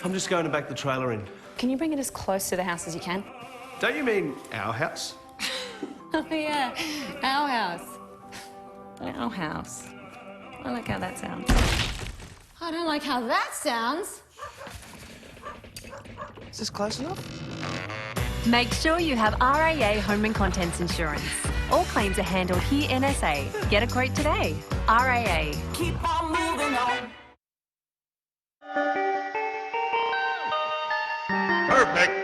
I'm just going to back the trailer in. Can you bring it as close to the house as you can? Don't you mean our house? Oh, yeah, our house. Our house. I like how that sounds. I don't like how that sounds. Is this close enough? Make sure you have RAA Home and Contents Insurance. All claims are handled here NSA. Get a quote today. RAA. Keep on moving on. Perfect.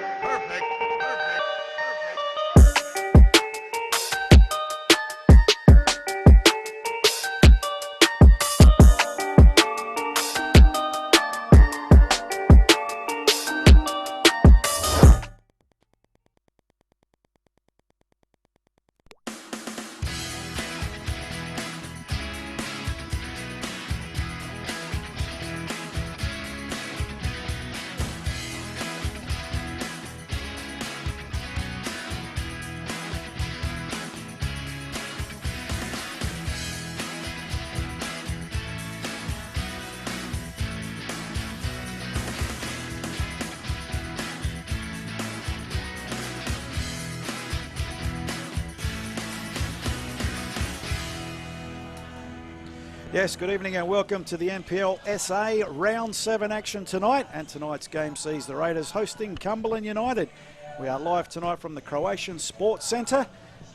Yes, good evening and welcome to the NPL SA Round 7 action tonight. And tonight's game sees the Raiders hosting Cumberland United. We are live tonight from the Croatian Sports Centre.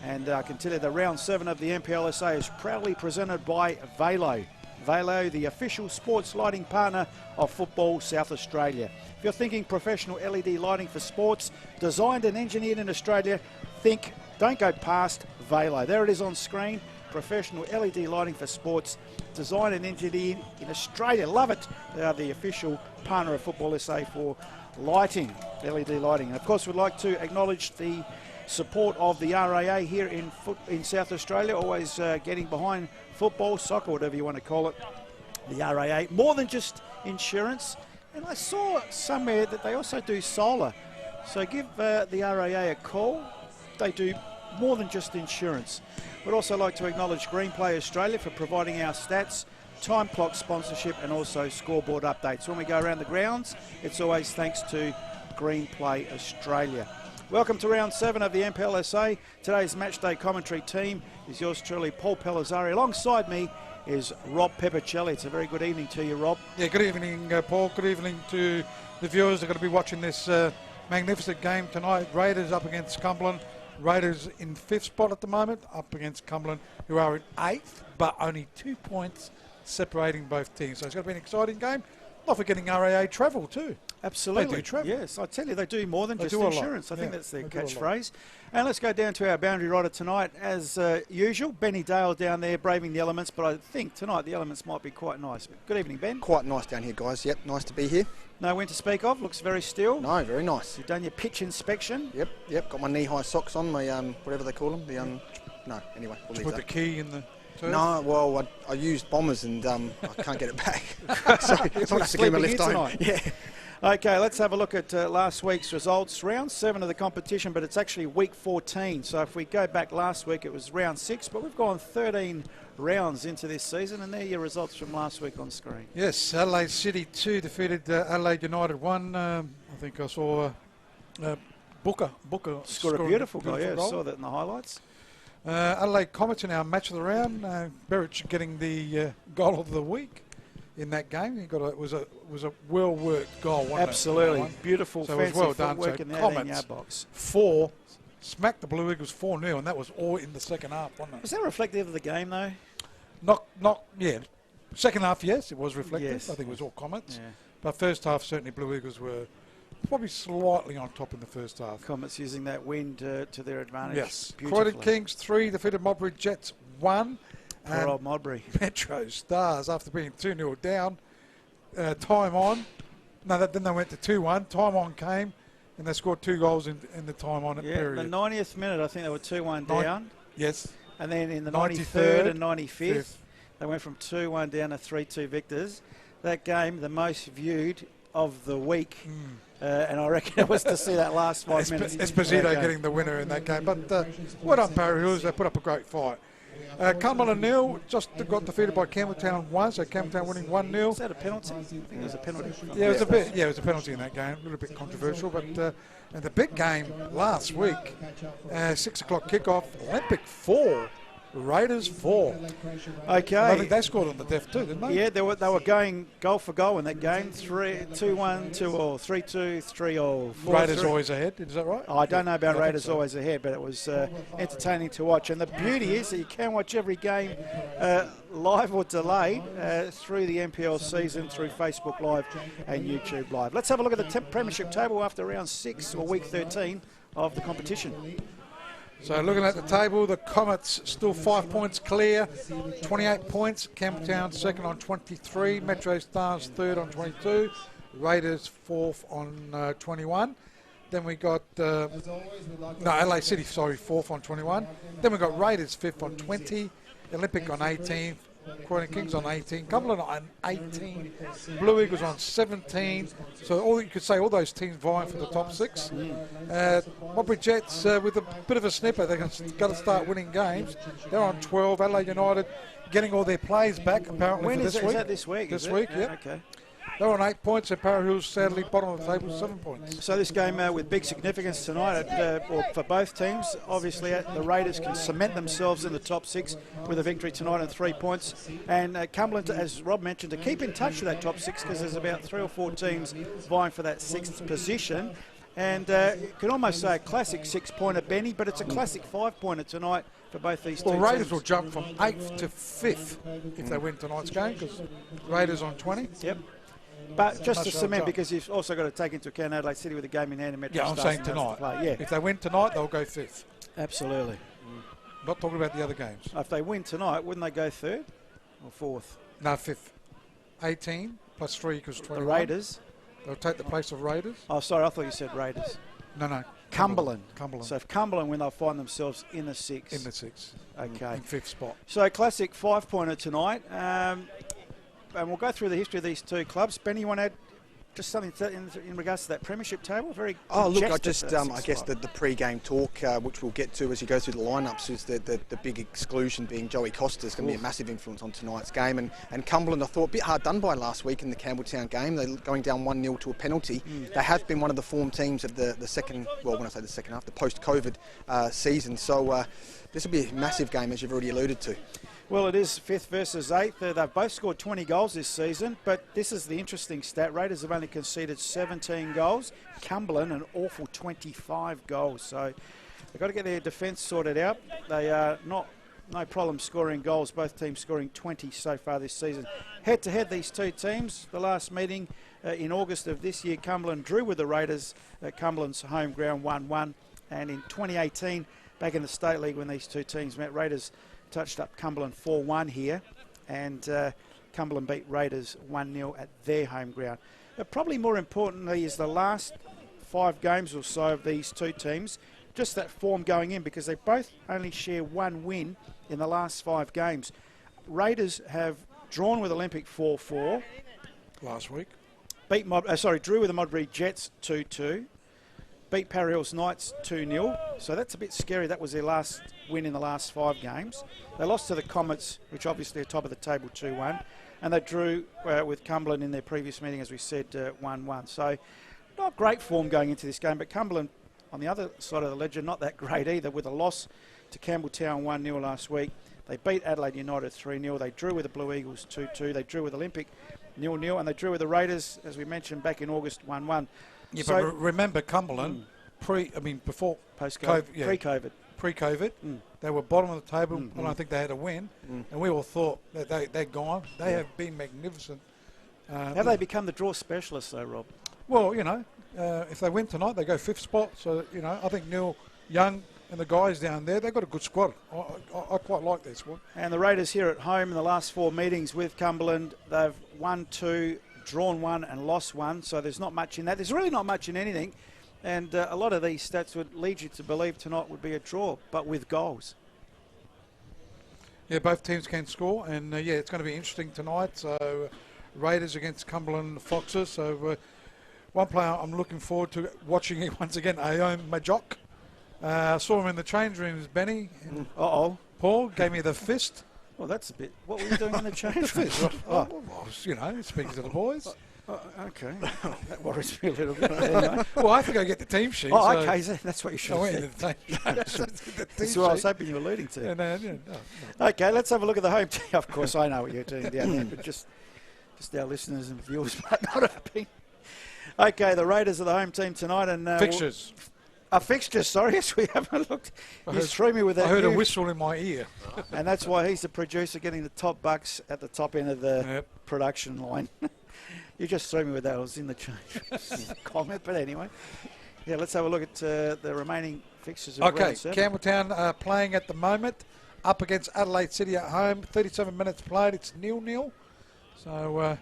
And I can tell you the Round 7 of the NPL SA is proudly presented by Velo. Velo, the official sports lighting partner of Football South Australia. If you're thinking professional LED lighting for sports, designed and engineered in Australia, don't go past Velo. There it is on screen. Professional LED lighting for sports, designed and engineered in Australia. Love it. They are the official partner of Football SA for lighting, LED lighting. And of course, we'd like to acknowledge the support of the RAA here in South Australia, always getting behind football, soccer, whatever you want to call it. The RAA, more than just insurance. And I saw somewhere that they also do solar. So give the RAA a call. They do more than just insurance. We'd also like to acknowledge Greenplay Australia for providing our stats, time clock sponsorship and also scoreboard updates. When we go around the grounds, it's always thanks to Greenplay Australia. Welcome to round 7 of the NPL SA. Today's matchday commentary team is yours truly, Paul Pellizzari. Alongside me is Rob Peppicelli. It's a very good evening to you, Rob. Yeah, good evening, Paul. Good evening to the viewers that are going to be watching this magnificent game tonight. Raiders up against Cumberland. Raiders in 5th spot at the moment, up against Cumberland, who are in 8th, but only 2 points separating both teams. So it's going to be an exciting game. Not forgetting RAA travel too. Absolutely. They do travel. Yes, I tell you, they do more than They just do a lot. insurance. I think Yeah, that's their they do a lot. catchphrase. And let's go down to our boundary rider tonight. As usual, Benny Dale down there braving the elements, but I think tonight the elements might be quite nice. Good evening, Ben. Quite nice down here, guys. Yep, nice to be here. No wind to speak of. Looks very still. No, very nice. You've done your pitch inspection. Yep. Got my knee-high socks on, my whatever they call them. No, anyway, we'll Did you leave put the that. key in the turf? No, well, I used bombers and I can't get it back. So I'm going to have to give him a lift home. Yeah. Okay, let's have a look at last week's results. Round 7 of the competition, but it's actually week 14. So if we go back last week, it was round 6, but we've gone 13 rounds into this season, and there are your results from last week on screen. Yes, Adelaide City 2 defeated Adelaide United 1. I think I saw Booker Scored a beautiful goal, yeah, goal. saw that in the highlights. Adelaide Comets in our match of the round. Berich getting the goal of the week in that game. He got it was a well worked goal. Wasn't Absolutely, it? beautiful, So it was fancy well done. footwork So in the Comets 18-yard box. 4 smacked the Blue Eagles 4-0, and that was all in the second half, wasn't it? Was that reflective of the game, though? Yeah. Second half, yes, it was reflective. Yes. I think it was all Comets. Yeah. But first half, certainly Blue Eagles were probably slightly on top in the first half. Comets using that wind to their advantage. Yes. Beautifully. Croydon Kings 3 defeated Modbury Jets 1. Poor old Modbury. Metro Stars, after being 2-0 down, time on. No, then they went to 2-1. Time on came, and they scored 2 goals in the time on period. The 90th minute, I think they were 2-1 down. Yes. And then in the 93rd 93rd and 95th, they went from 2-1 down to 3-2 victors. That game, the most viewed of the week. And I reckon it was to see that last 5 minutes. Esposito getting the winner in that game. But well done, Parry Hills. They put up a great fight. Cumberland nil, just got defeated by Campbelltown 1, so Campbelltown winning 1-0. Was that a penalty? I think it was a penalty. Yeah, it was a bit. Yeah, it was a penalty in that game. A little bit controversial, but and the big game last week, 6 o'clock kickoff. Olympic 4, Raiders 4. Okay. I think they scored on the death too, didn't they? Yeah, they were going goal for goal in that game. 2-1, 2-all, 3-2, 3-all, 4-3. Raiders always ahead. Is that right? Oh, I don't know about I Raiders think so. always ahead, but it was entertaining to watch. And the beauty is that you can watch every game live or delayed through the NPL season through Facebook Live and YouTube Live. Let's have a look at the Premiership table after round 6 or week 13 of the competition. So looking at the table, the Comets still 5 points clear, 28 points. Campbelltown second on 23. Metro Stars third on 22. Raiders fourth on 21. Then we got LA City, sorry, fourth on 21. Then we got Raiders fifth on 20. Olympic on 18. Croydon Kings on 18, Cumberland on 18, Blue Eagles on 17. So you could say all those teams vying for the top 6. Modbury Jets with a bit of a snipper. They're got to start winning games. They're on 12. Adelaide United getting all their players back apparently When for is this that? week. Is that this week? This is it? week, yeah. Okay. They're on 8 points, and Para Hills sadly bottom of the table, 7 points. So this game with big significance tonight for both teams. Obviously, the Raiders can cement themselves in the top 6 with a victory tonight and 3 points. And Cumberland, as Rob mentioned, to keep in touch with that top 6 because there's about 3 or 4 teams vying for that 6th position. And you can almost say a classic 6-pointer, Benny, but it's a classic 5-pointer tonight for both these two Raiders teams. will jump from 8th to 5th if they win tonight's game because Raiders on 20. Yep. But just to Much cement, jump. because you've also got to take into account Adelaide City with a game in hand and Metro Yeah, I'm Stars saying and has to tonight. play. Yeah, If they win tonight, they'll go 5th. absolutely. Not talking about the other games. If they win tonight, wouldn't they go 3rd or 4th? No, 5th. 18 plus 3 equals 21. The Raiders. They'll take the place of Raiders. Oh, sorry, I thought you said Raiders. No. Cumberland. Cumberland. So if Cumberland win, they'll find themselves in the 6th. In the 6th. Okay. In 5th spot. So classic 5-pointer tonight. And we'll go through the history of these two clubs. Benny, you want to add just something in regards to that premiership table? Very Oh, look, I congested, just, that I guess 6-5. the pre-game talk, which we'll get to as you go through the lineups, is the big exclusion being Joey Costa is going to be a massive influence on tonight's game. And Cumberland, I thought, a bit hard done by last week in the Campbelltown game. They're going down 1-0 to a penalty. They have been one of the form teams of the second, well, when I say the second half, the post-COVID season. So this will be a massive game, as you've already alluded to. Well, it is 5th versus 8th. They've both scored 20 goals this season, but this is the interesting stat. Raiders have only conceded 17 goals. Cumberland, an awful 25 goals. So they've got to get their defence sorted out. They are no problem scoring goals, both teams scoring 20 so far this season. Head-to-head, these two teams, the last meeting in August of this year, Cumberland drew with the Raiders at Cumberland's home ground 1-1. And in 2018, back in the State League when these two teams met, Raiders touched up Cumberland 4-1 here, and Cumberland beat Raiders 1-0 at their home ground. But probably more importantly is the last 5 games or so of these two teams, just that form going in, because they both only share 1 win in the last 5 games. Raiders have drawn with Olympic 4-4. Last week. Drew with the Modbury Jets 2-2. Beat Para Hills Knights 2-0. So that's a bit scary. That was their last win in the last 5 games. They lost to the Comets, which obviously are top of the table, 2-1. And they drew with Cumberland in their previous meeting, as we said, 1-1. So not great form going into this game, but Cumberland, on the other side of the ledger, not that great either, with a loss to Campbelltown 1-0 last week. They beat Adelaide United 3-0. They drew with the Blue Eagles 2-2. They drew with Olympic 0-0. And they drew with the Raiders, as we mentioned, back in August 1-1. Yeah, So- but remember Cumberland, before Post-COVID, COVID, yeah, pre-COVID. pre-COVID, they were bottom of the table. I don't think they had a win, and we all thought that they're gone. They have been magnificent. Have they become the draw specialists, though, Rob? Well, if they win tonight, they go 5th spot. So, I think Neil Young and the guys down there, they've got a good squad. I quite like their squad. And the Raiders here at home in the last 4 meetings with Cumberland, they've won 2, drawn 1 and lost 1. So there's not much in that. There's really not much in anything. And a lot of these stats would lead you to believe tonight would be a draw, but with goals. Yeah, both teams can score, and it's going to be interesting tonight. So, Raiders against Cumberland Foxes. So, one player I'm looking forward to watching once again, Ayon Majok. Saw him in the change rooms, Benny. Uh-oh. Paul gave me the fist. Well, that's a bit. What were you doing in the change room? I was, speaking to the boys. Okay. That worries me a little bit. Anyway. Well, I think I get the team sheet. Oh, so okay. That's what you should I have went said. into the team That's what I was hoping you were alluding to. Yeah, no. Okay, let's have a look at the home team. Of course, I know what you're doing down there, but just our listeners and viewers might not have been. Okay, the Raiders are the home team tonight. And Fixtures. Fixtures, sorry. Yes, we haven't looked. You threw me with that. I heard a whistle in my ear. And that's why he's the producer, getting the top bucks at the top end of the production line. You just threw me with that. I was in the change comment, but anyway. Yeah, let's have a look at the remaining fixtures of Okay, round 7. Campbelltown playing at the moment, up against Adelaide City at home. 37 minutes played. It's 0-0. So,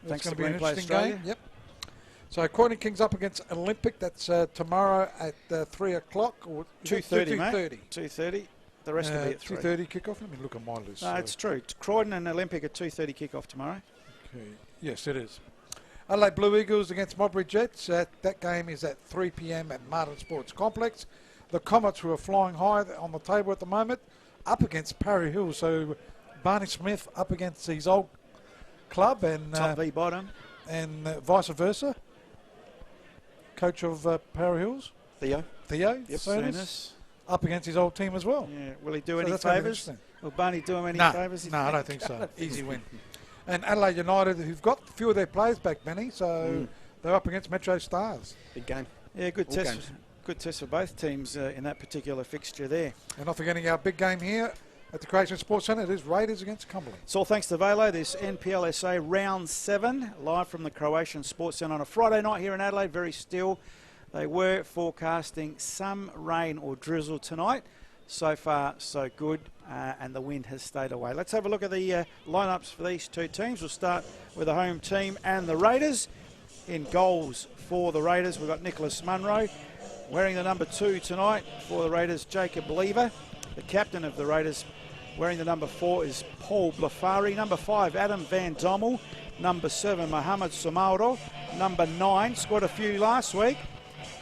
that's going to be an interesting game. Yep. So, Courtney King's up against Olympic. That's tomorrow at 3 o'clock. Or 2:30, mate. 2:30. The rest will be at 3. 2:30 kickoff. Let me look at my list. No, it's true. Croydon and Olympic at 2:30 kickoff tomorrow. Okay. Yes, it is. Adelaide Blue Eagles against Modbury Jets. That game is at 3 p.m. at Martin Sports Complex. The Comets, who are flying high on the table at the moment, up against Parry Hill. So Barney Smith up against his old club and top v bottom, and vice versa. Coach of Parry Hills, Theo, yep, Sooners, up against his old team as well. Yeah, will he do any favours? Will Barney do him any favours? No, I don't think so. Easy win. And Adelaide United, who've got a few of their players back, Benny, so they're up against Metro Stars. Big game. Yeah, good test. Good test for both teams in that particular fixture there. And not forgetting our big game here at the Croatian Sports Centre, it is Raiders against Cumberland. It's all thanks to Velo. This NPL SA round 7, live from the Croatian Sports Centre on a Friday night here in Adelaide. Very still. They were forecasting some rain or drizzle tonight. So far, so good, and the wind has stayed away. Let's have a look at the lineups for these two teams. We'll start with the home team and the Raiders. In goals for the Raiders, we've got Nicholas Munro. Wearing the number 2 tonight for the Raiders, Jacob Lever. The captain of the Raiders, wearing the number 4, is Paul Blafari. Number 5, Adam Van Dommel. Number 7, Mohamed Somauro. Number 9, scored a few last week,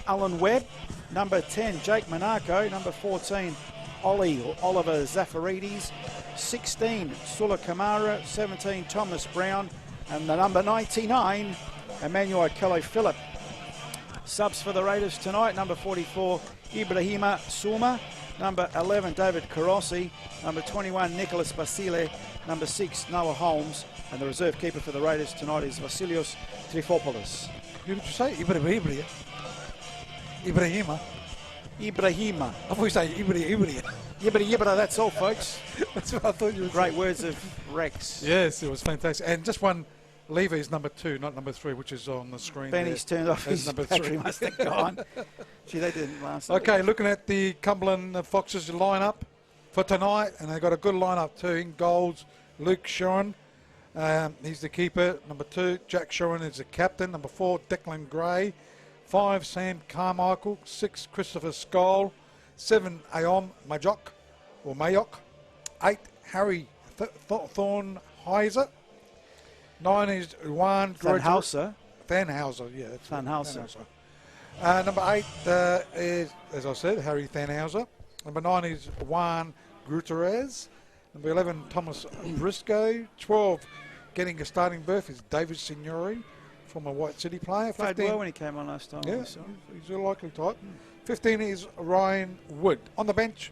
Alan Webb. Number 10, Jake Monaco. Number 14, Oliver Zafaridis. 16, Sula Kamara. 17, Thomas Brown. And the number 99, Emmanuel Kello Phillip. Subs for the Raiders tonight, number 44, Ibrahima Souma. Number 11, David Karossi. Number 21, Nicholas Basile. Number 6, Noah Holmes. And the reserve keeper for the Raiders tonight is Vasilios Trifopoulos. Who did you say? Ibrahima. Ibrahima. I thought you say Ibrahima. Yibba, that's all, folks. That's what I thought you were Great words of Rex. Yes, it was fantastic. And just one, Lever is number 2, not number 3, which is on the screen. Benny's turned off his number battery, 3. must have gone. Gee, they didn't last. Okay, looking at the Cumberland Foxes lineup for tonight, and they've got a good lineup too. In goals, Luke Sheeran, he's the keeper. Number 2, Jack Sheeran is the captain. Number 4, Declan Gray. 5, Sam Carmichael. 6, Christopher Skoll. 7, Aom Mayok. 8, Harry Thornheiser. 9 is Juan Thanhauser. Thanhauser, yeah. Thanhauser. Number 8 is, as I said, Harry Thanhauser. Number 9 is Juan Gutierrez. Number 11, Thomas Briscoe. 12, getting a starting berth, is David Signori, former White City player. Played well when he came on last time. Yeah, he's a likely type. 15 is Ryan Wood. On the bench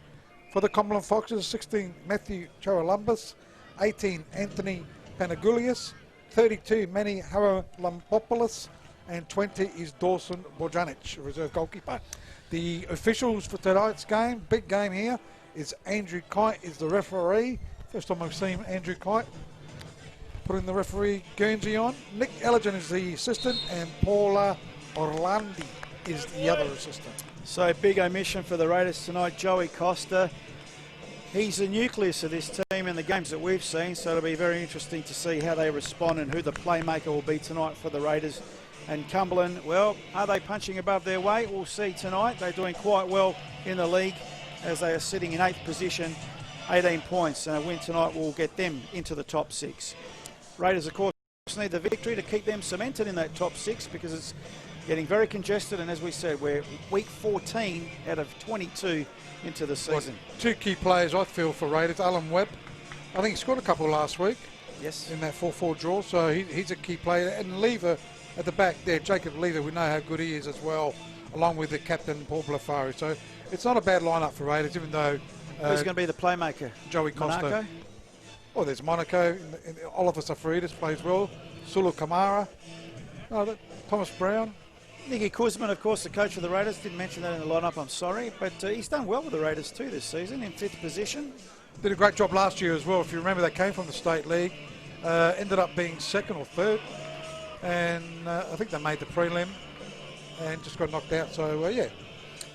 for the Cumberland Foxes, 16, Matthew Charalampus. 18, Anthony Panagulius. 32, Manny Haralampopoulos. And 20 is Dawson Bojanic, reserve goalkeeper. The officials for tonight's game, big game here, is Andrew Kite is the referee. First time I've seen Andrew Kite putting the referee Guernsey on. Nick Elgin is the assistant, and Paula Orlandi is the other assistant. So big omission for the Raiders tonight, Joey Costa. He's the nucleus of this team in the games that we've seen, so it'll be very interesting to see how they respond and who the playmaker will be tonight for the Raiders. And Cumberland, well, are they punching above their weight? We'll see tonight. They're doing quite well in the league as they are sitting in 8th position, 18 points, and a win tonight will get them into the top 6. Raiders, of course, need the victory to keep them cemented in that top 6 because it's getting very congested, and as we said, we're week 14 out of 22 into the season. Two key players, I feel, for Raiders. Alan Webb, I think he scored a couple last week. Yes. In that 4-4 draw, so he's a key player. And Lever at the back there, Jacob Lever, we know how good he is as well, along with the captain, Paul Blafari. So it's not a bad lineup for Raiders, even though... Who's going to be the playmaker? Joey Costa. Monaco? Oh, there's Monaco. Oliver Safridis plays well. Sulu Kamara. Thomas Brown. Nicky Kuzman, of course, the coach of the Raiders. Didn't mention that in the lineup, I'm sorry. But he's done well with the Raiders too this season, in 5th position. Did a great job last year as well. If you remember, they came from the State League. Ended up being 2nd or 3rd. And I think they made the prelim and just got knocked out. So, yeah,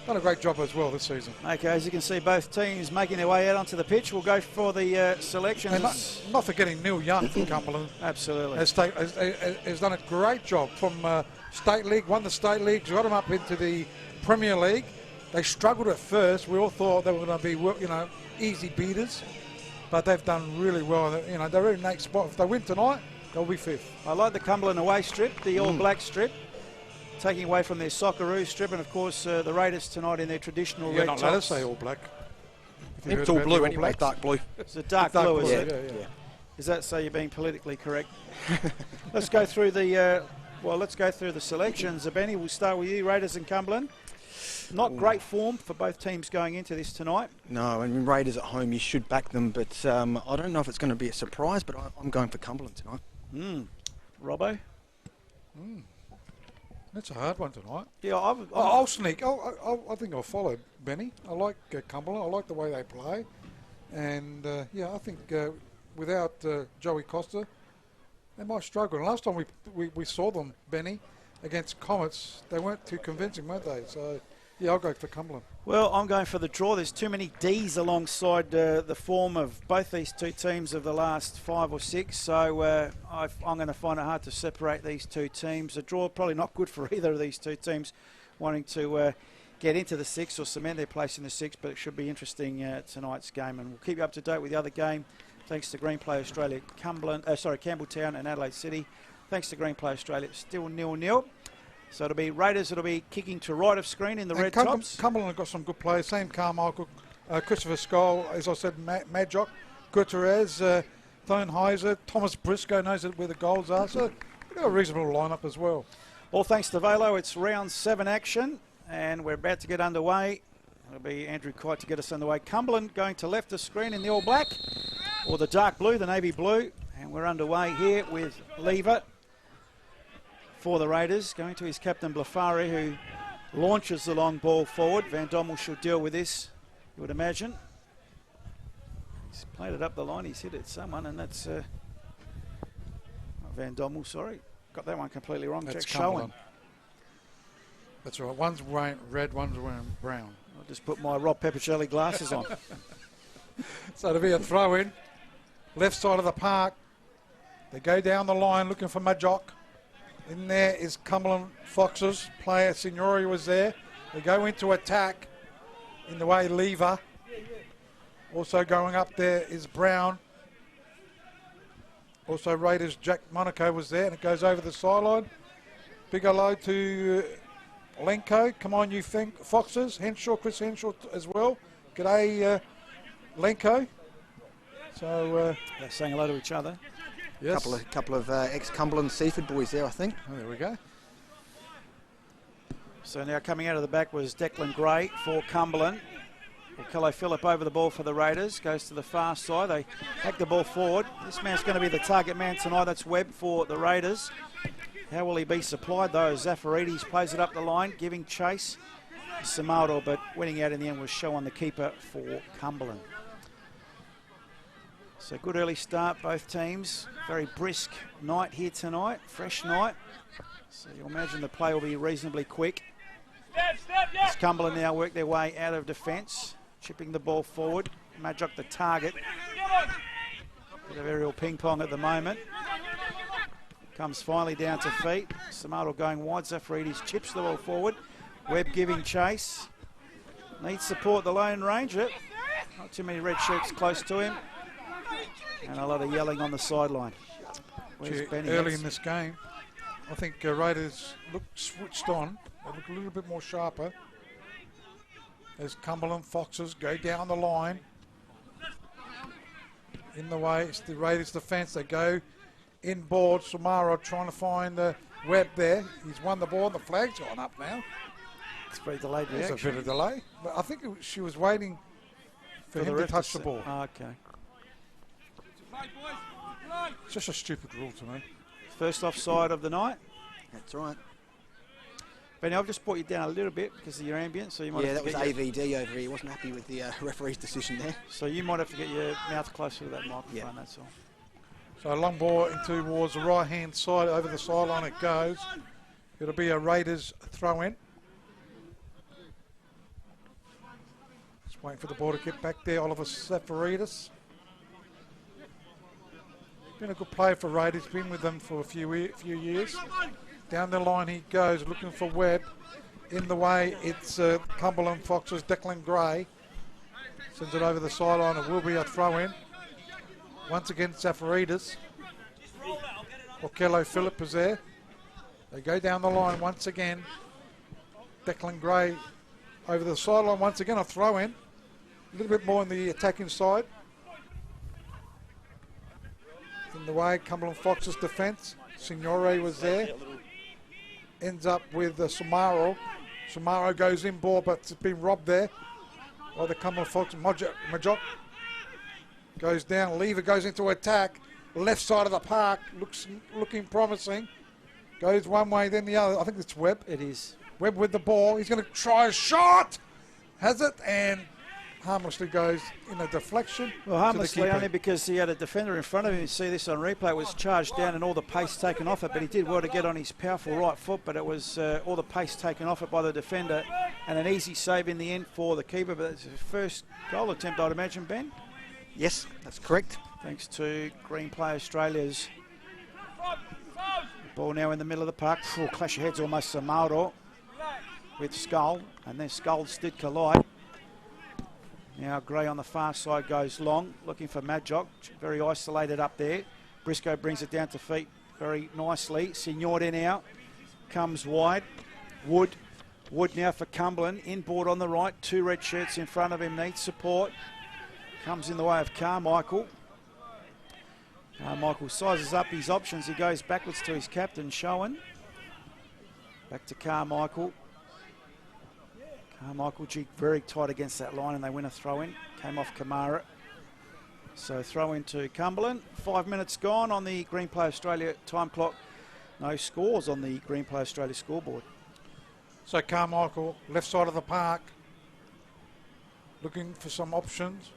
done a great job as well this season. Okay, as you can see, both teams making their way out onto the pitch. We'll go for the selections. And not forgetting Neil Young from Cumberland. Absolutely. Has done a great job from State League, won the State League, got them up into the Premier League. They struggled at first. We all thought they were going to be, easy beaters, but they've done really well. They're in the next spot. If they win tonight, they'll be 5th. I like the Cumberland away strip, the all-black strip, taking away from their Socceroo strip, and of course the Raiders tonight in their traditional red tops. Let us say all-black. It's all blue anyway, dark blue. It's a dark blue, is it? Yeah. Is that so you're being politically correct? Let's go through the selections. Benny, we'll start with you. Raiders and Cumberland. Not great form for both teams going into this tonight. No, I mean, Raiders at home, you should back them, but I don't know if it's going to be a surprise, but I'm going for Cumberland tonight. Robbo? That's a hard one tonight. Yeah, I'll sneak. I think I'll follow Benny. I like Cumberland. I like the way they play. And, I think without Joey Costa, they might struggle. And last time we saw them, Benny, against Comets, they weren't too convincing, weren't they? So, yeah, I'll go for Cumberland. Well, I'm going for the draw. There's too many Ds alongside the form of both these two teams of the last 5 or 6. So I'm going to find it hard to separate these two teams. A draw probably not good for either of these two teams wanting to get into the 6 or cement their place in the 6, but it should be interesting tonight's game. And we'll keep you up to date with the other game. Thanks to Green Play Australia, Campbelltown and Adelaide City. Thanks to Green Play Australia, it's still 0-0. So it'll be Raiders that'll be kicking to right of screen in the red tops. Cumberland have got some good players. Sam Carmichael, Christopher Skoll, as I said, Madjock, Gutierrez, Thone Heiser, Thomas Briscoe knows where the goals are. So we've got a reasonable lineup as well. All thanks to Velo, it's round 7 action, and we're about to get underway. It'll be Andrew Kite to get us underway. Cumberland going to left of screen in the all black, or the dark blue, the navy blue. And we're underway here with Lever for the Raiders, going to his captain Blafari, who launches the long ball forward. Van Dommel should deal with this, you would imagine. He's played it up the line, he's hit it someone, and that's Van Dommel, sorry. Got that one completely wrong. That's Jack Schoen. That's right, one's wearing red, one's wearing brown. I'll just put my Rob Peppicelli glasses on. So it'll be a throw in, left side of the park. They go down the line looking for Madjock. In there is Cumberland Foxes. Player Signori was there. They go into attack in the way Lever. Also going up there is Brown. Also Raiders Jack Monaco was there, and it goes over the sideline. Big hello to Lenko. Come on, you Foxes. Henshaw, Chris Henshaw as well. G'day, Lenko. So they're saying hello to each other. Yes. Couple of ex-Cumberland Seaford boys there, I think. Oh, there we go. So now coming out of the back was Declan Gray for Cumberland. Kello Phillip over the ball for the Raiders. Goes to the far side. They hack the ball forward. This man's going to be the target man tonight. That's Webb for the Raiders. How will he be supplied though? Zafaridis plays it up the line, giving chase. Samado, but winning out in the end was Show, the keeper for Cumberland. So good early start, both teams. Very brisk night here tonight, fresh night. So you imagine the play will be reasonably quick. As Cumberland now work their way out of defence, chipping the ball forward. Madjock the target. Bit of aerial ping pong at the moment. Comes finally down to feet. Samado going wide. Zafaridis chips the ball forward. Webb giving chase. Needs support, the Lone Ranger. Not too many red shirts close to him. And a lot of yelling on the sideline. Where's Benny? Early in this game, I think Raiders look switched on. They look a little bit more sharper. As Cumberland Foxes go down the line. In the way, it's the Raiders defence. They go inboard. Samara trying to find Webb there. He's won the ball. The flag's gone up now. It's a very delayed There's reaction. a bit of delay. But I think she was waiting for him to ref touch the say- ball. Oh, okay. It's just a stupid rule to me. First offside of the night. That's right. Benny, I've just brought you down a little bit because of your ambience, so you might Yeah, have that to was get your, AVD over here. He wasn't happy with the referee's decision there. so you might have to get your mouth closer to that microphone. Yeah. That's all. So a long ball in towards the right-hand side. Over the sideline it goes. It'll be a Raiders throw-in. Just waiting for the ball to get back there. Oliver Safaridis. Been a good player for Raiders. Been with them for a few years. Down the line he goes, looking for Webb. In the way, it's Cumberland Foxes, Declan Gray. Sends it over the sideline. It will be a throw-in. Once again, Safaridis. Okello Phillip is there. They go down the line once again. Declan Gray over the sideline once again. A throw-in. A little bit more on the attacking side. In the way, Cumberland Foxes defence. Signore was there. Ends up with Samaro. Samaro goes in ball, but it's been robbed there by the Cumberland Foxes. Majok goes down. Lever goes into attack. Left side of the park. Looking promising. Goes one way, then the other. I think it's Webb. It is. Webb with the ball. He's going to try a shot. Has it, and harmlessly goes in a deflection. Well, harmlessly only because he had a defender in front of him. You see this on replay. It was charged down and all the pace taken off it, but he did well to get on his powerful right foot, but it was all the pace taken off it by the defender, and an easy save in the end for the keeper. But it's his first goal attempt, I'd imagine, Ben. Yes, that's correct. Thanks to Green Play Australia's ball now in the middle of the park. Clash of heads almost Samaro with Skull, and then Skulls did collide. Now Gray on the far side goes long, looking for Madjock, very isolated up there. Briscoe brings it down to feet very nicely. Signore now comes wide. Wood now for Cumberland, inboard on the right, 2 red shirts in front of him, needs support. Comes in the way of Carmichael. Carmichael sizes up his options, he goes backwards to his captain, Showen. Back to Carmichael. Carmichael G very tight against that line, and they win a throw-in. Came off Kamara. So throw-in to Cumberland. 5 minutes gone on the Green Play Australia time clock. No scores on the Green Play Australia scoreboard. So Carmichael, left side of the park, looking for some options.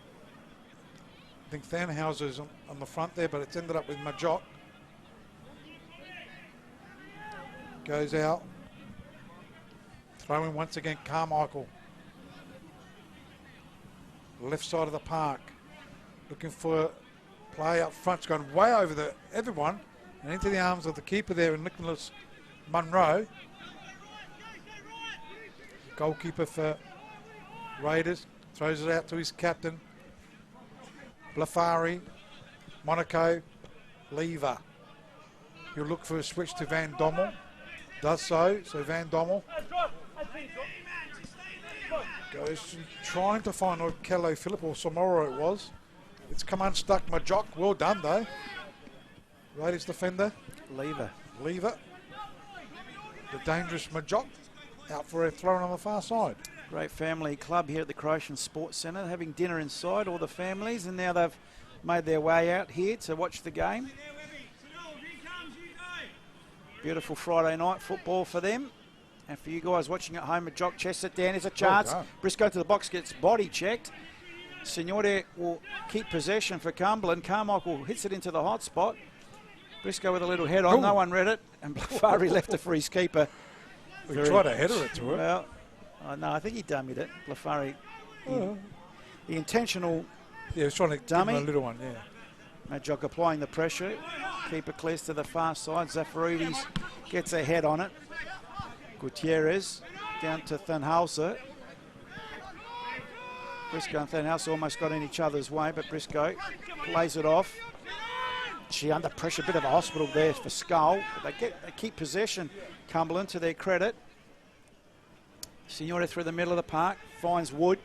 I think Thanhauser's on the front there, but it's ended up with Majok. Goes out. Throwing once again, Carmichael. Left side of the park. Looking for play up front. It's gone way over everyone and into the arms of the keeper there, and Nicholas Munro. Goalkeeper for Raiders. Throws it out to his captain. Blafari. Monaco. Lever. He'll look for a switch to Van Dommel. Does so. So Van Dommel goes trying to find Okello Phillip, or Samora it was. It's come unstuck. Majok. Well done though. Raiders defender. Lever. The dangerous Majok out for a throw on the far side. Great family club here at the Croatian Sports Centre, having dinner inside, all the families, and now they've made their way out here to watch the game. Beautiful Friday night football for them. And for you guys watching at home, Majok chests it down. There's a chance. Well done. Briscoe to the box, gets body checked. Signore will keep possession for Cumberland. Carmichael hits it into the hot spot. Briscoe with a little head on. Ooh. No one read it. And Blafari left it for his keeper. We tried to header it to it. Well, no, I think he dummied it. Blafari. The intentional Yeah, he was trying to dummy. give him a little one, yeah. Majok applying the pressure. Keeper clears to the far side. Zafaridis gets a head on it. Gutierrez down to Thanhauser. Briscoe and Thanhauser almost got in each other's way, but Briscoe plays it off. She under pressure, bit of a hospital there for Skull. But they keep possession, Cumberland, to their credit. Signore through the middle of the park, finds Wood.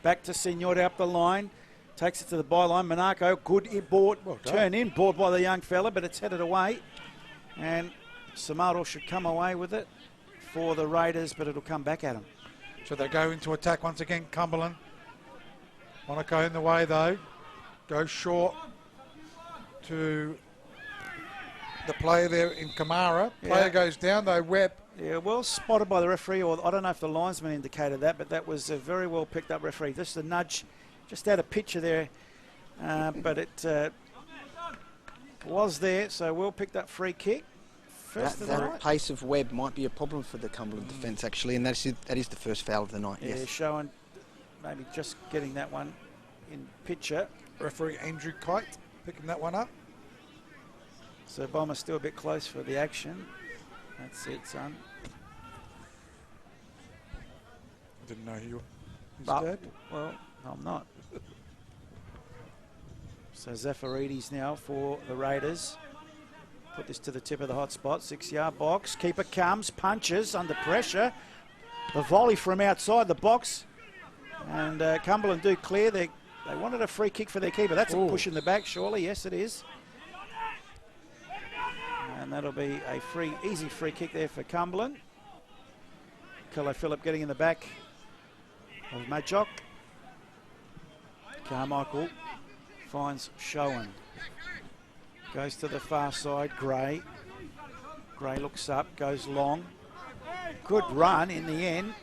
Back to Signore up the line. Takes it to the byline. Monaco, good board. Turn in, board by the young fella, but it's headed away. And Samato should come away with it for the Raiders, but it'll come back at them. So they go into attack once again, Cumberland. Monaco in the way though. Goes short to the player there in Kamara. Player goes down though, Webb. Yeah, well spotted by the referee, or I don't know if the linesman indicated that, but that was a very well picked up referee. Just a nudge, just out of picture there, but it was there, so well picked up free kick. That pace of Webb might be a problem for the Cumberland defence actually, and that is the first foul of the night. Yeah, yes. showing maybe just getting that one in picture. Referee Andrew Kite picking that one up. So Bomber's still a bit close for the action. That's it, son. I didn't know you were his But, dad. well, I'm not. So Zafaridis now for the Raiders. Put this to the tip of the hot spot, 6-yard box. Keeper comes, punches under pressure. The volley from outside the box. And Cumberland do clear. They wanted a free kick for their keeper. That's a push in the back, surely. Yes, it is. And that'll be a easy free kick there for Cumberland. Kello Phillip getting in the back of Majok. Carmichael finds Showen. Goes to the far side, Gray. Gray looks up, goes long. Good run in the end.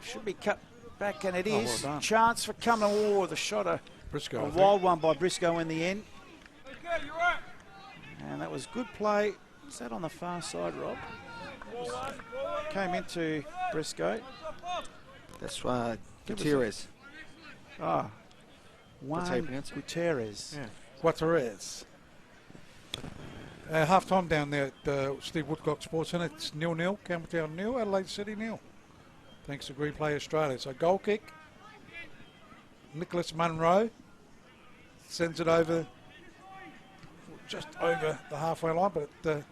Should be cut back, and it is. Well done. Chance for Cumberland. Oh, the shot, a Briscoe. wild one by Briscoe in the end. And that was good play. Is that on the far side, Rob? Came into Briscoe. That's Gutierrez. Ah, That's how you Juan pronounce it? Gutierrez. Yeah. Guterres. Half time down there at Steve Woodcock Sports Centre. It's 0-0. Campbelltown 0. Adelaide City 0. Thanks to Replay Australia. So goal kick. Nicholas Munro sends it over, just over the halfway line, but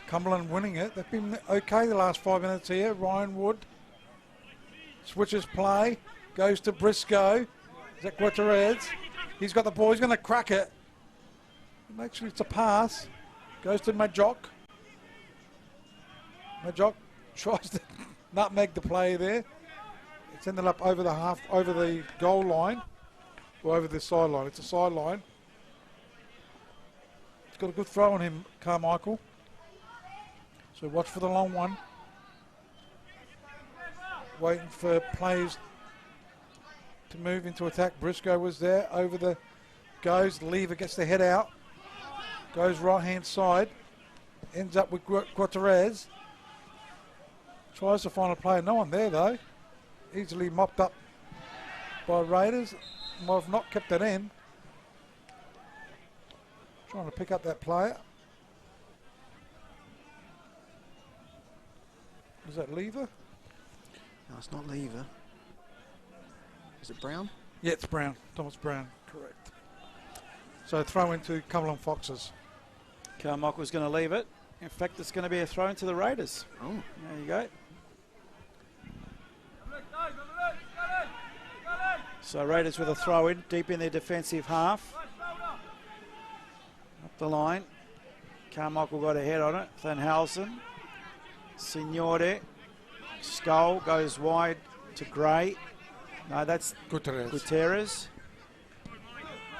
Cumberland winning it. They've been okay the last 5 minutes here. Ryan Wood switches play, goes to Briscoe. Is that Guterres? He's got the ball. He's going to crack it. Actually, it's a pass. Goes to Majok. Majok tries to nutmeg the play there. It's ended up over the goal line, or over the sideline. It's a sideline. It's got a good throw on him, Carmichael. So watch for the long one. Waiting for players to move into attack. Briscoe was there. Over the goes. Lever gets the head out. Goes right hand side. Ends up with Guterres. Tries to find a player. No one there though. Easily mopped up by Raiders. Might have not kept it in. Trying to pick up that player. Is that Lever? No, it's not Lever. Is it Brown? Yeah, it's Brown. Thomas Brown. Correct. So throw into Cumberland Foxes. Carmichael's going to leave it. In fact, it's going to be a throw into the Raiders. Oh. There you go. So Raiders with a throw in, deep in their defensive half. Up the line. Carmichael got a head on it. Van Halsen. Signore. Skull goes wide to Gray. No, that's Gutierrez.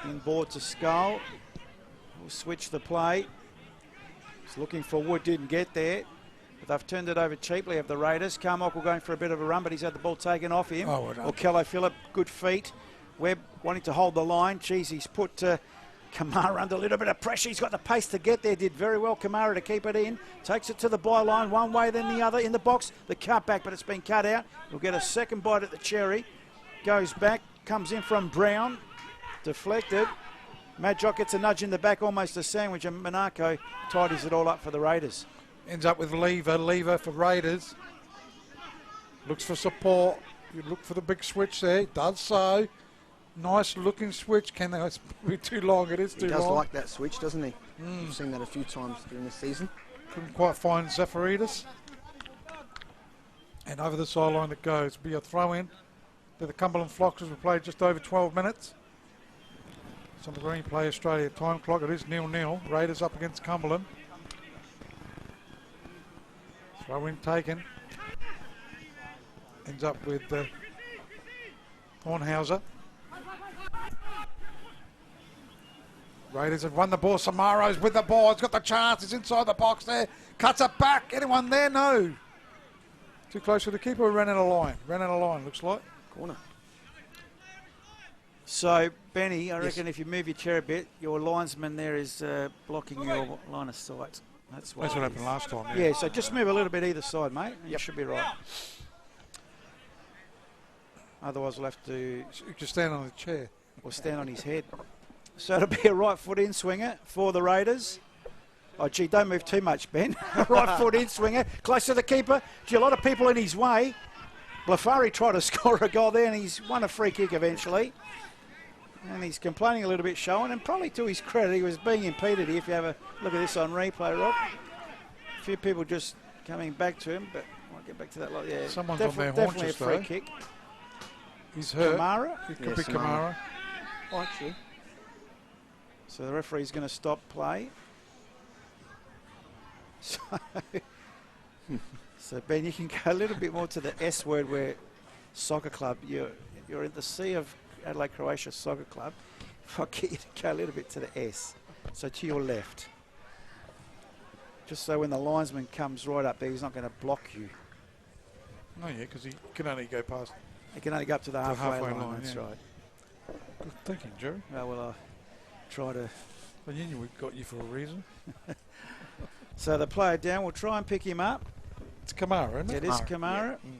Inboard to Skull. We'll switch the play. He's looking for Wood, didn't get there. But they've turned it over cheaply of the Raiders. Carmichael going for a bit of a run, but he's had the ball taken off him. Oh, well done. Kello Phillip, good feet. Webb wanting to hold the line. Geez, he's put Kamara under a little bit of pressure. He's got the pace to get there. Did very well, Kamara, to keep it in. Takes it to the byline, one way then the other. In the box, the cutback, but it's been cut out. He'll get a second bite at the cherry. Goes back, comes in from Brown. Deflected. Majok gets a nudge in the back, almost a sandwich, and Monaco tidies it all up for the Raiders. Ends up with Lever for Raiders. Looks for support. You look for the big switch there. Does so. Nice looking switch. Can they be too long? It is too He does long. like that switch, doesn't he? We've seen that a few times during the season. Couldn't quite find Zafaridis. And over the sideline it goes. Be a throw in. The Cumberland Foxes will play just over 12 minutes. It's on the Green Play Australia time clock. It is 0-0. Raiders up against Cumberland. Throw in taken. Ends up with Hornhauser. Raiders have won the ball. Samaro's with the ball. He's got the chance. He's inside the box there. Cuts it back. Anyone there? No. Too close to the keeper. Ran out of line. Ran out of line, looks like. Corner. So, Benny, I reckon if you move your chair a bit, your linesman there is blocking your line of sight. That's what happened last time. Yeah, so just move a little bit either side, mate. You should be right. Otherwise, we'll have to... You can stand on the chair. Or stand on his head. So it'll be a right foot in swinger for the Raiders. Oh, gee, don't move too much, Ben. Right foot in swinger, close to the keeper. Gee, a lot of people in his way. Blafari tried to score a goal there and he's won a free kick eventually. And he's complaining a little bit, showing, and probably to his credit, he was being impeded here. If you have a look at this on replay, Rob. A few people just coming back to him, but I'll get back to that. Yeah, someone's on their definitely haunches, a free though. kick. He's hurt. Kamara? It could be Kamara. Oh, actually. So the referee's going to stop play. So Ben, you can go a little bit more to the S word where soccer club, you're in the sea of Adelaide Croatia Soccer Club. If I get you to go a little bit to the S, so to your left. Just so when the linesman comes right up there, he's not going to block you. No, yeah, because he can only go past. He can only go up to the halfway line, that's yeah. right. Good thinking, Jerry. Oh, well, I try to... Well, you knew we got you for a reason. So the player down, we'll try and pick him up. It's Kamara, isn't it? It is Kamara. Yeah.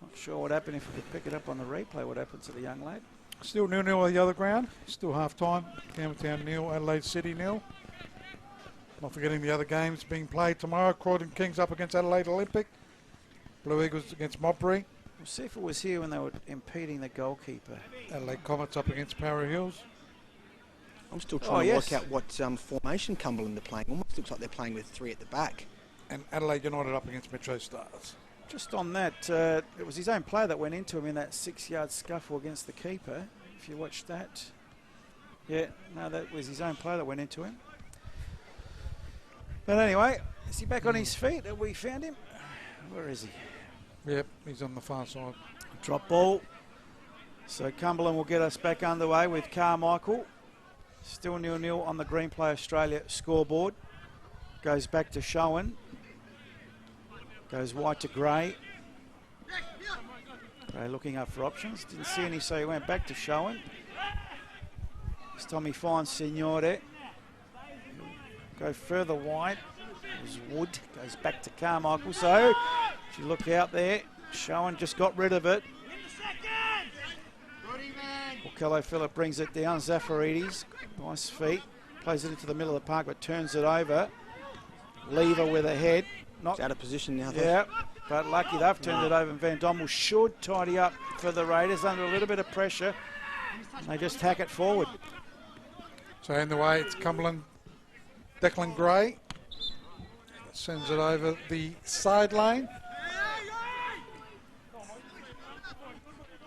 Not sure what happened if we could pick it up on the replay, what happened to the young lad. Still 0-0 on the other ground. Still half-time. Campbelltown 0, Adelaide City 0. Not forgetting the other games being played tomorrow. Croydon Kings up against Adelaide Olympic. Blue Eagles against Modbury. We'll see if it was here when they were impeding the goalkeeper. Adelaide Comets up against Para Hills. I'm still trying to work out what formation Cumberland are playing. Almost looks like they're playing with three at the back. And Adelaide United up against Metro Stars. Just on that, it was his own player that went into him in that 6-yard scuffle against the keeper. If you watched that. Yeah, no, that was his own player that went into him. But anyway, is he back on his feet? Have we found him? Where is he? Yep, he's on the far side. Drop ball. So Cumberland will get us back underway with Carmichael. Still 0-0 on the Green Play Australia scoreboard. Goes back to Showen. Goes white to grey. Grey looking up for options. Didn't see any, so he went back to Showen. This time he finds Signore. Go further wide. There's Wood. Goes back to Carmichael. So, if you look out there, Showen just got rid of it. Kello Phillip brings it down. Zafaridis, nice feet. Plays it into the middle of the park, but turns it over. Lever with a head. It's out of position now, though. Yeah, but lucky they've turned it over. And Van Dommel should tidy up for the Raiders under a little bit of pressure. They just hack it forward. So in the way, it's Cumberland, Declan Gray. Sends it over the sideline.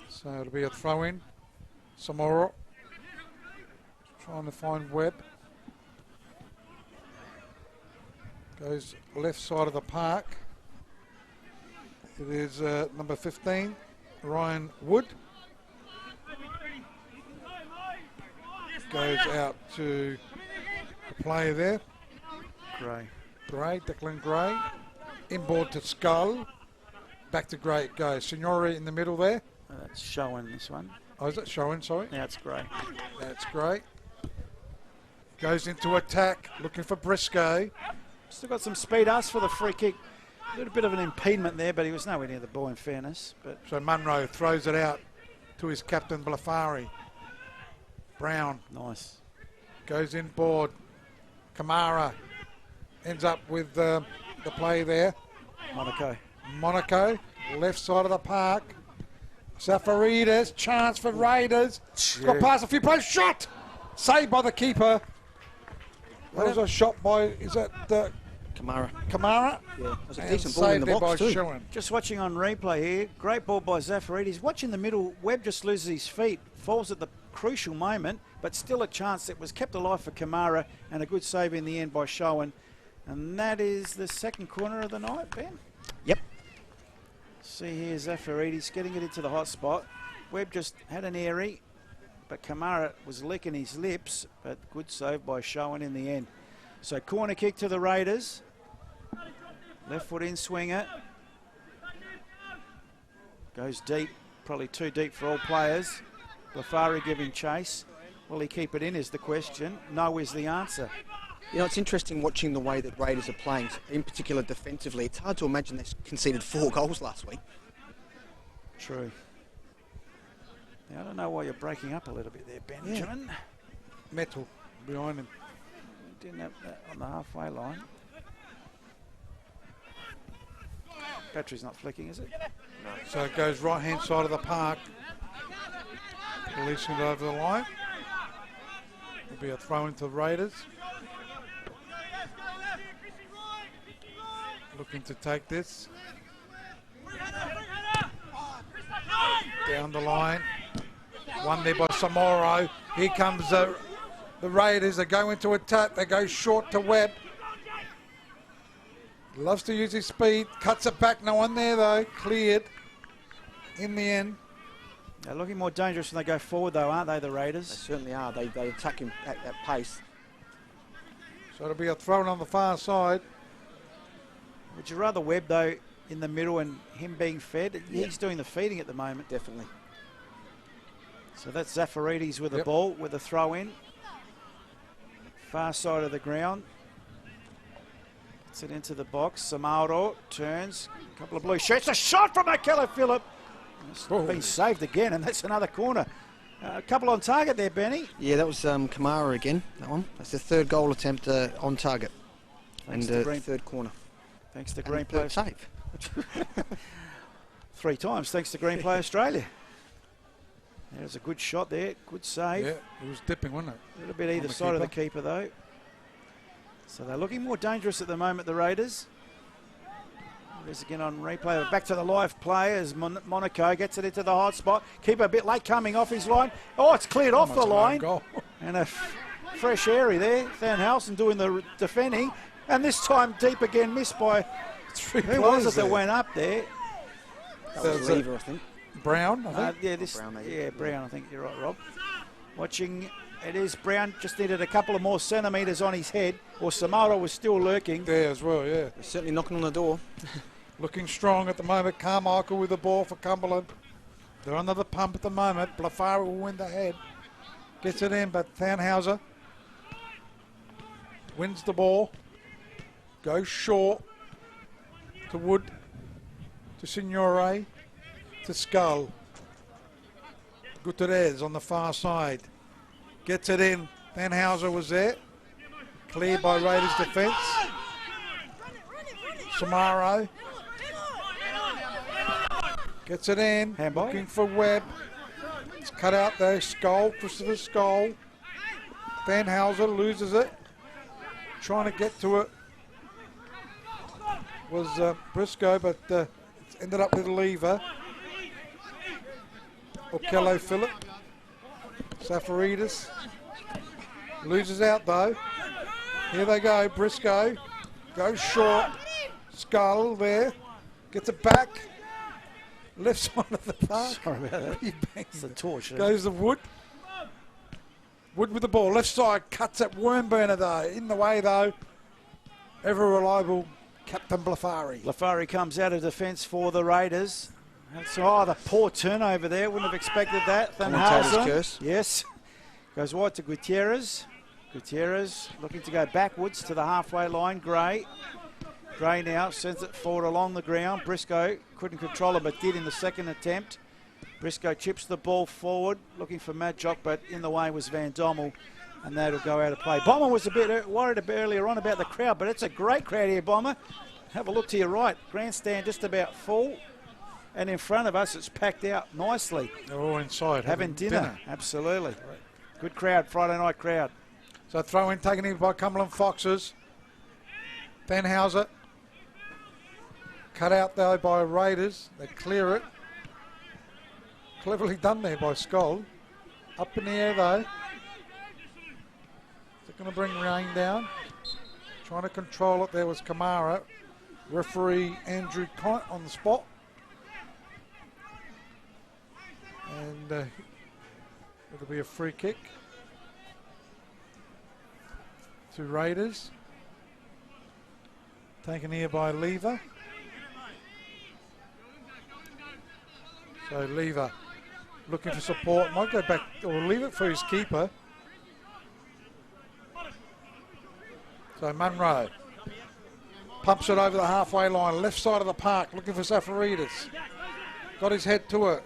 So it'll be a throw in. Samoro trying to find Webb. Goes left side of the park. It is number 15, Ryan Wood. Goes out to the player there. Gray. Gray, Declan Gray. Inboard to Skull. Back to Gray it goes. Signori in the middle there. That's showing this one. Oh, is that showing, sorry? Now it's Gray. That's great. Goes into attack, looking for Briscoe. Still got some speed. Asked for the free kick. A little bit of an impediment there, but he was nowhere near the ball in fairness. But So Munro throws it out to his captain, Blafari. Brown nice. goes inboard. Kamara ends up with the play there. Monaco. Monaco, left side of the park. Safaridis, chance for Raiders. Got past a few players. Shot! Saved by the keeper. That was a shot by, is that Kamara. Kamara? Yeah, that's a And decent ball in the saved there box by too. Schuhen. Just watching on replay here, great ball by Zafaridis. Watching the middle, Webb just loses his feet, falls at the crucial moment, but still a chance that was kept alive for Kamara, and a good save in the end by Schuhen. And that is the second corner of the night, Ben. Yep. See here, Zafaridis getting it into the hot spot. Webb just had an airy, but Kamara was licking his lips, but good save by Schuhen in the end. So corner kick to the Raiders. Left foot in swinger. Goes deep, probably too deep for all players. Lafari giving chase. Will he keep it in is the question. No is the answer. You know, it's interesting watching the way that Raiders are playing, in particular defensively. It's hard to imagine they conceded 4 goals last week. True. Now, I don't know why you're breaking up a little bit there, Benjamin. Metal behind him. Didn't have that on the halfway line. Battery's not flicking, is it? So it goes right hand side of the park. Releasing it over the line. Will be a throw into the Raiders. Looking to take this. Down the line. One there by Samoro. Here comes the Raiders. They go into attack. They go short to Webb. Loves to use his speed. Cuts it back. No one there though. Cleared in the end. They're looking more dangerous when they go forward though, aren't they, the They Raiders? certainly are. They attack him at that pace. So it'll be a throw on the far side. Would you rather Webb though in the middle and him being fed? Yep. He's doing the feeding at the moment. Definitely. So that's Zafaridis with the Yep. ball, with the throw in. Far side of the ground. Gets it into the box. Samaro turns. A couple of blue shirts. A shot from Akela Phillip. It's been saved again, and that's another corner. A couple on target there, Benny. Yeah, that was Kamara again, that one. That's the 3rd goal attempt on target. Thanks and to Green. 3rd corner. Thanks to And Green third Play. save. 3 times, thanks to Green Play Australia. There's a good shot there. Good save. Yeah, it was dipping, wasn't it? A little bit On either the side of the keeper, though. So they're looking more dangerous at the moment, the Raiders. There's again on replay. Back to the live play as Monaco gets it into the hot spot. Keeper a bit late coming off his line. Oh, it's cleared off the Almost an own line. goal. And a fresh area there. Van Helsing doing the defending. And this time deep again, missed by... Who was it that went up there? That was That's Lever, I think. Brown, I think. Yeah, this, Brown, maybe. yeah, Brown, I think you're right, Rob. Watching, it is Brown, just needed a couple of more centimetres on his head, or Samara was still lurking. There as well, yeah. They're certainly knocking on the door. Looking strong at the moment. Carmichael with the ball for Cumberland. They're under the pump at the moment. Blafari will win the head. Gets it in, but Thanhauser wins the ball. Goes short to Wood, to Signore, to Skull. Gutierrez on the far side. Gets it in. Thanhauser was there. Cleared by Raiders defence. Samaro. Gets it in. Handball. Looking for Webb. It's cut out there. Skull. Christopher Skull. Thanhauser loses it. Trying to get to it was Briscoe, but it's ended up with a lever. Okello Phillip. Safaridis. Loses out though. Here they go. Briscoe goes short. Skull there. Gets it back. Left side of the park. Sorry about that. He bangs It's a it. torch. Goes the Wood. Wood with the ball. Left side cuts at Wormburner though. In the way though. Ever reliable Captain Blafari. Lafari comes out of defence for the Raiders. That's, the poor turnover there. Wouldn't have expected that. Commentator's Thanhauser. curse. Yes. Goes wide to Gutierrez. Gutierrez looking to go backwards to the halfway line. Gray. Gray now sends it forward along the ground. Briscoe couldn't control it, but did in the second attempt. Briscoe chips the ball forward, looking for Madjock, but in the way was Van Dommel, and that'll go out of play. Bomber was a bit worried a bit earlier on about the crowd, but it's a great crowd here, Bomber. Have a look to your right. Grandstand just about full. And in front of us, it's packed out nicely. They're all inside Having dinner. Absolutely. Good crowd, Friday night crowd. So throw in taken in by Cumberland Foxes. Danhauser. Cut out though by Raiders. They clear it. Cleverly done there by Skoll. Up in the air though. Is it going to bring rain down? Trying to control it there was Kamara. Referee Andrew Knight on the spot. And it'll be a free kick to Raiders. Taken here by Lever. So Lever looking for support. Might go back or leave it for his keeper. So Munro pumps it over the halfway line, left side of the park, looking for Zafaridis. Got his head to it.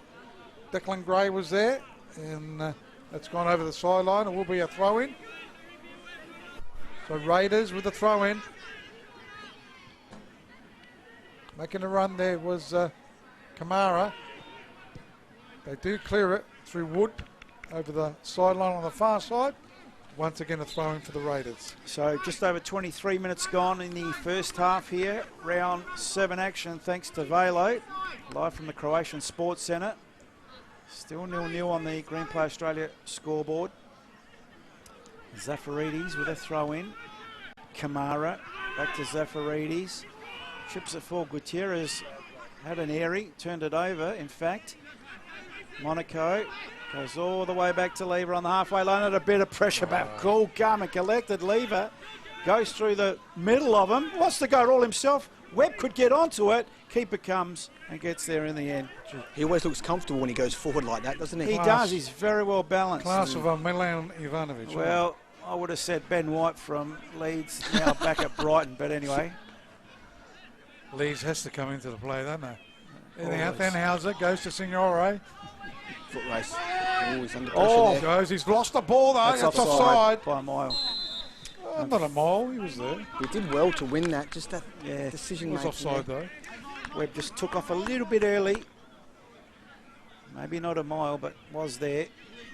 Declan Gray was there, and that's gone over the sideline. It will be a throw-in. So Raiders with the throw-in. Making a run there was Kamara. They do clear it through Wood over the sideline on the far side. Once again a throw-in for the Raiders. So just over 23 minutes gone in the first half here. Round 7 action thanks to Velo. Live from the Croatian Sports Centre. Still 0-0 on the Green Play Australia scoreboard. Zafaridis with a throw-in. Kamara back to Zafaridis. Chips it for Gutierrez. Had an airy, turned it over in fact. Monaco goes all the way back to Lever on the halfway line at a bit of pressure, but cool, calm and collected. Lever goes through the middle of him, wants to go all himself. Webb could get onto it. Keeper comes and gets there in the end. He always looks comfortable when he goes forward like that, doesn't he? He does. He's very well balanced. Class of Milan Ivanovic. Well, I would have said Ben White from Leeds, now back at Brighton, but anyway. Leeds has to come into the play, doesn't they? Anyhow, Danhauser goes to Signore. Foot race. Oh, he's under pressure Oh, there. goes. He's lost the ball though. That's offside. By a mile. Oh, not a mile. He was there. He did well to win that. Just that Yeah. decision He was making. offside though. Webb just took off a little bit early. Maybe not a mile, but was there.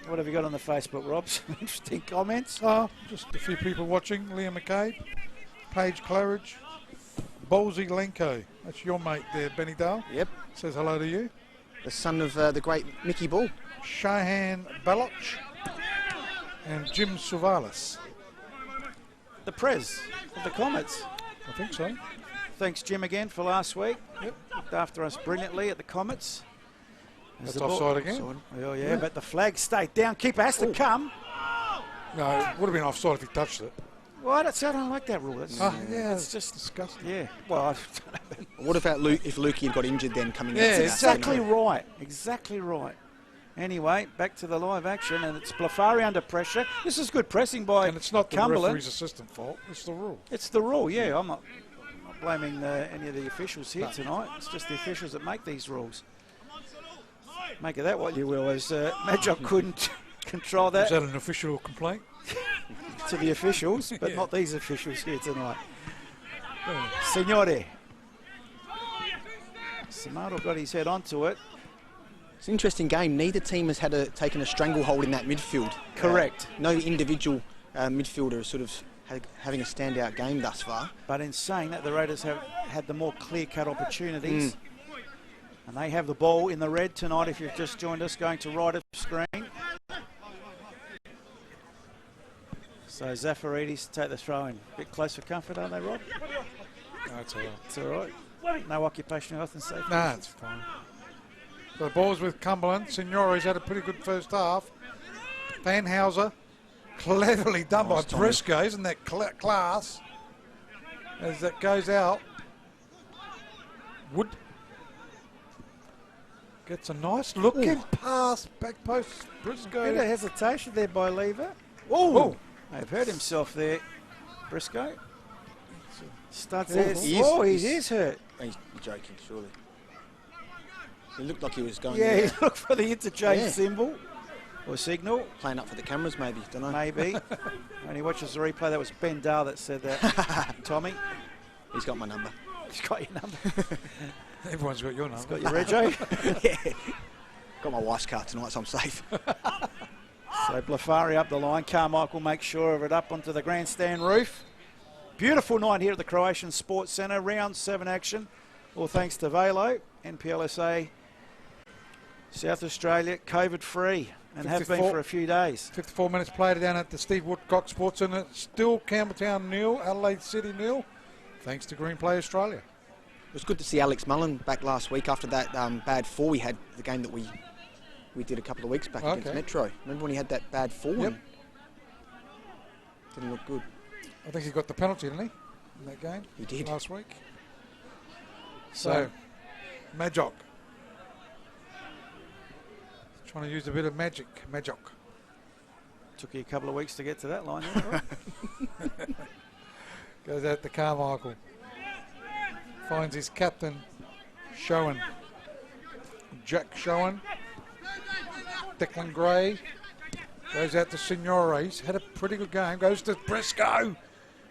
What have you got on the Facebook, Rob? Some interesting comments. Oh, just a few people watching. Liam McCabe, Paige Claridge, Ballsy Lenko. That's your mate there, Benny Dale. Yep. Says hello to you. The son of the great Mickey Ball. Shahan Baloch and Jim Suvalis. The Prez of the Comets. I think so. Thanks, Jim, again for last week. Yep. Looked after us brilliantly at the Comets. That's offside again. Oh, yeah, but the flag stayed down. Keeper has to come. No, it would have been offside if he touched it. Well, I don't like that rule. Yeah, it's just disgusting. Yeah. Well, What about if Lukey had got injured then coming out? Yeah, to that? exactly right. Exactly right. Anyway, back to the live action, and it's Blafari under pressure. This is good pressing by And it's not the Cumberland. referee's assistant fault. It's the rule. It's the rule, yeah. I'm not blaming any of the officials here tonight. It's just the officials that make these rules. Make of that what you will, as Majok couldn't control that Is that an official complaint? to the officials, but Yeah. not these officials here tonight. Signore. Samato got his head onto it. It's an interesting game. Neither team has taken a stranglehold in that midfield. Correct. No individual midfielder is sort of having a standout game thus far. But in saying that, the Raiders have had the more clear-cut opportunities. And they have the ball in the red tonight, if you've just joined us, going to right of screen. So Zafaridis take the throw in. Bit close for comfort, aren't they, Rob? No, it's all right. It's all right. No occupational health and safety. Nah, it's fine. So the ball's with Cumberland. Signore's had a pretty good first half. Danhauser, cleverly done by Briscoe, isn't that class? As that goes out. Wood gets a nice looking pass, back post, Briscoe. Bit of hesitation there by Lever. Oh, they've hurt himself there, Briscoe. Studs there. He is hurt. He's joking, surely. He looked like he was going Yeah, he looked for the interchange symbol or signal. playing up for the cameras, maybe. Don't know. Maybe. When he watches the replay, that was Ben Dahl that said that. Tommy, He's got my number. he's got your number. Everyone's got your number. Got your rego. Yeah. Got my wife's car tonight, so I'm safe. So Blafari up the line. Carmichael makes sure of it up onto the grandstand roof. Beautiful night here at the Croatian Sports Centre. Round 7 action. All thanks to Velo, NPLSA, South Australia, COVID-free, and have been for a few days. 54 minutes played down at the Steve Woodcock Sports Centre. Still Campbelltown 0, Adelaide City 0, thanks to Green Play Australia. It was good to see Alex Mullen back last week after that bad fall we had, the game that we did a couple of weeks back against Metro. Remember when he had that bad fall? Yep. Didn't look good. I think he got the penalty, didn't he, in that game? He did. Last week. So, Majok. Trying to use a bit of magic. Majok. Took you a couple of weeks to get to that line, right? Goes out to Carmichael. Finds his captain, Showen. Jack Showen. Declan Gray. Goes out to Signore. He's had a pretty good game. Goes to Briscoe.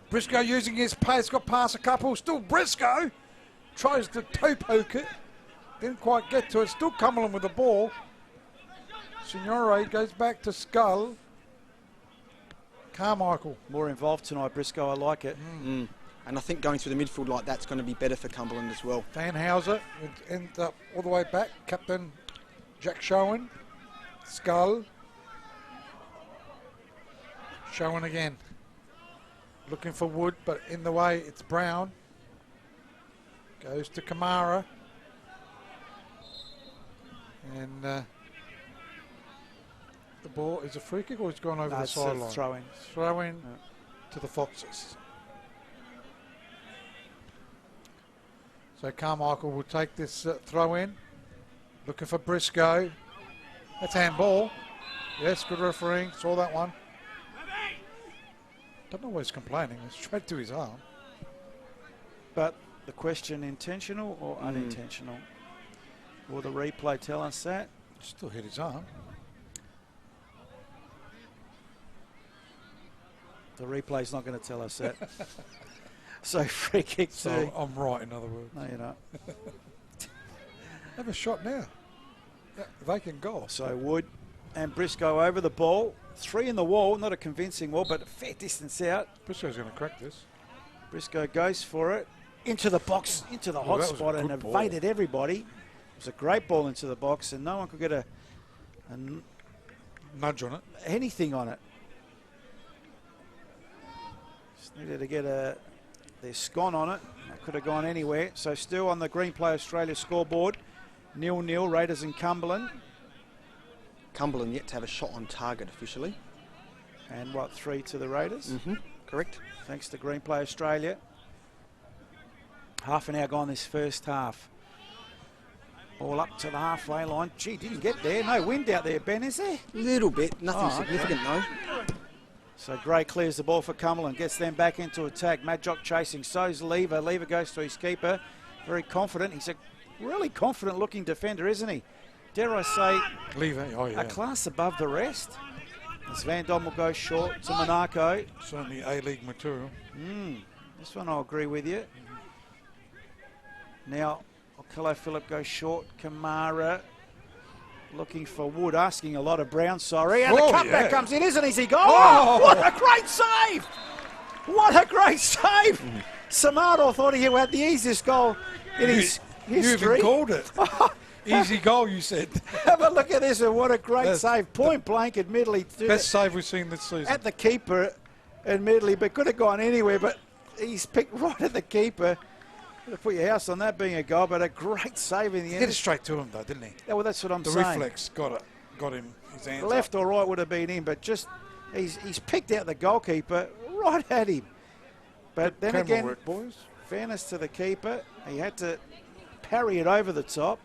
Briscoe using his pace. Got past a couple. Still Briscoe. Tries to toe poke it. Didn't quite get to it. Still Cumberland with the ball. Signore goes back to Skull. Carmichael. More involved tonight, Briscoe. I like it. And I think going through the midfield like that's going to be better for Cumberland as well. Van Houser ends up all the way back. Captain Jack Showen. Skull. Showen again. Looking for Wood, but in the way it's Brown. Goes to Kamara. And the ball is a free kick, or it's gone over the sideline? Throw-in. Throw-in to the Foxes. So Carmichael will take this throw-in. Looking for Briscoe. That's handball. Yes, good refereeing. Saw that one. Don't know why he's complaining. It's straight to his arm. But the question, intentional or unintentional? Will the replay tell us that? Still hit his arm. The replay's not going to tell us that. So free kick So I'm right, in other words. No, you're not. Have a shot now. Yeah, vacant goal. So Wood and Briscoe over the ball. 3 in the wall, not a convincing wall, but a fair distance out. Briscoe's going to crack this. Briscoe goes for it. Into the box, into the hot spot, and evaded everybody. It was a great ball into the box, and no one could get a nudge on it. Anything on it. Just needed to get their scon on it. That could have gone anywhere. So still on the Green Play Australia scoreboard. 0-0, Raiders and Cumberland. Cumberland yet to have a shot on target officially. And what, 3 to the Raiders? Correct. Thanks to Green Play Australia. Half an hour gone this first half. All up to the halfway line. Gee, didn't get there. No wind out there, Ben, is there? Little bit. Nothing significant, though. So Gray clears the ball for Cumberland. Gets them back into attack. Madjock chasing. So's Lever. Lever goes to his keeper. Very confident. He's a really confident-looking defender, isn't he? Dare I say, Lever, a class above the rest. As Van Dom will go short to Monaco. Certainly A-League material. This one I'll agree with you. Now, Okello Phillip goes short. Kamara looking for Wood, asking a lot of Brown, sorry. And the cutback comes in, isn't easy goal. Oh, what a great save! What a great save! Samato thought he had the easiest goal in his history. You even called it. Easy goal, you said. Have a look at this, and what a great save. Point blank, admittedly. Best save we've seen this season. At the keeper, admittedly, but could have gone anywhere, but he's picked right at the keeper. Could have put your house on that being a goal, but a great save in the end. Hit it straight to him, though, didn't he? Yeah, well, that's what I'm saying. The reflex got him his hands left up. or right would have been in, but just he's picked out the goalkeeper right at him. But then again, work, boys. Fairness to the keeper, he had to parry it over the top.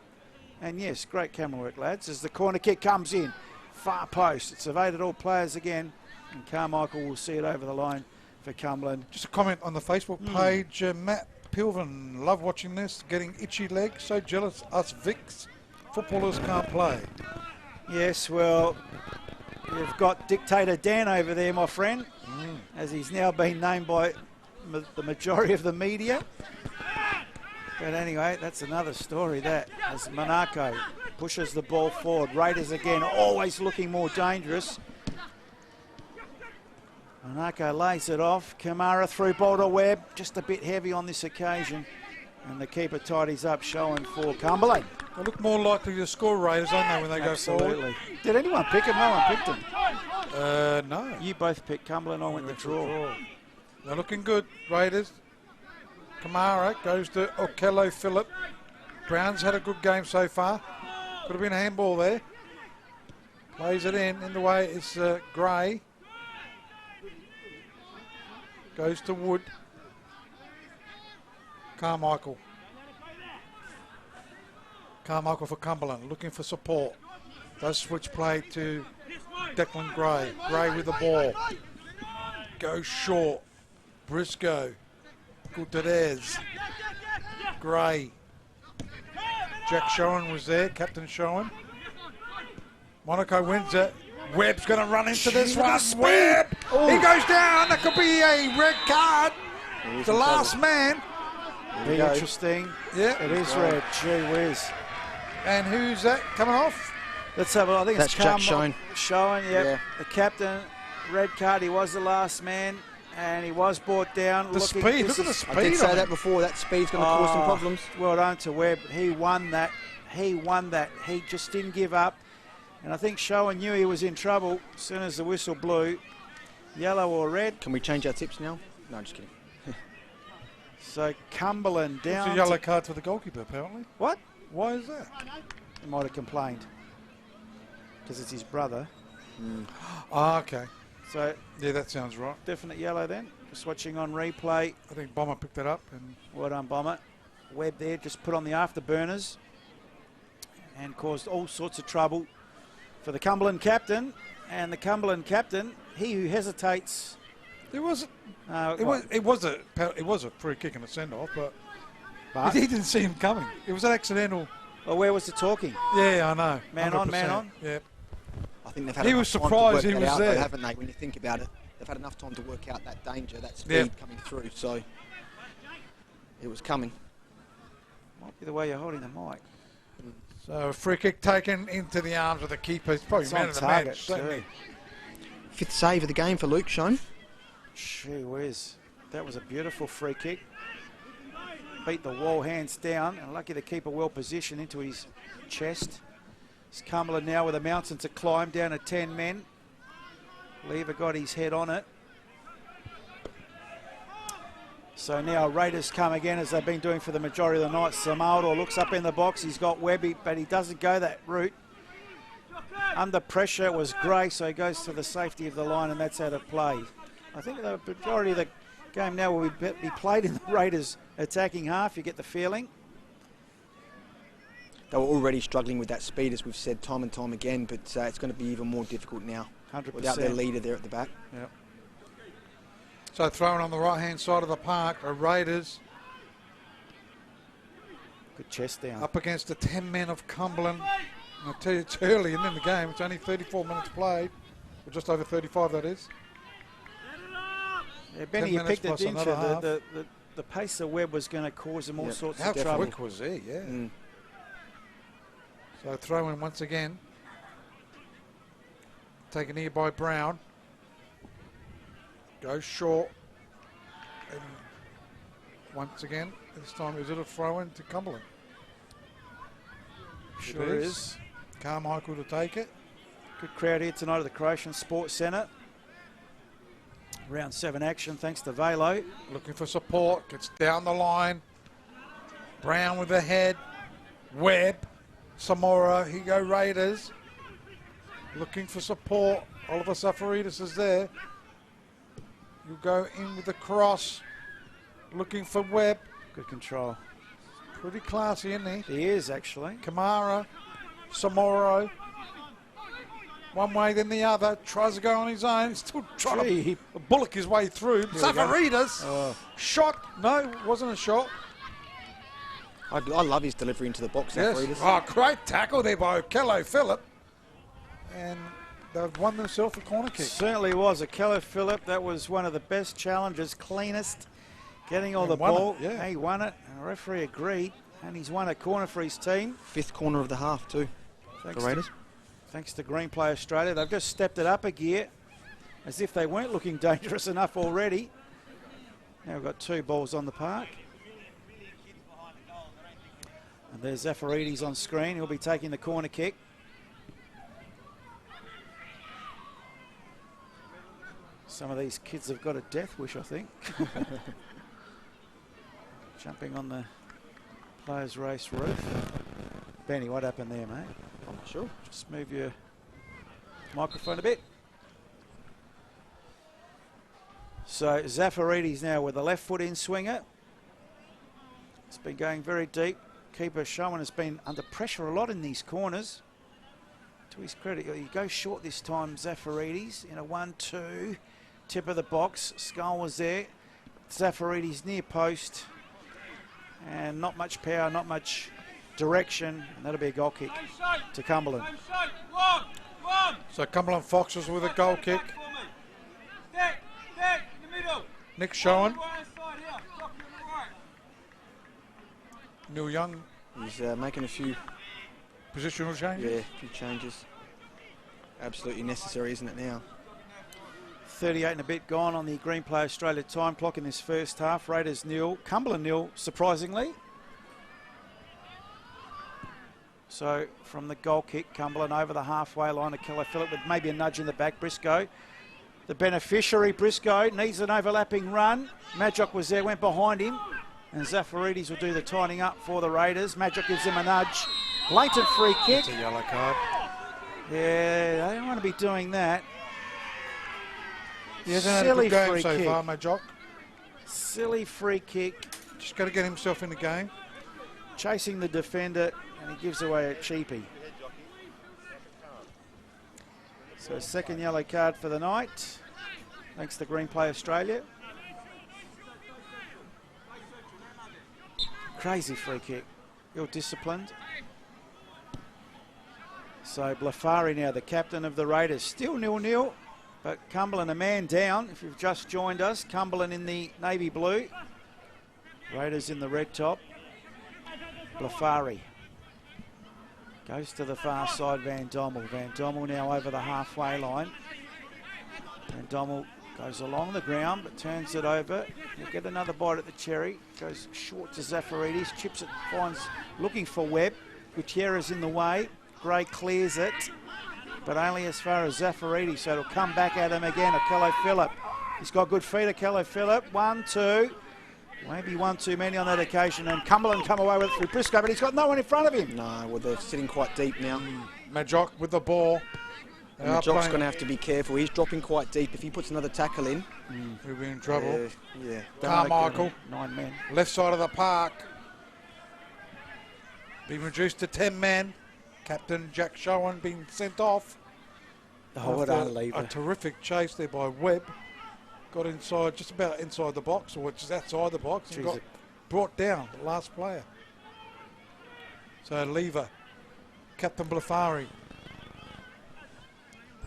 And yes, great camera work, lads, as the corner kick comes in. Far post. It's evaded all players again. And Carmichael will see it over the line for Cumberland. Just a comment on the Facebook page. Matt Pilvin, love watching this. Getting itchy legs. So jealous us Vicks footballers can't play. Yes, well, you've got Dictator Dan over there, my friend, as he's now been named by the majority of the media. But anyway, that's another story, that, as Monaco pushes the ball forward. Raiders again, always looking more dangerous. Monaco lays it off. Kamara through ball to Webb, just a bit heavy on this occasion. And the keeper tidies up, showing for Cumberland. They look more likely to score, Raiders, don't they, when they go forward? Absolutely. Did anyone pick him? No one picked him. No. You both picked Cumberland, I went the draw. They're looking good, Raiders. Kamara goes to Okello Phillip. Brown's had a good game so far. Could have been a handball there. Plays it in the way it's Gray. Goes to Wood. Carmichael for Cumberland, looking for support. Does switch play to Declan Gray. Gray with the ball. Goes short. Briscoe. Gutierrez. Gray. Jack Showen was there, Captain Showen. Monaco wins it. Webb's going to run into this one. Webb! He goes down. That could be a red card. The last man. Be interesting. Yeah. It is red. Gee whiz. And who's that coming off? Let's have a look. I think That's it's Jack Showen. Showen, yep. Yeah. The captain, red card. He was the last man, and he was brought down. The speed. Look at the speed. I did say on that it. before. That speed's going to cause some problems. Well done to Webb. He won that. He won that. He just didn't give up. And I think Showen knew he was in trouble as soon as the whistle blew. Yellow or red. Can we change our tips now? No, just kidding. So Cumberland down. It's a yellow card for the goalkeeper, apparently. What? Why is that? He might have complained. Because it's his brother. Okay. So Yeah, that sounds right. definite yellow then. Just watching on replay. I think Bomber picked that up. And Well done, Bomber. Webb there just put on the afterburners and caused all sorts of trouble for the Cumberland captain. And the Cumberland captain, he who hesitates. it was Uh, it was a free kick and a send off, but but, he didn't see him coming. It was an accidental. well, where was the talking? Yeah, I know. Man on, man 100%. on. Yeah. I think they've had He enough was time to surprised work he that was out, there. though, haven't they? When you think about it, they've had enough time to work out that danger, that speed Yeah. coming through. So it was coming. Might be the way you're holding the mic. So a free kick taken into the arms of the keeper. It's probably It's man on of the target, match. Certainly. too. Fifth save of the game for Luke Shown. Gee whiz. That was a beautiful free kick. Beat the wall hands down, and lucky the keeper well positioned into his chest. It's Cumberland now with a mountain to climb, down to 10 men. Lever got his head on it. So now Raiders come again, as they've been doing for the majority of the night. Samaldo looks up in the box. He's got Webby, but he doesn't go that route. Under pressure was Gray, so he goes to the safety of the line, and that's out of play. I think the majority of the game now will be played in the Raiders' attacking half, you get the feeling. They were already struggling with that speed, as we've said time and time again, but it's going to be even more difficult now 100%. without their leader there at the back. Yep. So throwing on the right-hand side of the park are Raiders Good chest down. up against the 10 men of Cumberland. And I'll tell you, it's early in the game. It's only 34 minutes played, or just over 35, that is. Yeah, Benny, 10 you minutes picked it, plus didn't you? another half. The pace of Webb was going to cause them all Yep. sorts How of trouble. quick was he? Yeah. Mm. So throw in once again. Taken here by Brown. Goes short. And once again, this time is it a throw in to Cumberland? Sure It is. Carmichael to take it. Good crowd here tonight at the Croatian Sports Centre. Round 7 action, thanks to Velo. Looking for support. Gets down the line. Brown with the head. Webb. Samora. Here go Raiders. Looking for support. Oliver Safaridis is there. You go in with the cross. Looking for Webb. Good control. Pretty classy, isn't he? He is, actually. Kamara. Samoro. One way, then the other. Tries to go on his own. Still trying Gee. to bullock his way through. we go. Safaridis. Oh. Shot. No, wasn't a shot. I love his delivery into the box. Yes. Safaridis. Oh, great tackle there by Okello Phillip. And they've won themselves a corner kick. Certainly was. Okello Phillip, that was one of the best challenges, cleanest getting all And the won it, ball. yeah. He won it. And the referee agreed. And he's won a corner for his team. 5th corner of the half too. Thanks The Raiders. Thanks to Green Play Australia. They've just stepped it up a gear, as if they weren't looking dangerous enough already. Now we've got 2 balls on the park. And there's Zafaridis on screen. He'll be taking the corner kick. Some of these kids have got a death wish, I think. Jumping on the players' race roof. Benny, what happened there, mate? I'm not sure. Just move your microphone a bit. So Zafaridis now with a left foot in swinger. It's been going very deep. Keeper Sherwin has been under pressure a lot in these corners. To his credit, he goes short this time, Zafaridis, in a 1-2. Tip of the box. Skull was there. Zafaridis near post. And not much power, not much direction. And that'll be a goal kick to Cumberland. So Cumberland Foxes with a goal kick. Nick Showen. Neil Young. He's making a few, Positional changes. yeah, a few changes. Absolutely necessary, isn't it now? 38 and a bit gone on the Green Play Australia time clock in this first half. Raiders nil, Cumberland nil, surprisingly. So from the goal kick, Cumberland over the halfway line to Kelly Phillip with maybe a nudge in the back. Briscoe, the beneficiary. Briscoe needs an overlapping run. Madjock was there, went behind him. And Zafaridis will do the tidying up for the Raiders. Madjock gives him a nudge. Blatant free kick. It's a yellow card. Yeah, they don't want to be doing that. He hasn't had a Silly good game free so kick. far, Madjock. Silly free kick. Just got to get himself in the game. Chasing the defender, and he gives away a cheapie. So second yellow card for the night. Thanks to Green Play Australia. Crazy free kick. Ill-disciplined. So Blafari now, the captain of the Raiders. Still 0-0, but Cumberland a man down. If you've just joined us, Cumberland in the navy blue. Raiders in the red top. Blafari goes to the far side, Van Dommel. Van Dommel now over the halfway line. Van Dommel goes along the ground but turns it over. He'll get another bite at the cherry. Goes short to Zafaridis, chips it, finds, looking for Webb. Gutierrez in the way. Gray clears it, but only as far as Zafaridis, so it'll come back at him again. Akello Phillip. He's got good feet, Akello Phillip. 1-2. Maybe one too many on that occasion, and Cumberland come away with it through Briscoe, but he's got no one in front of him. No, well, they're sitting quite deep now. Madjock with the ball. And Madjock's going to have to be careful. He's dropping quite deep. If he puts another tackle in, We'll be in trouble. yeah. Carmichael, 9 men. left side of the park. Being reduced to 10 men. Captain Jack Showen being sent off. Oh, what After a lever. a terrific chase there by Webb. Got inside, just about inside the box, or just outside the box, and Jeez, got brought down, the last player. So lever, Captain Blafari.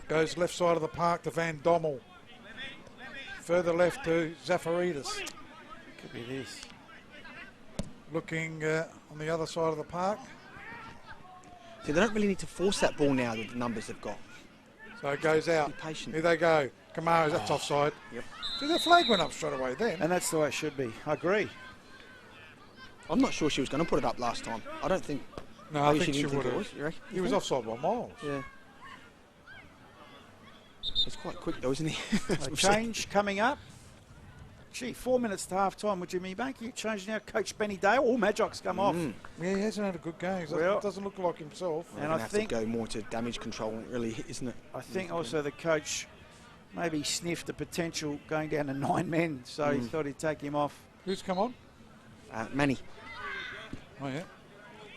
Goes left side of the park to Van Dommel. Further left to Zafaridis. Could be this. Looking on the other side of the park. See, they don't really need to force that ball now with the numbers they've got. So it goes out. Be patient. Here they go. Kamaras, that's offside. Yep. See, the flag went up straight away then. And that's the way it should be. I agree. I'm not sure she was going to put it up last time. I don't think. No, I maybe think she didn't would think it have. was. You reckon? He was offside by miles. Yeah. It's quite quick though, isn't he? A change coming up. Gee, 4 minutes to half time. Would you mean back? You change now, Coach Benny Dale. Oh, Madjock's come off. Yeah, he hasn't had a good game. Well- Doesn't look like himself. And I I have think to go more to damage control, really, isn't it? I think also the coach maybe sniffed the potential going down to 9 men, so he thought he'd take him off. Who's come on? Manny. Oh, yeah.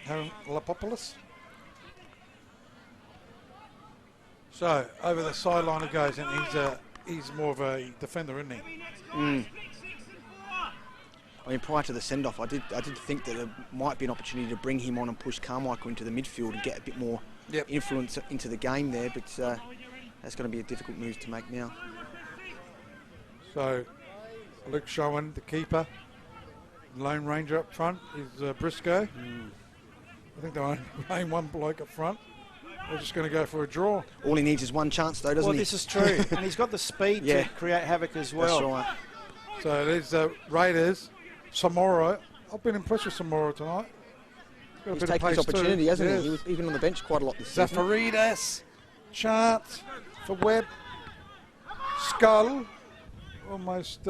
Aaron Lapopoulos. So, over the sideline he goes, and he's more of a defender, isn't he? I mean, prior to the send-off, I did think that there might be an opportunity to bring him on and push Carmichael into the midfield and get a bit more influence into the game there, but that's going to be a difficult move to make now. So, Luke Showen, the keeper, Lone Ranger up front is Briscoe. I think they're playing one bloke up front. They're just going to go for a draw. All he needs is one chance, though, doesn't Well, he? this is true. And he's got the speed to create havoc as well. That's right. So there's the Raiders. Samora. I've been impressed with Samora tonight. Got a He's bit of taken his pace too. opportunity, hasn't Yes. he? He was even on the bench quite a lot this season. Zafaridas. Chance for Webb. Skull. Almost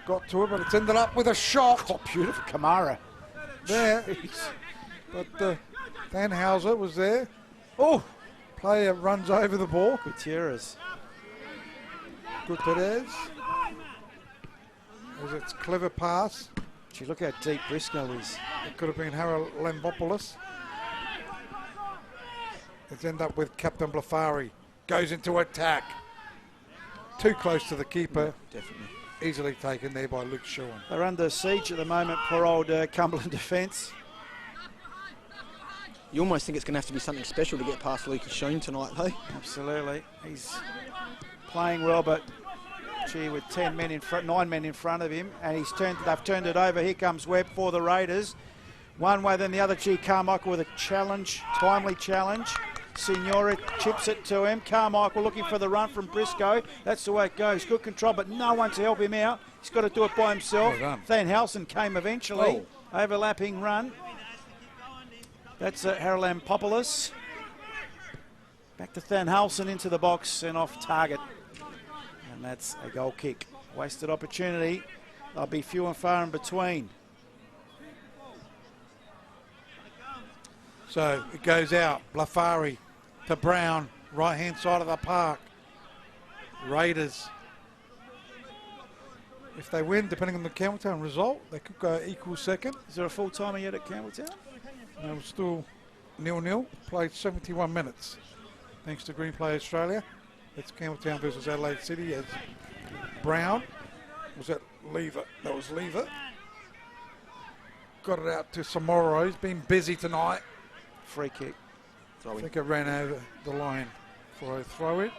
got to it, but it's ended up with a shot. Oh, beautiful. Kamara. There. But Danhauser was there. Oh, Player runs over the ball. Gutierrez. Gutierrez. As it's clever pass. Gee, look how deep Briscoe is. It could have been Harold Lambopoulos. It's ended up with Captain Blafari. Goes into attack. Too close to the keeper. Definitely. Easily taken there by Luke Shawn. They're under siege at the moment, poor old Cumberland defence. You almost think it's going to have to be something special to get past Lucas Schoen tonight, though. Absolutely. He's playing well, but gee, with 10 men in front, 9 men in front of him, and they've turned it over. Here comes Webb for the Raiders. One way, then the other. G. Carmichael with a challenge, timely challenge. Signora chips it to him. Carmichael looking for the run from Briscoe. That's the way it goes. Good control, but no one to help him out. He's got to do it by himself. Well done. Van Helsing came eventually. Overlapping run. That's Harold Populus. Back to Van Helsing into the box and off target. And that's a goal kick. Wasted opportunity. They'll be few and far in between. So it goes out. Blafari to Brown. Right hand side of the park. Raiders. If they win, depending on the Campbelltown result, they could go equal second. Is there a full timer yet at Campbelltown? They were still 0-0. Played 71 minutes. Thanks to Green Play Australia. It's Campbelltown versus Adelaide City as Brown. Was that Lever? That was Lever. Got it out to Samoro. He's been busy tonight. Free kick. I think it ran over the line for a throw in.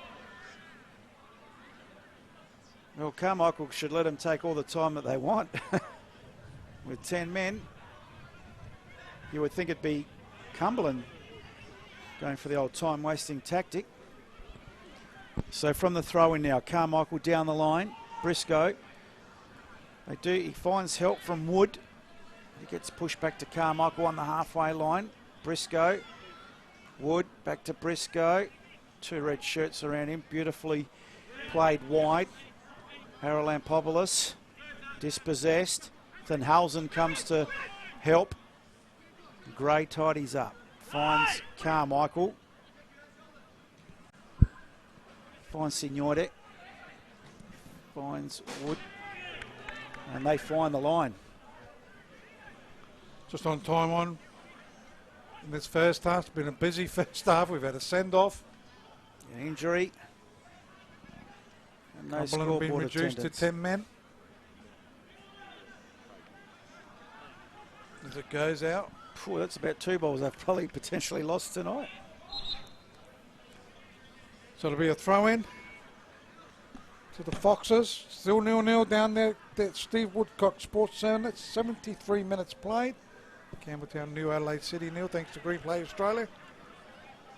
Well, Carmichael should let them take all the time that they want. With 10 men, you would think it'd be Cumberland going for the old time-wasting tactic. So from the throw-in now, Carmichael down the line. Briscoe. He finds help from Wood. He gets pushed back to Carmichael on the halfway line. Briscoe. Wood back to Briscoe. 2 red shirts around him. Beautifully played wide. Harold Lampopoulos dispossessed. Then Halzen comes to help. Gray tidies up. Finds Carmichael. Finds Signore. Finds Wood. And they find the line. Just on time on in this first half. It's been a busy first half. We've had a send-off. An injury. And no Cumberland have been scoreboard reduced attendance. to 10 men. As it goes out. Phew, that's about 2 balls they've probably potentially lost tonight. So it'll be a throw-in to the Foxes. Still 0-0 down there at Steve Woodcock Sports Centre. 73 minutes played. Campbelltown, New Adelaide City 0, thanks to Green Play Australia.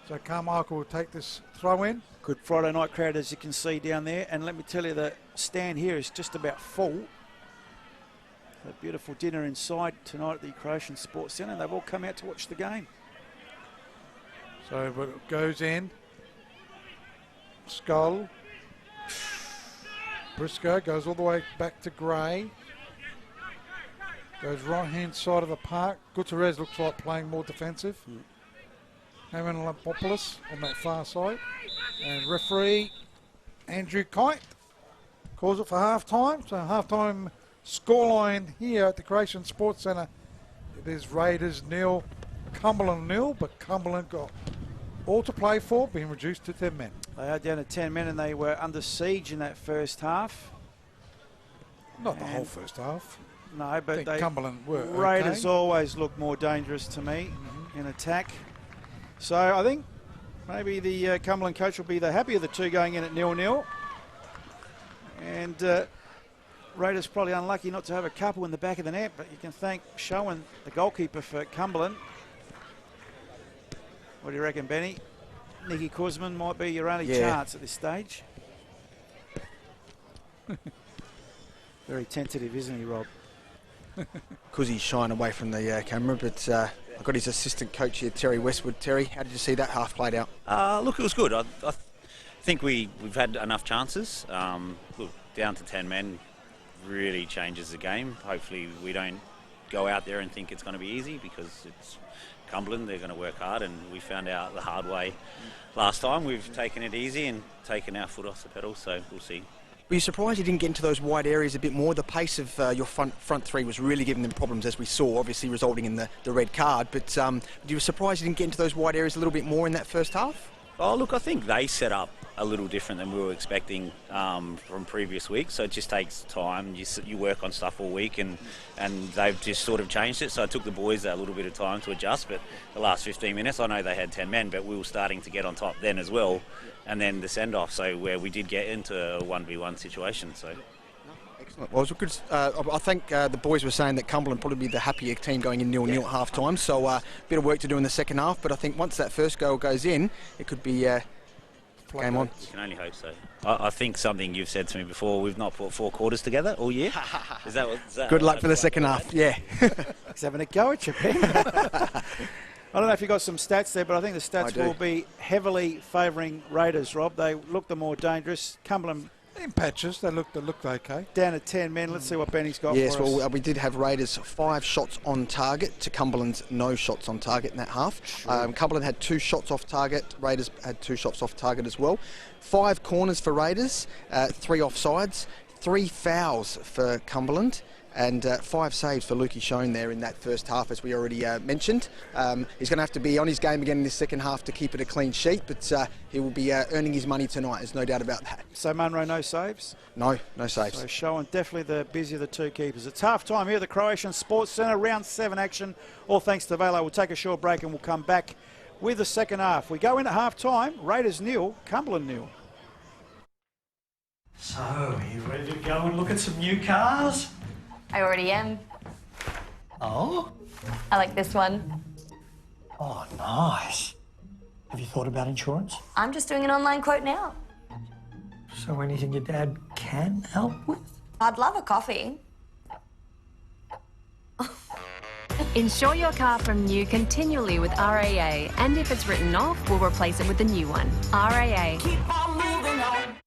So Carmichael will take this throw-in. Good Friday night crowd, as you can see down there. And let me tell you, the stand here is just about full. A beautiful dinner inside tonight at the Croatian Sports Centre. They've all come out to watch the game. So but it goes in. Skull. Briscoe goes all the way back to Gray. Goes right-hand side of the park. Gutierrez looks like playing more defensive. Haman Lampopoulos on that far side. And referee Andrew Kite calls it for half-time. So half-time scoreline here at the Croatian Sports Centre. It is Raiders 0, Cumberland 0, but Cumberland got all to play for, being reduced to 10 men. They are down to 10 men and they were under siege in that first half. Not the whole first half. No, I but think Cumberland were Raiders okay. always look more dangerous to me in attack. So I think maybe the Cumberland coach will be the happier of the two going in at 0-0. And Raiders probably unlucky not to have a couple in the back of the net, but you can thank Schoen, the goalkeeper for Cumberland. What do you reckon, Benny? Nicky Kuzman might be your only chance at this stage. Very tentative, isn't he, Rob? Because he's shying away from the camera, but I've got his assistant coach here, Terry Westwood. Terry, how did you see that half played out? Look, it was good. I think we've had enough chances. Look, down to 10 men really changes the game. Hopefully we don't go out there and think it's going to be easy, because it's Cumberland, they're going to work hard, and we found out the hard way last time. We've taken it easy and taken our foot off the pedal, so we'll see. Were you surprised you didn't get into those wide areas a bit more? The pace of your front three was really giving them problems, as we saw, obviously resulting in the red card. But you were surprised you didn't get into those wide areas a little bit more in that first half? Oh, look, I think they set up a little different than we were expecting from previous weeks. So it just takes time. You work on stuff all week, and they've just sort of changed it. So it took the boys a little bit of time to adjust. But the last 15 minutes, I know they had 10 men, but we were starting to get on top then as well. And then the send-off, so where we did get into a 1v1 situation. So. Excellent. Well, it was good. I think the boys were saying that Cumberland probably be the happier team going in 0-0 at half time. So a bit of work to do in the second half. But I think once that first goal goes in, it could be game on. You can only hope so. I think something you've said to me before, we've not put 4 quarters together all year. Is that good luck for the second half, yeah. He's having a go at you, Ben. I don't know if you got some stats there, but I think the stats will be heavily favouring Raiders, Rob. They look the more dangerous. Cumberland in patches, they looked okay. Down to 10 men. Let's see what Benny's got for us. Yes, well, we did have Raiders 5 shots on target to Cumberland's no shots on target in that half. Sure. Cumberland had 2 shots off target. Raiders had 2 shots off target as well. 5 corners for Raiders, 3 offsides, 3 fouls for Cumberland, and 5 saves for Lukey Schoen there in that first half, as we already mentioned. He's going to have to be on his game again in this second half to keep it a clean sheet, but he will be earning his money tonight, there's no doubt about that. So Munro, no saves? No saves. So Schoen definitely the busier of the 2 keepers. It's half time here at the Croatian Sports Centre, round 7 action, all thanks to Velo. We'll take a short break and we'll come back with the second half. We go into half time, Raiders 0, Cumberland 0. So, are you ready to go and look at some new cars? I already am. Oh? I like this one. Oh, nice. Have you thought about insurance? I'm just doing an online quote now. So anything your dad can help with? I'd love a coffee. Insure your car from new continually with RAA, and if it's written off, we'll replace it with a new one. RAA. Keep on moving on.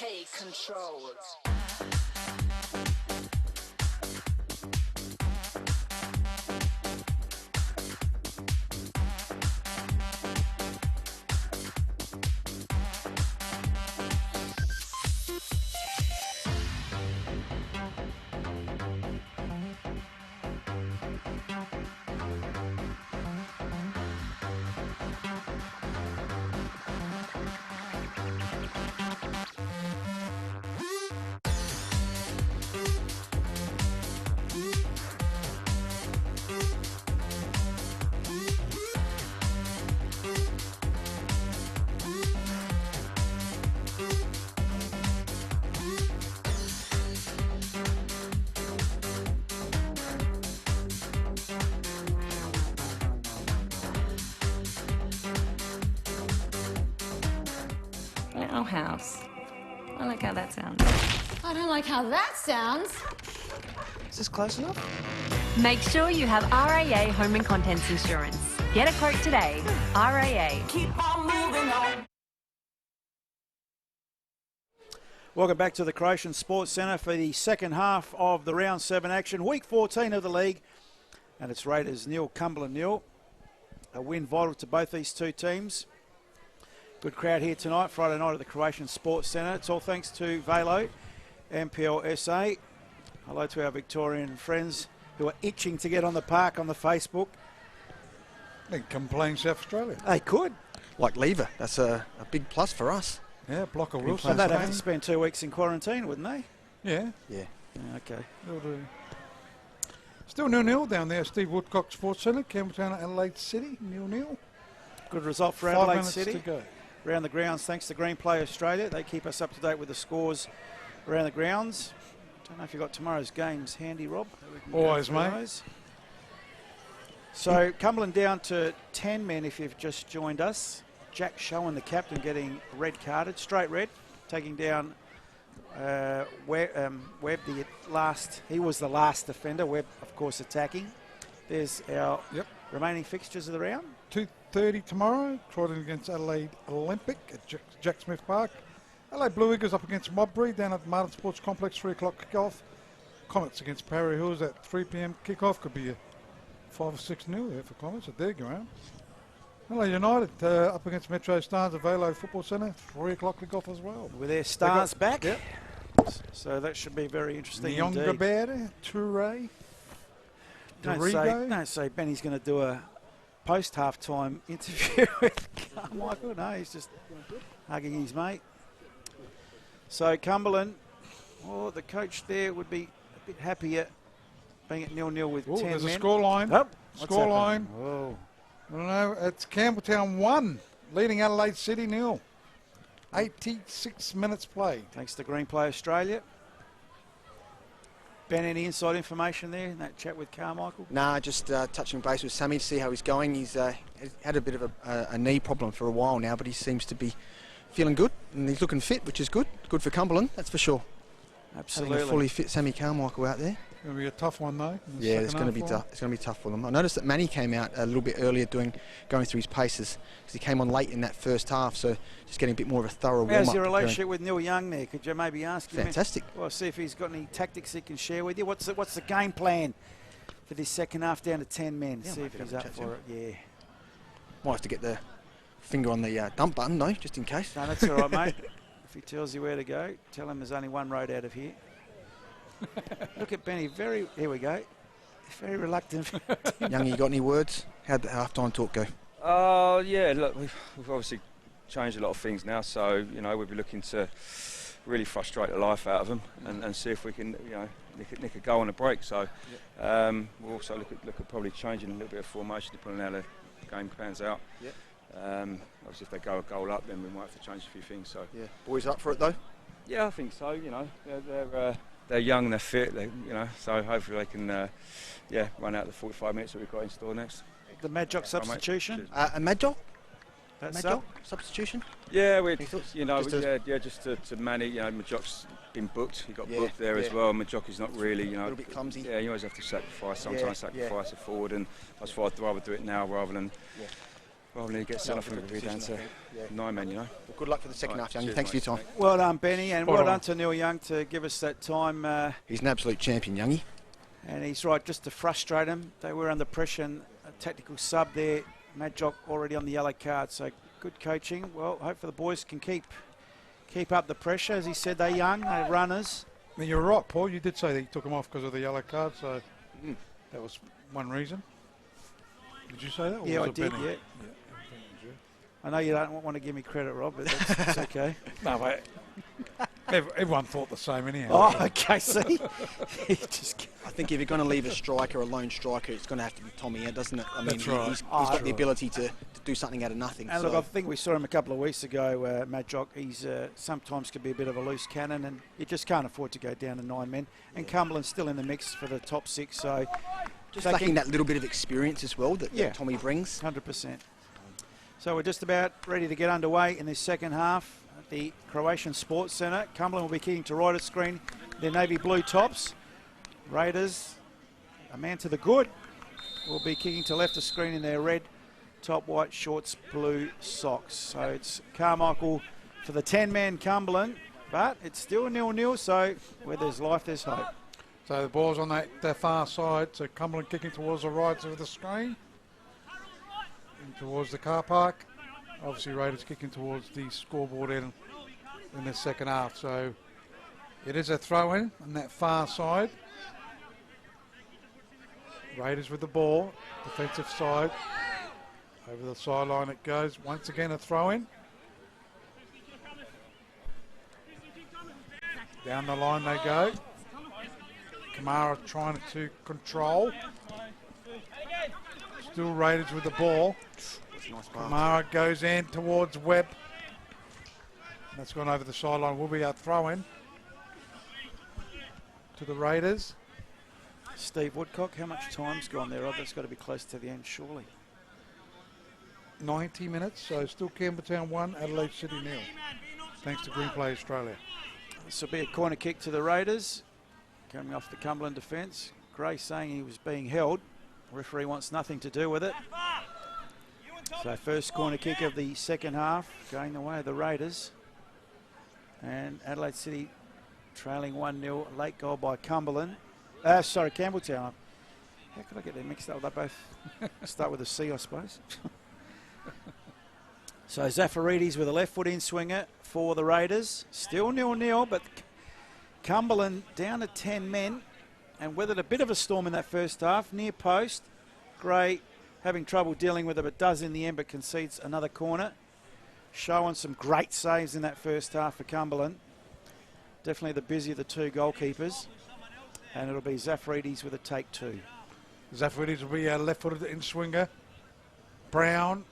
Take control. Our house. I like how that sounds. I don't like how that sounds. Is this close enough? Make sure you have RAA Home and Contents Insurance. Get a quote today. RAA. Keep on moving on. Welcome back to the Croatian Sports Centre for the second half of the round 7 action. Week 14 of the league. And it's Raiders 0, Cumberland 0. A win vital to both these two teams. Good crowd here tonight, Friday night at the Croatian Sports Centre. It's all thanks to Velo, NPL SA. Hello to our Victorian friends who are itching to get on the park on the Facebook. They can come playing South Australia. They could. Like Lever, that's a big plus for us. Yeah, Blocker Wilson. And they'd have to spend 2 weeks in quarantine, wouldn't they? Yeah. Yeah. Okay. They'll do. Still 0-0 down there, Steve Woodcock Sports Centre, Campbelltown, Adelaide City, 0-0. Good result for 5 Adelaide minutes City. to go. Around the grounds, thanks to Green Play Australia. They keep us up to date with the scores around the grounds. Don't know if you've got tomorrow's games handy, Rob. Always, mate. Those. So, Cumberland down to 10 men if you've just joined us. Jack Showen, the captain, getting red carded, straight red, taking down Webb, the last. He was the last defender. Webb, of course, attacking. There's our remaining fixtures of the round. 2:30 tomorrow, Croydon against Adelaide Olympic at Jack Smith Park. Adelaide Blue Eagles up against Modbury down at the Martin Sports Complex, 3 o'clock kickoff. Comets against Parry Hills at 3 p.m. kickoff. Could be a 5 or 6-0 there for Comets at their ground. Adelaide United up against Metro Stars at Velo Football Centre, 3 o'clock kickoff as well. With their stars back. Yep. So that should be very interesting Nyonga indeed. Berde, Toure, Don't say Benny's going to do a post-half-time interview with Carmichael. No, he's just hugging his mate. So Cumberland, the coach there would be a bit happier being at 0-0 with 10 there's men. a scoreline. Oh, Scoreline. Oh. I don't know. It's Campbelltown 1, leading Adelaide City 0. 86 minutes played. Thanks to Green Play Australia. Ben, any inside information there in that chat with Carmichael? Nah, just touching base with Sammy to see how he's going. He's had a bit of a knee problem for a while now, but he seems to be feeling good and he's looking fit, which is good. Good for Cumberland, that's for sure. Absolutely. Having a fully fit Sammy Carmichael out there. Going to be a tough one though. Yeah, it's going to be tough. It's going to be tough for them. I noticed that Manny came out a little bit earlier going through his paces because he came on late in that first half, so just getting a bit more of a thorough warm-up. How's your relationship with Neil Young there? Could you maybe ask him? Fantastic. Well, see if he's got any tactics he can share with you. What's the game plan for this second half down to 10 men? Yeah, see if he's up for it. Yeah. Might have to get the finger on the dump button though, just in case. No, that's all right, mate. If he tells you where to go, tell him there's only one road out of here. Look at Benny, here we go. Very reluctant. Young, you got any words? How'd the half-time talk go? Yeah, look, we've obviously changed a lot of things now, so, we'll be looking to really frustrate the life out of them and see if we can, nick a goal on a break. So we'll also look at probably changing a little bit of formation depending on how the game pans out. Yep. Obviously, if they go a goal up, then we might have to change a few things. So yeah, boys up for it though? Yeah, I think so. They're young, they're fit, so hopefully they can, run out the 45 minutes that we've got in store next. The Madjock substitution? A Madjock? That's Madjock substitution? Yeah, just to manage. Madjock's been booked. He got booked there as well. Madjock is not really, a little bit clumsy. Yeah, you always have to sacrifice. Sometimes sacrifice a forward, and that's why I'd rather do it now rather than Probably get sent off and we'll be down to 9 men, you know. Well, good luck for the second half, Young. cheers, Thanks for your mate. time. Well done, Benny, and Spot well on. done to Neil Young to give us that time. He's an absolute champion, Youngie. And he's right, just to frustrate him. They were under pressure, and a tactical sub there. Madjock already on the yellow card, so good coaching. Well, hopefully the boys can keep up the pressure. As he said, they're young, they're runners. I mean, you're right, Paul. You did say that you took him off because of the yellow card, so that was one reason. Did you say that? Or Yeah, was I it did, Benny? yeah. I know you don't want to give me credit, Rob, but that's okay. No, mate. Everyone thought the same anyhow. Oh, okay, see? I think if you're going to leave a striker, a lone striker, it's going to have to be Tommy, doesn't it? I mean, That's right. he's got the ability to do something out of nothing. And so. look, I think we saw him a couple of weeks ago, Madjock. He's sometimes can be a bit of a loose cannon, and you just can't afford to go down to 9 men. And Cumberland's still in the mix for the top 6, so just lacking that little bit of experience as well that Tommy brings. 100%. So we're just about ready to get underway in this second half at the Croatian Sports Centre. Cumberland will be kicking to right of screen, their navy blue tops. Raiders, a man to the good, will be kicking to left of screen in their red top, white shorts, blue socks. So it's Carmichael for the 10-man Cumberland, but it's still 0-0, so where there's life, there's hope. So the ball's on that far side, so Cumberland kicking towards the right of the screen. Towards the car park. Obviously Raiders kicking towards the scoreboard end in the second half. So it is a throw in on that far side. Raiders with the ball, defensive side. Over the sideline it goes. Once again a throw in. Down the line they go. Kamara trying to control. Still Raiders with the ball. Nice Kamara goes in towards Webb. That's gone over the sideline. Will be a throw in to the Raiders. Steve Woodcock, how much time's gone there, Rob? That's got to be close to the end, surely. 90 minutes, so still Campbelltown 1, Adelaide City 0. Thanks to Green Play Australia. This will be a corner kick to the Raiders. Coming off the Cumberland defence. Gray saying he was being held. Referee wants nothing to do with it. So first corner kick of the second half, going the way of the Raiders. And Adelaide City trailing 1-0. Late goal by Cumberland. Campbelltown. How could I get them mixed up? They both start with a C, I suppose. So Zafaridis with a left foot in swinger for the Raiders. Still 0-0, but Cumberland down to 10 men and weathered a bit of a storm in that first half. Near post, Gray having trouble dealing with it, but does in the end, but concedes another corner. Showing some great saves in that first half for Cumberland. Definitely the busy of the two goalkeepers. And it'll be Zafaridis with a take 2. Zafaridis will be a left-footed in swinger. Brown,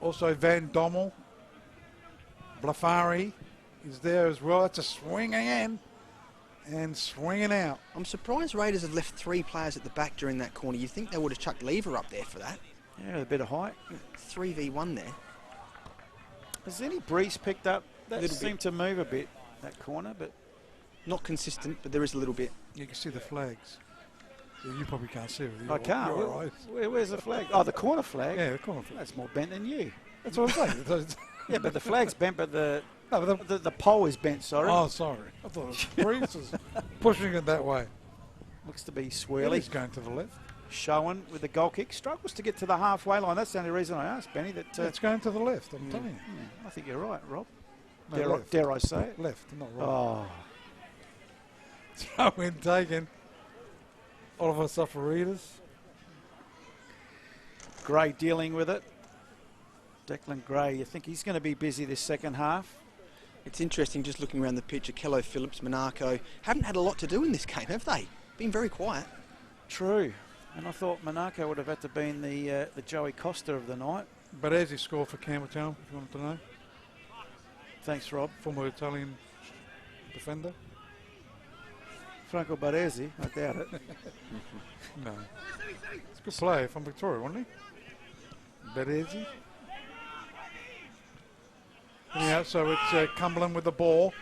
also Van Dommel. Blafari is there as well. It's a swing in and swinging out. I'm surprised Raiders have left 3 players at the back during that corner. You'd think they would have chucked Lever up there for that. Yeah, a bit of height. 3v1 there. Has any breeze picked up? That Little seemed to move a bit, that corner, but not consistent, but there is a little bit. You can see the flags. You probably can't see it. I can't. Your eyes. Where's the flag? Oh, the corner flag? Yeah, the corner flag. That's more bent than you. That's what I'm saying. Yeah, but the flag's bent, but the No, but the pole is bent, sorry. Oh, sorry. I thought it was Breeze was pushing it that way. Looks to be Yeah, swirly. he's going to the left. Showen with the goal kick. Struggles to get to the halfway line. That's the only reason I asked, Benny. That It's going to the left, I'm telling you. I think you're right, Rob. No, left. Dare I say it? Left, not right. Oh, Throw in taken. Oliver Safaridis. Gray dealing with it. Declan Gray, you think he's going to be busy this second half? It's interesting just looking around the pitch. Akello, Phillips, Monaco haven't had a lot to do in this game, have they? Been very quiet. True. And I thought Monaco would have had to been the Joey Costa of the night. But as he scored for Campbelltown, if you wanted to know. Thanks, Rob. Former Italian defender. Franco Baresi, I doubt it. No. It's a good player from Victoria, wasn't he? Baresi. Yeah, so it's Cumberland with the ball.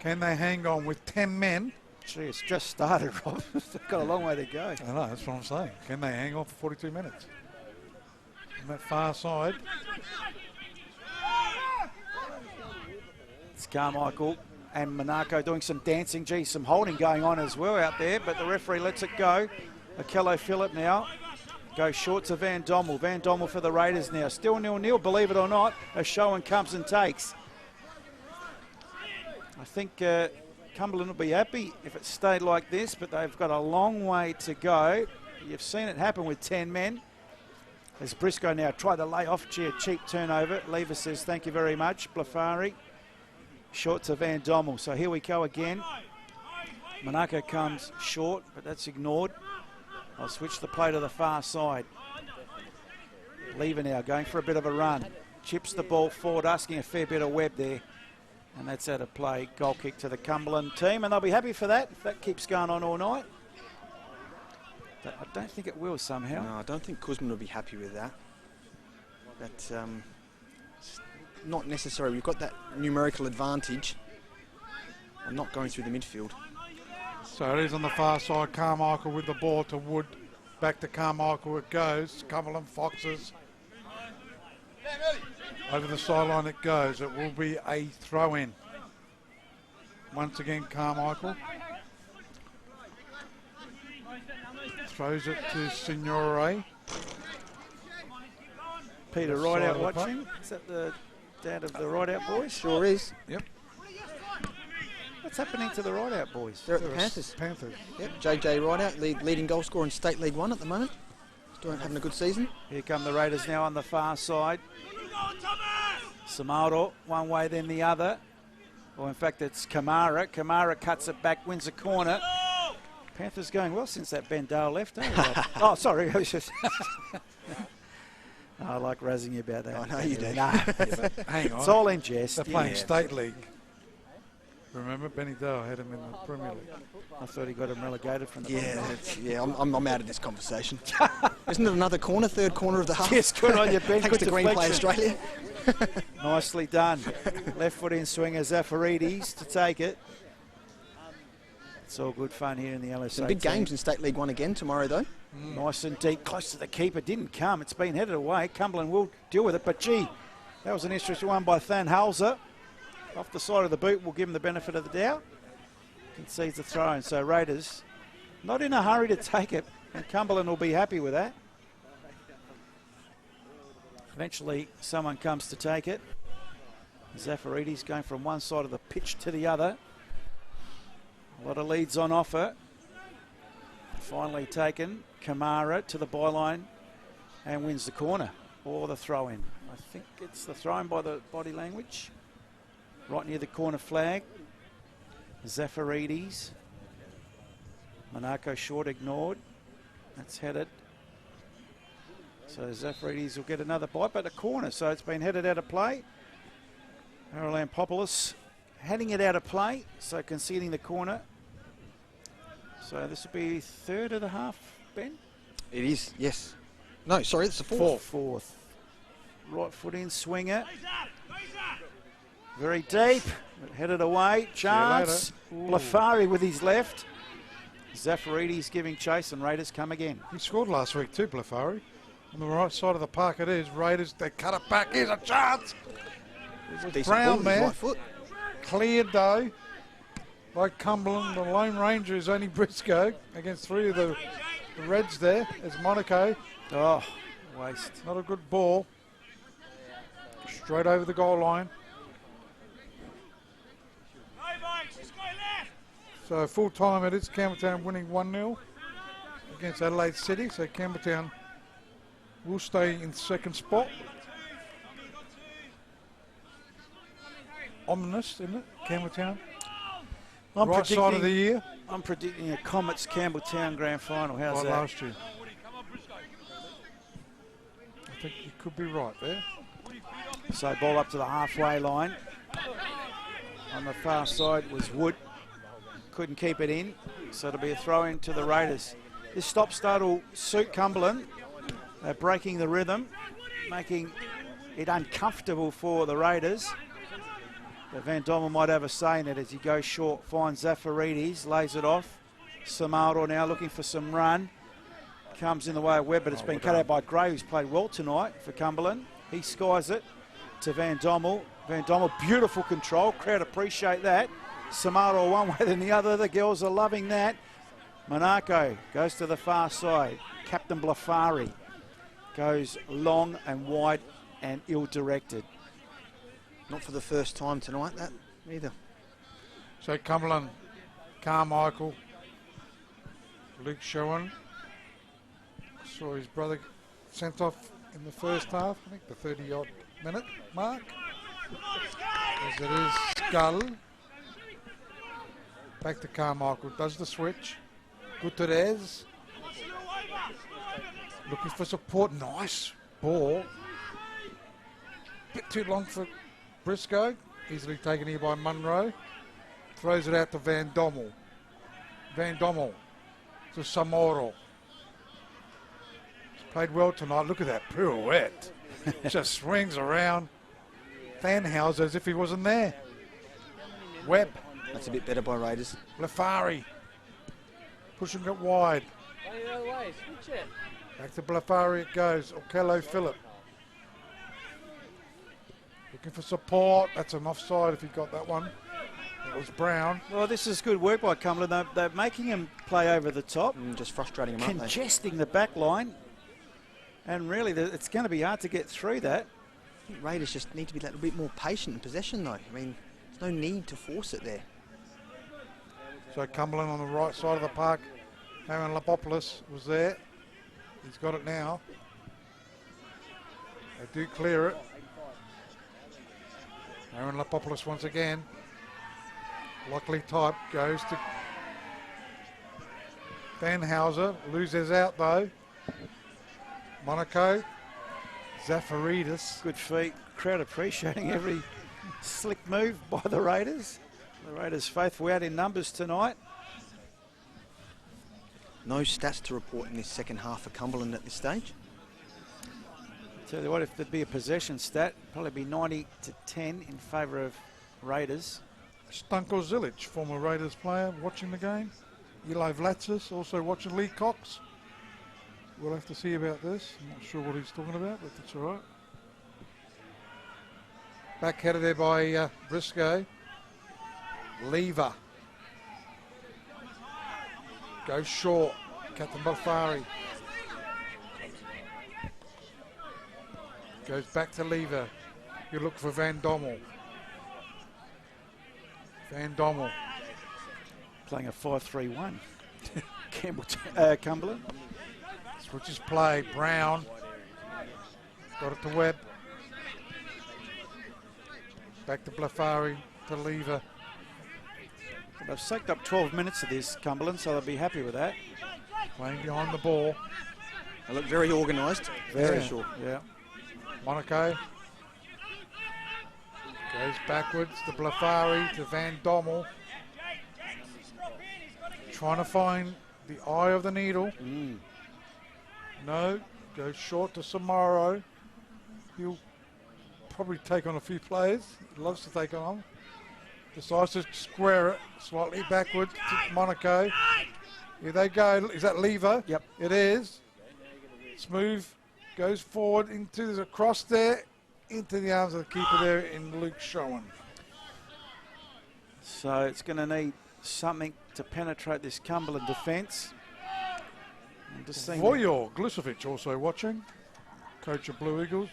Can they hang on with 10 men? Gee, it's just started, Rob. It's got a long way to go. I know, that's what I'm saying. Can they hang on for 42 minutes? on that far side. It's Carmichael and Monaco doing some dancing. Gee, some holding going on as well out there, but the referee lets it go. Okello Phillip now goes short to Van Dommel. Van Dommel for the Raiders now. Still 0-0, believe it or not. O'Showan comes and takes. I think Cumberland will be happy if it stayed like this, but they've got a long way to go. You've seen it happen with 10 men. As Briscoe now tried to lay off, a cheap turnover. Lever says thank you very much. Blafari short to Van Dommel. So here we go again. Monaco comes short, but that's ignored. I'll switch the play to the far side. Lever now going for a bit of a run. Chips the ball forward, asking a fair bit of web there. And that's out of play. Goal kick to the Cumberland team, and they'll be happy for that if that keeps going on all night. But I don't think it will somehow. No, I don't think Kuzman will be happy with that. But not necessary. We've got that numerical advantage and not going through the midfield. So it is on the far side. Carmichael with the ball to Wood. Back to Carmichael it goes. Cumberland Foxes. Over the sideline it goes. It will be a throw-in. Once again, Carmichael throws it to Signore. Peter Rideout watching. Is that the dad of the Rideout boys? Sure is. Yep. What's happening to the Rideout boys? They're at the Panthers. Panthers. Yep. JJ Rideout, leading goal scorer in State League 1 at the moment. Still having a good season. Here come the Raiders now on the far side. Samaro, one way then the other. Well, in fact, it's Kamara. Kamara cuts it back, wins a corner. Panthers going well since that Ben Dale left. Oh, sorry. I was just I like razzing you about that. I know you do. Nah. Hang on. It's all in jest. They're playing State League. Remember, Benny Dale had him in the Premier League. I thought he got him relegated from the I'm out of this conversation. Isn't it another corner, third corner of the half? Yes, good on you, Ben. Thanks Good to Green Play deflection. Australia. Nicely done. Left foot in swinger, Zafaridis to take it. It's all good fun here in the LSA. Some big games in State League 1 again tomorrow, though. Nice and deep, close to the keeper. Didn't come. It's been headed away. Cumberland will deal with it, but gee, that was an interesting one by Than Halser. Off the side of the boot, we'll give him the benefit of the doubt. Concedes the throw, and so Raiders not in a hurry to take it, and Cumberland will be happy with that. Eventually, someone comes to take it. Zafaridis going from one side of the pitch to the other. A lot of leads on offer. Finally taken. Kamara to the byline and wins the corner or the throw-in. I think it's the throw-in by the body language. Right near the corner flag. Zafaridis. Monaco short ignored. That's headed. So Zafaridis will get another bite, but a corner, so it's been headed out of play. Haralampopoulos heading it out of play, so conceding the corner. So this will be third of the half, Ben? It is, yes. No, sorry, it's the fourth. Fourth. Right foot in, swinger. Very deep, but headed away. Chance. Blafari with his left. Zafaridis giving chase, and Raiders come again. He scored last week too, Blafari. On the right side of the park it is. Raiders, they cut it back. Here's a chance. Brown there. Right foot. Cleared though by Cumberland. The Lone Ranger is only Briscoe against three of the Reds there. It's Monaco. Oh, waste. Not a good ball. Straight over the goal line. So full time it is. Campbelltown winning 1-0 against Adelaide City. So Campbelltown will stay in second spot. Ominous, isn't it? Campbelltown. Right side of the year. I'm predicting a Comets Campbelltown grand final. How's that? Last year. I think you could be right there. So ball up to the halfway line. On the far side was Wood. Couldn't keep it in, so it'll be a throw in to the Raiders. This stop-start will suit Cumberland. They're breaking the rhythm, making it uncomfortable for the Raiders. But Van Dommel might have a say in it as he goes short, finds Zafaridis, lays it off. Samaro now looking for some run. comes in the way of Webb, but it's been cut out by Gray, who's played well tonight for Cumberland. He skies it to Van Dommel. Van Dommel, beautiful control. Crowd appreciate that. Samaro one way than the other. The girls are loving that. Monaco goes to the far side. Captain Blafari goes long and wide and ill-directed. Not for the first time tonight, that either. So Cumberland, Carmichael, Luke Schoen saw his brother sent off in the first half, I think the 30-odd minute mark. As it is Skull. Back to Carmichael, does the switch. Gutierrez. Looking for support, nice ball. Bit too long for Briscoe, easily taken here by Munro. Throws it out to Van Dommel. Van Dommel to Samoro. He's played well tonight. Look at that pirouette. Just swings around. Thanhauser as if he wasn't there. Webb. That's a bit better by Raiders. Blafari. Pushing it wide. Back to Blafari it goes. Okello Phillip. Looking for support. That's an offside if he got that one. It was Brown. Well, this is good work by Cumberland. They're making him play over the top. Just frustrating him, aren't they? Congesting the back line. And really, it's going to be hard to get through that. I think Raiders just need to be a little bit more patient in possession, though. I mean, there's no need to force it there. So Cumberland on the right side of the park. Aaron Lapopoulos was there. He's got it now. They do clear it. Aaron Lapopoulos once again. Lockley type goes to Thanhauser. Loses out though. Monaco. Zafaridis. Good feet. Crowd appreciating every slick move by the Raiders. The Raiders faithful out in numbers tonight. No stats to report in this second half for Cumberland at this stage. Tell you what, if there'd be a possession stat, probably be 90-10 in favour of Raiders. Stanko Zilic, former Raiders player, watching the game. Eli Vlatsis also watching. Lee Cox. We'll have to see about this. I'm not sure what he's talking about, but that's all right. Back headed there by Briscoe. Lever. Goes short. Captain Balfari. Goes back to Lever. You look for Van Dommel. Van Dommel. Playing a 5-3-1. Cumberland. Switches play. Brown. Got it to Webb. Back to Blafari. To Lever. They've soaked up 12 minutes of this, Cumberland, so they'll be happy with that. Playing behind the ball. They look very organised. Very sure. Yeah. Monaco. Goes backwards to Blafari, to Van Dommel. Trying to find the eye of the needle. No. Goes short to Samaro. He'll probably take on a few players. He loves to take on. Decides to square it slightly backwards to Monaco. Here they go. Is that Lever? Yep. It is. Smooth. Goes forward into the cross there. Into the arms of the keeper there in Luke Schoen. So it's going to need something to penetrate this Cumberland defence. Voyor Glusovic also watching. Coach of Blue Eagles.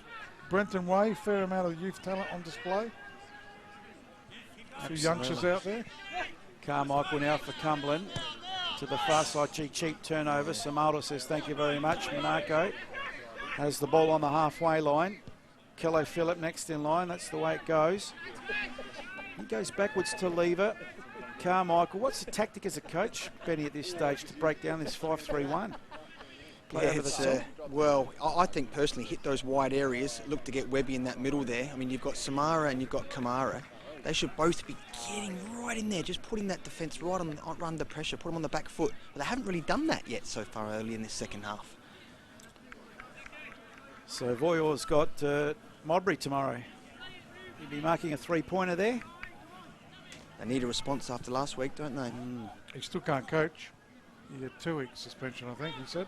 Brenton Way, fair amount of youth talent on display. Two youngsters out there. Carmichael now for Cumberland. To the far side, cheap turnover. Samaldo says thank you very much. Monaco has the ball on the halfway line. Kello Phillip next in line. That's the way it goes. He goes backwards to Lever. Carmichael, what's the tactic as a coach, Benny, at this stage to break down this 5-3-1? Well, I think personally hit those wide areas, look to get Webby in that middle there. I mean, you've got Samara and you've got Kamara. They should both be getting right in there, just putting that defence right on under pressure, put them on the back foot. But they haven't really done that yet so far early in this second half. So Voyor's got Modbury tomorrow. He'll be marking a three-pointer there. They need a response after last week, don't they? He still can't coach. He had 2 weeks suspension, I think he said.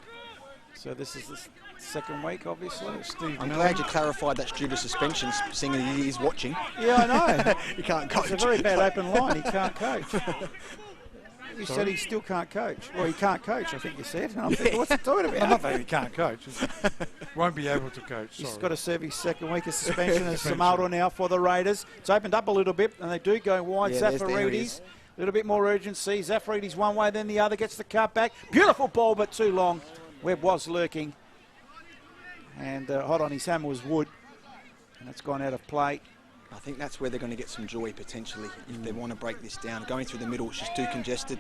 So this is the second week, obviously. I'm glad you clarified that's due to suspension, seeing that he is watching. Yeah, I know. He can't coach. It's a very bad open line. He can't coach. You said he still can't coach. Well, he can't coach, I think you said. And I'm thinking, what's he talking about? Not that he can't coach. Won't be able to coach. He's sorry. got to serve his second week of suspension as Samaldo now for the Raiders. It's opened up a little bit, and they do go wide. Yeah, Zafaridis, a little bit more urgency. Zafaridis one way, then the other, gets the cut back. Beautiful ball, but too long. Webb was lurking. And hot on his hammer was Wood. And that's gone out of play. I think that's where they're going to get some joy potentially if they want to break this down. Going through the middle, it's just too congested,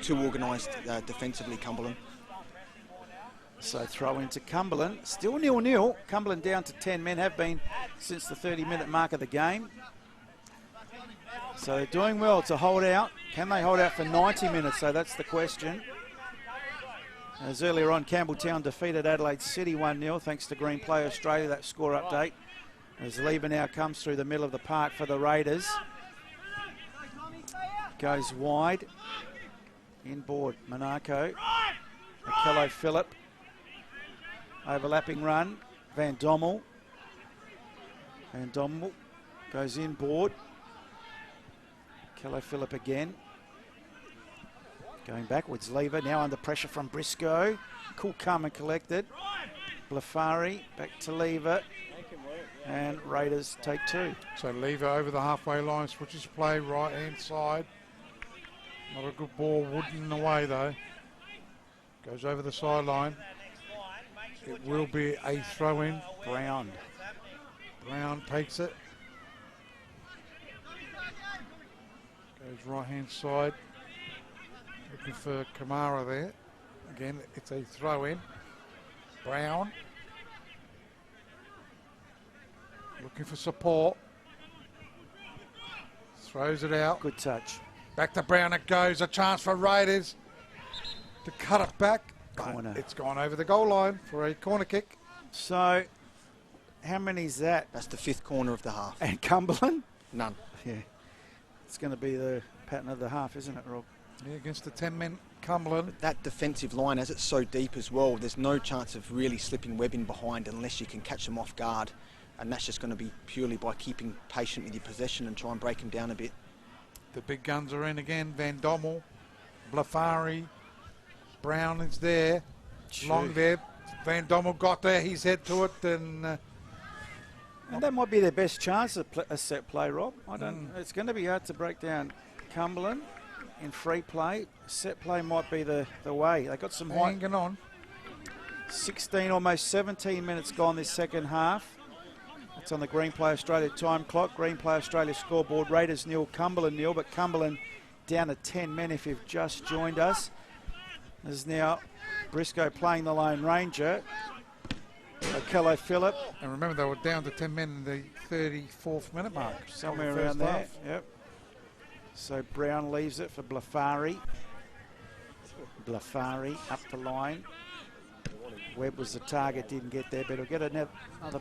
too organised defensively, Cumberland. So throw into Cumberland. Still 0-0. Cumberland down to 10 men, have been since the 30-minute mark of the game. So they're doing well to hold out. Can they hold out for 90 minutes? So that's the question. As earlier on, Campbelltown defeated Adelaide City 1-0 thanks to Green Play Australia, that score update. As Lever now comes through the middle of the park for the Raiders. Goes wide. Inboard, Monaco. Akello Phillip. Overlapping run. Van Dommel. Van Dommel goes inboard. Akello Phillip again. Going backwards, Lever now under pressure from Briscoe. Cool, calm and collected. Blafari back to Lever. And Raiders take two. So Lever over the halfway line, switches play right hand side. Not a good ball, Wooden away though. Goes over the sideline. It will be a throw in. Brown takes it. Goes right hand side. Looking for Kamara there. Again, it's a throw in. Brown. Looking for support. Throws it out. Good touch. Back to Brown it goes. A chance for Raiders to cut it back. Corner. It's gone over the goal line for a corner kick. So, how many is that? That's the 5th corner of the half. And Cumberland? None. Yeah. It's going to be the pattern of the half, isn't it, Rob? Yeah, against the 10-men Cumberland. That defensive line, as it's so deep as well, there's no chance of really slipping Webb in behind unless you can catch them off guard. And that's just going to be purely by keeping patient with your possession and try and break them down a bit. The big guns are in again. Van Dommel, Blafari, Brown is there. Long there. Van Dommel got there. He's head to it. And that might be their best chance at a set play, Rob. I don't. It's going to be hard to break down Cumberland in free play. Set play might be the way. They got some height. Hanging on. 16, almost 17 minutes gone this second half. It's on the Green Play Australia time clock. Green Play Australia scoreboard. Raiders 0, Cumberland 0, but Cumberland down to 10 men if you've just joined us. There's now Briscoe playing the Lone Ranger. Akello Phillip. And remember, they were down to 10 men in the 34th minute mark. Somewhere around there. Yep. So Brown leaves it for Blafari. Blafari up the line. Webb was the target, didn't get there, but he'll get another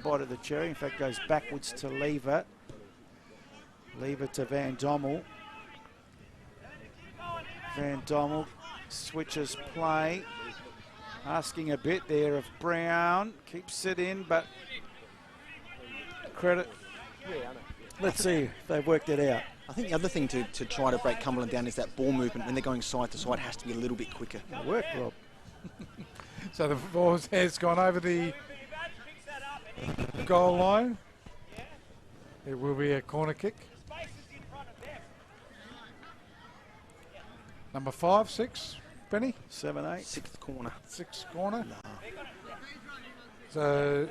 bite of the cherry. In fact, goes backwards to Lever. Lever to Van Dommel. Van Dommel switches play. Asking a bit there of Brown. Keeps it in, but credit. Let's see if they've worked it out. I think the other thing to try to break Cumberland down is that ball movement. When they're going side to side, has to be a little bit quicker. Work, Rob. So the ball has gone over the goal line. It will be a corner kick. Number 5, 6, Benny? 7, 8. 6th corner. 6th corner. No. So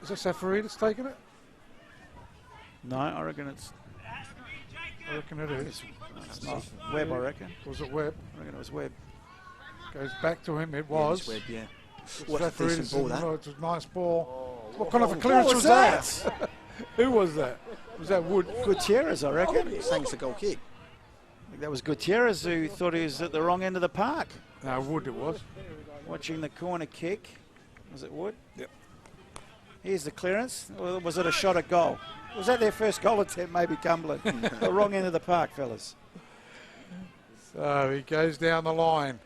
is it Safaridis taking it? No, I reckon it's it is. It's not Webb, I reckon. Was it Webb? I reckon it was Webb. Goes back to him. It was. Webb, yeah. What a decent ball, that. It's a nice ball. What kind of a clearance was that? Who was that? Was that Wood? Gutierrez, I reckon. You're saying it's a goal kick. I think that was Gutierrez who thought he was at the wrong end of the park. No, Wood it was. Watching the corner kick. Was it Wood? Yep. Here's the clearance. Or was it a shot at goal? Was that their first goal attempt, maybe Cumberland? The wrong end of the park, fellas. So he goes down the line.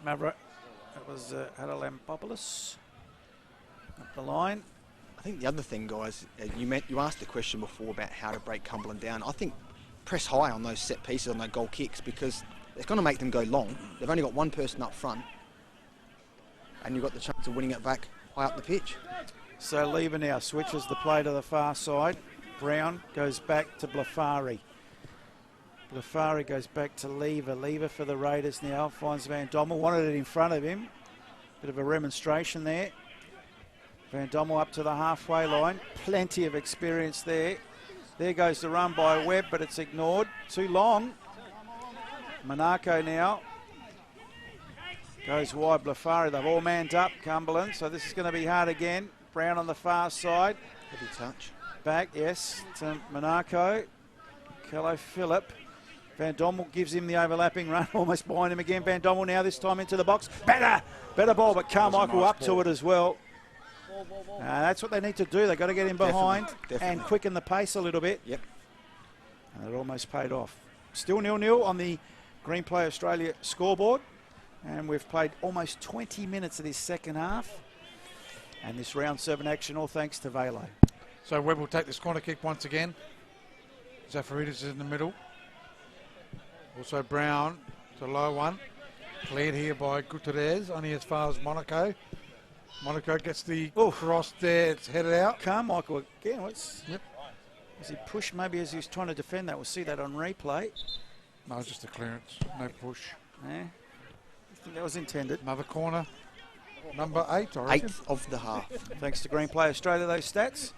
Maverick. That was Adelampopoulos up the line. I think the other thing, guys, you asked the question before about how to break Cumberland down. I think press high on those set pieces, on those goal kicks, because it's going to make them go long. They've only got one person up front, and you've got the chance of winning it back high up the pitch. So Lever now switches the play to the far side. Brown goes back to Blafari. Blafari goes back to Lever. Lever for the Raiders now. Finds Van Dommel. Wanted it in front of him. Bit of a remonstration there. Van Dommel up to the halfway line. Plenty of experience there. There goes the run by Webb, but it's ignored. Too long. Monaco now. Goes wide. Blafari. They've all manned up, Cumberland. So this is going to be hard again. Brown on the far side. Heavy touch. Back, yes, to Monaco. Kello Phillip. Van Dommel gives him the overlapping run, almost behind him again. Van Dommel now this time into the box. Better ball, but Carmichael up to it as well. That's what they need to do. They've got to get him behind and quicken the pace a little bit. Yep. And it almost paid off. Still 0-0 on the Green Play Australia scoreboard. And we've played almost 20 minutes of this second half. And this round 7 action, all thanks to Velo. So Webb will take this corner kick once again. Zafaridis is in the middle. Also Brown to low one. Cleared here by Gutierrez, only as far as Monaco. Monaco gets the cross there, it's headed out. Carmichael again, was he pushed maybe as he was trying to defend that? We'll see that on replay. No, it's just a clearance, no push. Yeah, I think that was intended. Another corner, number 8, I reckon. 8th of the half. Thanks to Green Play Australia, those stats.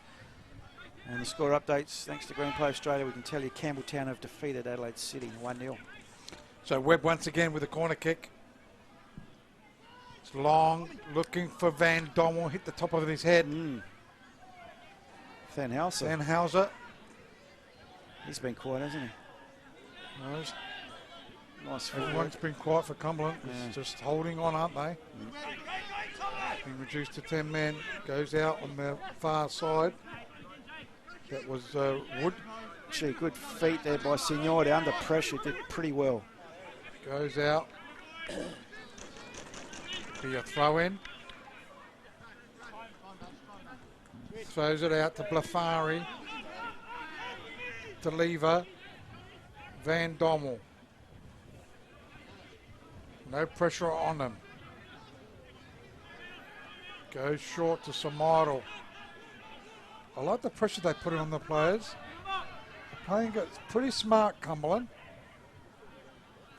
And the score updates, thanks to Green Play Australia, we can tell you Campbelltown have defeated Adelaide City 1-0. So Webb once again with a corner kick. It's long, looking for Van Dommel, hit the top of his head. Van Hauser. He's been quiet, hasn't he? Nice. Everyone's been quiet for Cumberland. It's just holding on, aren't they? Being reduced to 10 men. Goes out on the far side. That was Wood. Gee, good feet there by Signore. Under pressure, did pretty well. Goes out. Be a throw in. Throws it out to Blafari. To Lever. Van Dommel. No pressure on him. Goes short to Samaro. I like the pressure they put on the players. Playing it pretty smart, Cumberland.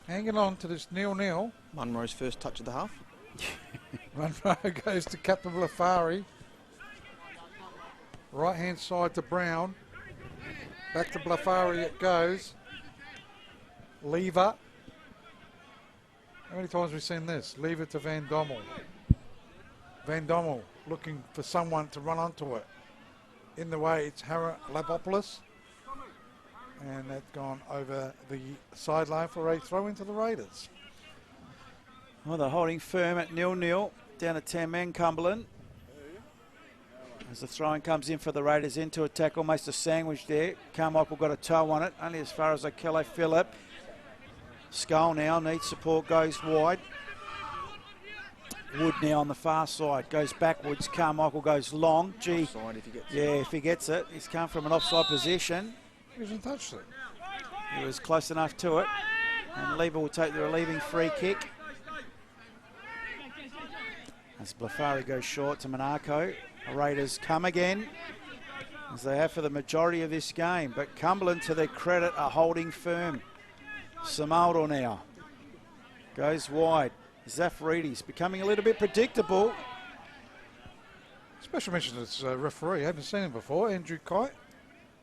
Hanging on to this 0-0. Munro's first touch of the half. Munro goes to Captain Blafari. Right hand side to Brown. Back to Blafari it goes. Lever. How many times have we seen this? Lever to Van Dommel. Van Dommel looking for someone to run onto it. In the way, it's Labopoulos. And that's gone over the sideline for a throw into the Raiders. Well, they're holding firm at 0-0. Down to 10 men, Cumberland. As the throw-in comes in for the Raiders into attack, almost a sandwich there. Carmichael got a toe on it, only as far as Kello Phillip. Skull now needs support, goes wide. Wood now on the far side, goes backwards. Carmichael goes long. Gee, offside if he gets if he gets it. He's come from an offside position. He hasn't touched it. He was close enough to it. And Lever will take the relieving free kick. As Blafari goes short to Monaco. The Raiders come again, as they have for the majority of this game. But Cumberland, to their credit, are holding firm. Samaldo now goes wide. Zafaridis becoming a little bit predictable. Special mention to this referee. I haven't seen him before. Andrew Kite.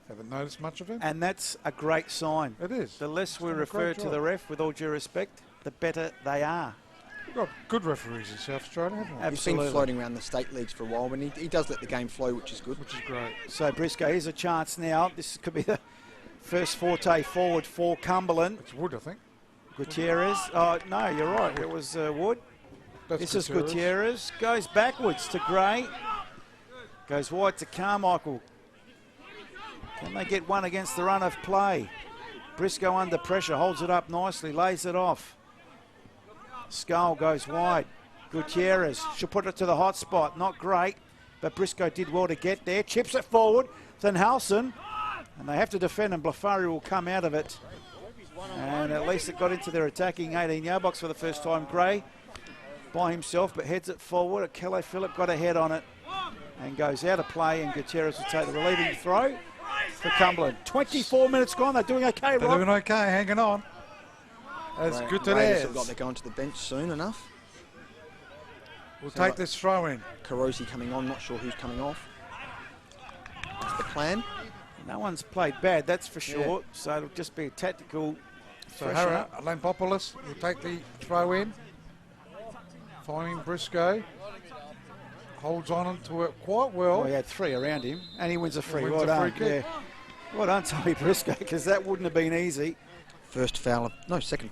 Haven't noticed much of him. And that's a great sign. It is. The less we refer to the ref, with all due respect, the better they are. We've got good referees in South Australia, haven't we? Absolutely. He's been floating around the state leagues for a while, but he does let the game flow, which is good. Which is great. So Briscoe, here's a chance now. This could be the first forte forward for Cumberland. It's Wood, I think. Gutierrez. Oh, no, you're right. It was Wood. This is Gutierrez. Goes backwards to Gray. Goes wide to Carmichael. Can they get one against the run of play? Briscoe under pressure. Holds it up nicely. Lays it off. Skull goes wide. Gutierrez should put it to the hot spot. Not great, but Briscoe did well to get there. Chips it forward. Thanhausen. And they have to defend, and Blafari will come out of it. And at least it got into their attacking 18-yard box for the first time. Gray by himself, but heads it forward. Kelly Phillip got a head on it and goes out of play, and Gutierrez will take the relieving throw for Cumberland. 24 minutes gone. They're doing okay, Rob. They're doing okay, hanging on. That's good to Raiders theirs. look like they're going to the bench soon enough. We'll take this throw in. Carosi coming on, not sure who's coming off. That's the plan. No one's played bad, that's for sure. So it'll just be a tactical. So Lampopoulos will take the throw in. Finding Briscoe. Holds on to it quite well. Oh, he had 3 around him, and he wins a free. Wins Well a done. free kick. Yeah. Well done, Tommy Briscoe, because that wouldn't have been easy. Second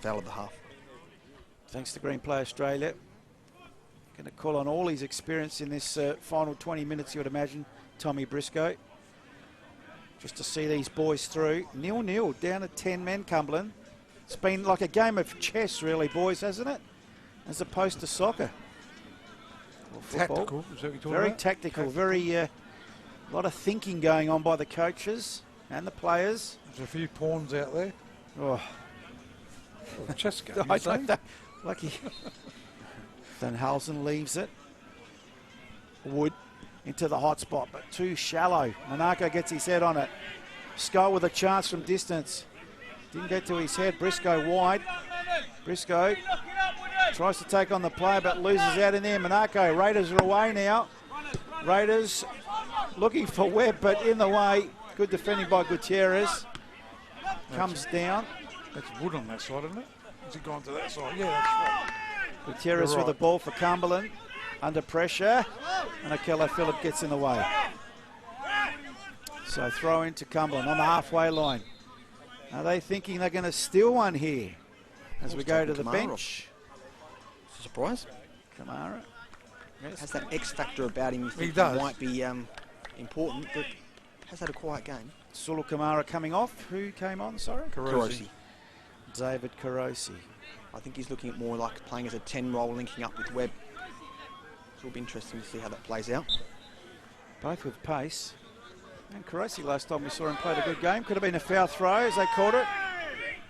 foul of the half. Thanks to Green Play Australia. Going to call on all his experience in this final 20 minutes, you would imagine, Tommy Briscoe. Just to see these boys through. 0-0, down to 10 men, Cumberland. It's been like a game of chess, really, boys, hasn't it? As opposed to soccer. Tactical, is that what you're talking very about? tactical, very a lot of thinking going on by the coaches and the players. There's a few pawns out there. Oh, chess game. I don't know. Lucky. Thanhausen leaves it. Wood into the hot spot, but too shallow. Monaco gets his head on it. Skull with a chance from distance. Didn't get to his head. Briscoe wide. Briscoe tries to take on the player, but loses out in there. Monaco. Raiders are away now. Raiders looking for Webb, but in the way. Good defending by Gutierrez. Comes down. That's Wood on that side, isn't it? Has he gone to that side? Yeah, that's right. Gutierrez with the ball for Cumberland. Under pressure. And Akela Phillip gets in the way. So throw into Cumberland on the halfway line. Are they thinking they're going to steal one here as we go to the bench? It's a surprise. Kamara. Yes. Has that X factor about him. You think does. He might be important, but has had a quiet game. Sulu Kamara coming off. Who came on? Sorry? Carosi. David Carosi. I think he's looking at more like playing as a 10 role, linking up with Webb. So it'll be interesting to see how that plays out. Both with pace. And Carosi, last time we saw him, played a good game. Could have been a foul throw as they called it.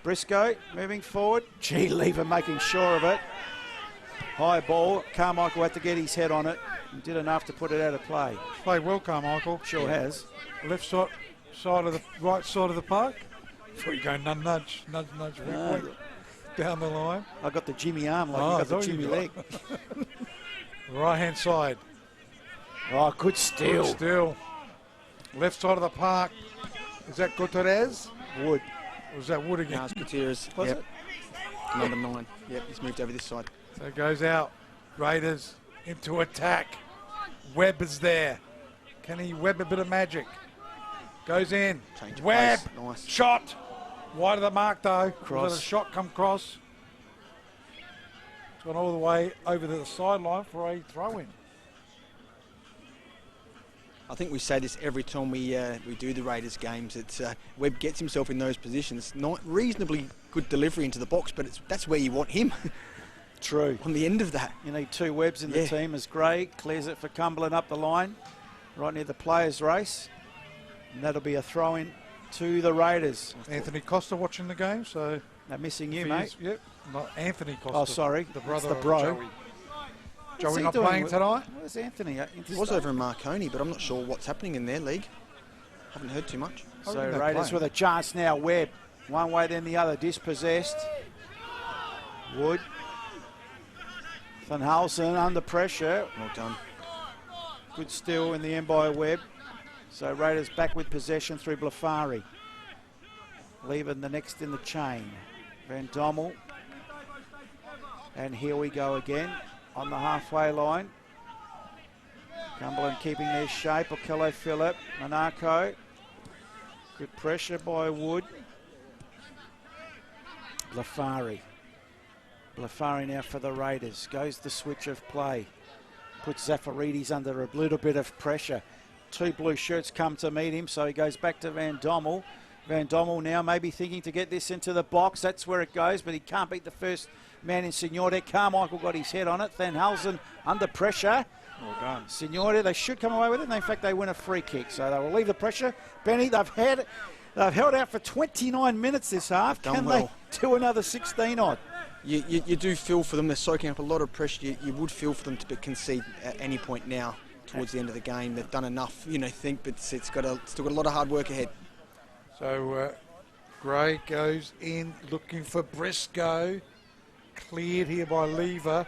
Briscoe moving forward. Gee, Lever making sure of it. High ball. Carmichael had to get his head on it and did enough to put it out of play. Played well, Carmichael. Sure has. Left side of the right side of the park. Before you go nudge, wink, down the line. I got the Jimmy arm like you got the Jimmy leg. Right hand side. Oh, good steal. Good steal. Left side of the park. Is that Gutierrez? Wood. Or is that Wood again? No, it's Gutierrez. Was Yep. it? Number 9. Yep, he's moved over this side. So it goes out. Raiders into attack. Webb is there. Can he web a bit of magic? Goes in. Change of Webb. pace. Nice. Shot. Wide of the mark though. Cross. Let a shot come cross. It's gone all the way over to the sideline for a throw in. I think we say this every time we do the Raiders games. It's Webb gets himself in those positions. Not reasonably good delivery into the box, but that's where you want him. True. On the end of that. You need 2 Webbs in the team as Gray clears it for Cumberland up the line, right near the players' race. And that'll be a throw-in to the Raiders. Anthony Costa watching the game, so... They're missing you, mate. Yep, not Anthony Costa. Oh, sorry. The brother the of bro. Joey. Joey he not doing playing with- tonight? Where's Anthony? He was over in Marconi, but I'm not sure what's happening in their league. Haven't heard too much. I So think they're Raiders playing. with a chance now. Webb, one way then the other, dispossessed. Wood. Thanhausen under pressure. Well done. Good steal in the end by Webb. So Raiders back with possession through Blafari. Leaving the next in the chain. Van Dommel. And here we go again on the halfway line. Cumberland keeping their shape. Okello Phillip. Monaco. Good pressure by Wood. Blafari. Blafari now for the Raiders. Goes the switch of play. Puts Zafaridis under a little bit of pressure. 2 blue shirts come to meet him, so he goes back to Van Dommel. Van Dommel now maybe thinking to get this into the box. That's where it goes, but he can't beat the first man in Signore. Carmichael got his head on it. Van Halsen under pressure. Well done. Signore, they should come away with it. And in fact, they win a free kick. So they will leave the pressure. Benny, they've held out for 29 minutes this half. Done Can well. they do another 16 odd? You do feel for them. They're soaking up a lot of pressure. You would feel for them to concede at any point now towards the end of the game. They've done enough, but it's still got a lot of hard work ahead. So Gray goes in looking for Briscoe. Cleared here by Lever.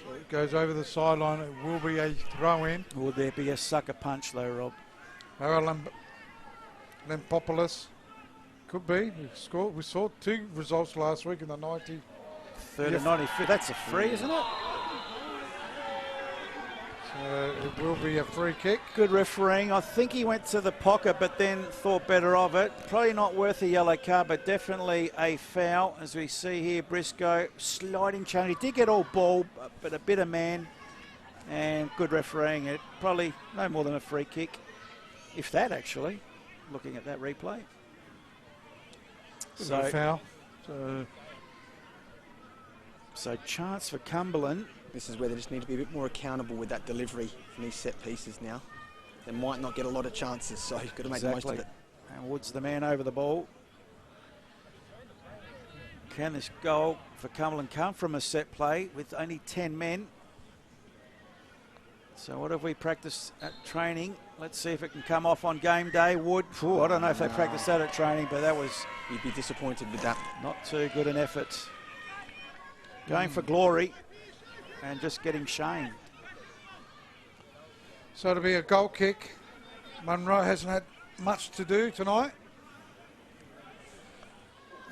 So it goes over the sideline. It will be a throw-in. Would there be a sucker punch though, Rob? Lampopoulos. Could be. We saw 2 results last week in the 93rd and 95th. That's a free, isn't it? So it will be a free kick. Good refereeing. I think he went to the pocket but then thought better of it. Probably not worth a yellow card, but definitely a foul. As we see here, Briscoe sliding change. He did get all ball, but a bit of man. And good refereeing. It probably no more than a free kick. If that, actually, looking at that replay. So foul. So chance for Cumberland. This is where they just need to be a bit more accountable with that delivery from these set pieces now. They might not get a lot of chances, so you've got to make the most of it. And Wood's the man over the ball. Can this goal for Cumberland come from a set play with only 10 men? So what have we practiced at training? Let's see if it can come off on game day. Wood, I don't know if they practiced that at training, but that was... You'd be disappointed with that. Not too good an effort. Going for glory and just getting shamed. So it'll be a goal kick. Munro hasn't had much to do tonight.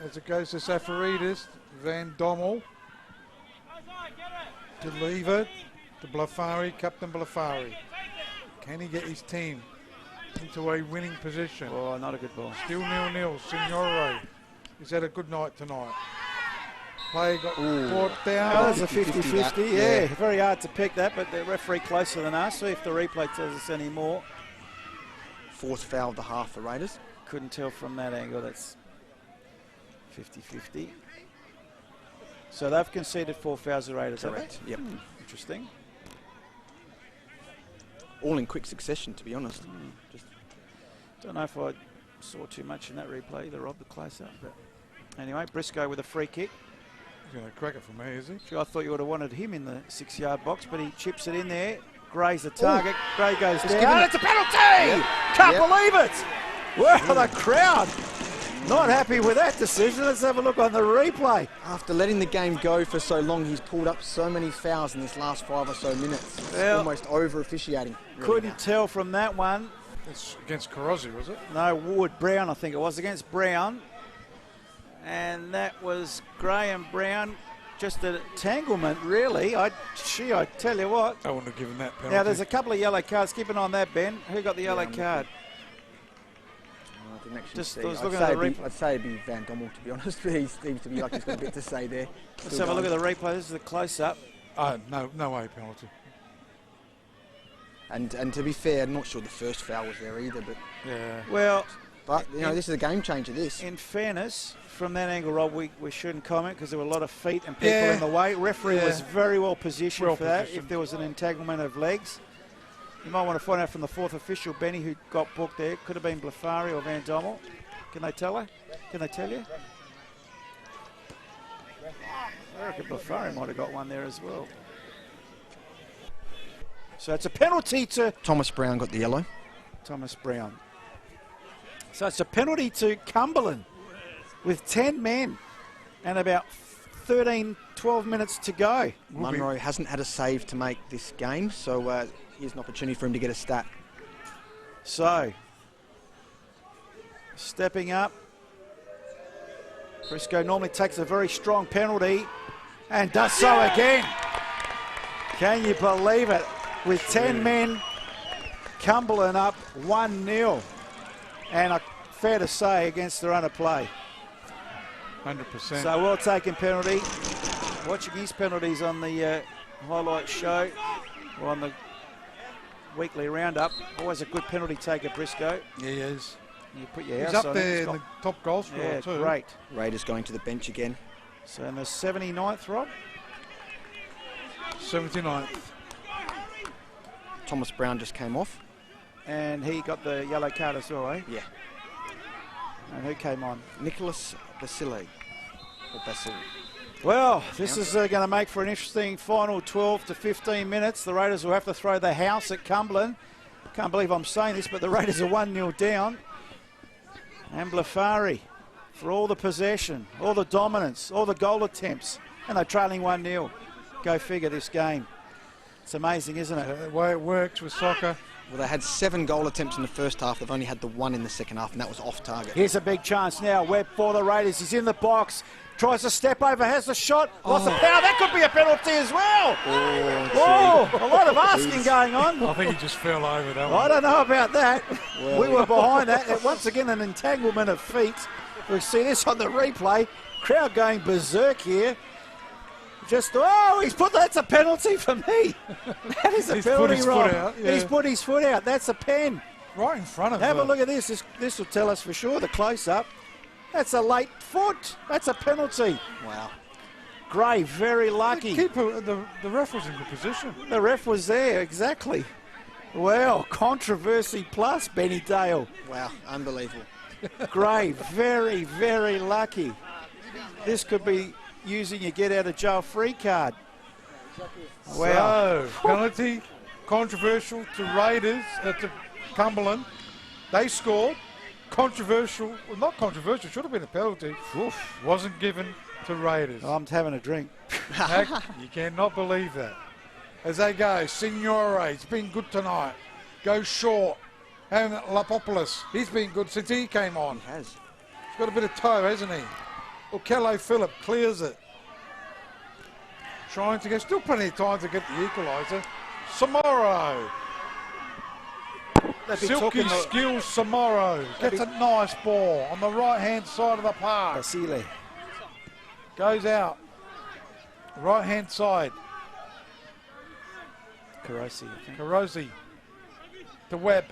As it goes to Safaridis, Van Dommel. To Lever, to Blafari, Captain Blafari. Can he get his team into a winning position? Oh, not a good ball. Still 0-0. Signore. He's had a good night tonight. Play got brought down. That was a 50-50, yeah. Very hard to pick that, but the referee closer than us. See if the replay tells us any more. 4th foul of the half for Raiders. Couldn't tell from that angle. That's 50-50. So they've conceded 4 fouls to Raiders, Correct. Yep. Interesting. All in quick succession, to be honest. Just don't know if I saw too much in that replay. They robbed the close up. But anyway, Briscoe with a free kick. He's going to crack it from here, is he? Sure, I thought you would have wanted him in the 6-yard box, but he chips it in there. Gray's the target. Gray goes down. It's a penalty! Can't believe it! Well, the crowd not happy with that decision. Let's have a look on the replay. After letting the game go for so long, he's pulled up so many fouls in this last 5 or so minutes. It's almost over-officiating. Really Couldn't tell from that one. It's against Carozzi, was it? No, Brown, I think it was, against Brown. And that was Graham Brown. Just an entanglement, really. I tell you what. I wouldn't have given that penalty. Now, there's a couple of yellow cards. Keep an eye on that, Ben. Who got the yellow card? I didn't actually Just see. was looking at the replay. I'd say it'd be Van Dommel, to be honest, but he seems to be like he's got a bit to say there. Let's have a look at the replay. This is the close-up. No way penalty. And to be fair, I'm not sure the first foul was there either, but... Yeah. Well... But, this is a game changer, this. In fairness, from that angle, Rob, we shouldn't comment because there were a lot of feet and people in the way. Referee was very well positioned for that if there was an entanglement of legs. You might want to find out from the 4th official, Benny, who got booked there. Could have been Blafari or Van Dommel. Can they tell her? Can they tell you? I reckon Blafari might have got one there as well. So it's a penalty to... Thomas Brown got the yellow. Thomas Brown. So it's a penalty to Cumberland with 10 men and about 12 minutes to go. Munro hasn't had a save to make this game, so here's an opportunity for him to get a stat. So, stepping up. Briscoe normally takes a very strong penalty and does so again. Can you believe it? With 10 men, Cumberland up 1-0. And fair to say, against the run of play. 100%. So well taken penalty. Watching his penalties on the highlight show, or on the weekly roundup. Always a good penalty taker, Briscoe. Yeah, he is. You put your He's house up on there it. in the top goal scorer too. Great. Raiders going to the bench again. So in the 79th, Rob? 79th. Thomas Brown just came off. And he got the yellow card as well, eh? Yeah. And who came on? Nicholas Basile. Well, this is going to make for an interesting final 12 to 15 minutes. The Raiders will have to throw the house at Cumberland. Can't believe I'm saying this, but the Raiders are 1-0 down. And Blafari, for all the possession, all the dominance, all the goal attempts, and they're trailing 1-0. Go figure this game. It's amazing, isn't it? The way it works with soccer. Well, they had 7 goal attempts in the first half. They've only had the 1 in the second half, and that was off target. Here's a big chance now. Webb for the Raiders. He's in the box. Tries to step over, has the shot. Lots of power. That could be a penalty as well. Oh, a lot of asking going on. I think he just fell over that one. I don't know about that. We were behind that. Once again, an entanglement of feet. We see this on the replay. Crowd going berserk here. Just, that's a penalty for me. That is a He's penalty, put his Rob. foot out, yeah. He's put his foot out. That's a pen. Right in front of him. Have a look at this. This will tell us for sure, the close-up. That's a late foot. That's a penalty. Wow. Gray, very lucky. The ref was in good position. The ref was there, exactly. Well, controversy plus, Benny Dale. Wow, unbelievable. Gray, very, very lucky. This could be using your get-out-of-jail free card. Wow. So, penalty, controversial to Raiders, to Cumberland. They scored. Controversial, well, not controversial, should have been a penalty. Oof. Wasn't given to Raiders. I'm having a drink. Heck, you cannot believe that. As they go, Signore, he's been good tonight. Goes short. And Lapopoulos, he's been good since he came on. He has. He's got a bit of toe, hasn't he? Okello Phillip clears it. Trying to get, still plenty of time to get the equaliser. Samoro. Silky skills Samoro. Gets a nice ball on the right-hand side of the park. Basile. Goes out. Right-hand side. Carosi, I think. Carosi. To Webb.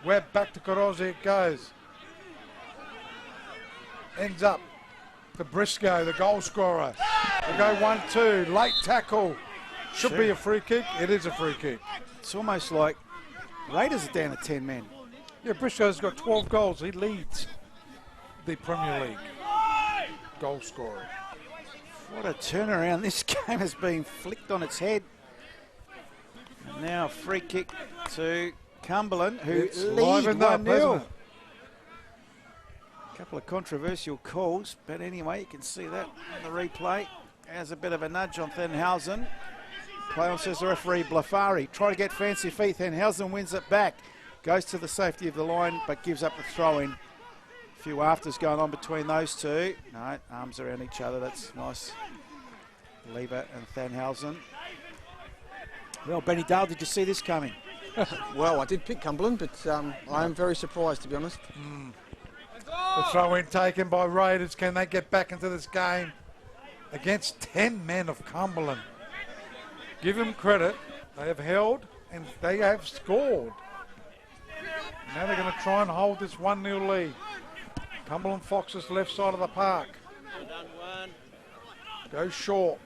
Webb back to Carosi it goes. Ends up to Briscoe, the goal scorer. They go 1-2. Late tackle. Should be a free kick. It is a free kick. It's almost like Raiders are down to 10 men. Yeah, Briscoe's got 12 goals. He leads the Premier League goal scorer. What a turnaround. This game has been flicked on its head. And now a free kick to Cumberland, who lead 1-0. A couple of controversial calls, but anyway, you can see that on the replay. There's a bit of a nudge on Thenhausen. Play on, says the referee, Blafari. Try to get fancy feet. Thenhausen wins it back. Goes to the safety of the line, but gives up the throw-in. A few afters going on between those two. No, arms around each other. That's nice. Lever and Thenhausen. Well, Benny Dale, did you see this coming? Well, I did pick Cumberland, but I am very surprised, to be honest. The throw-in taken by Raiders. Can they get back into this game against 10 men of Cumberland? Give them credit. They have held and they have scored. Now they're going to try and hold this 1-0 lead. Cumberland Foxes left side of the park. Goes short.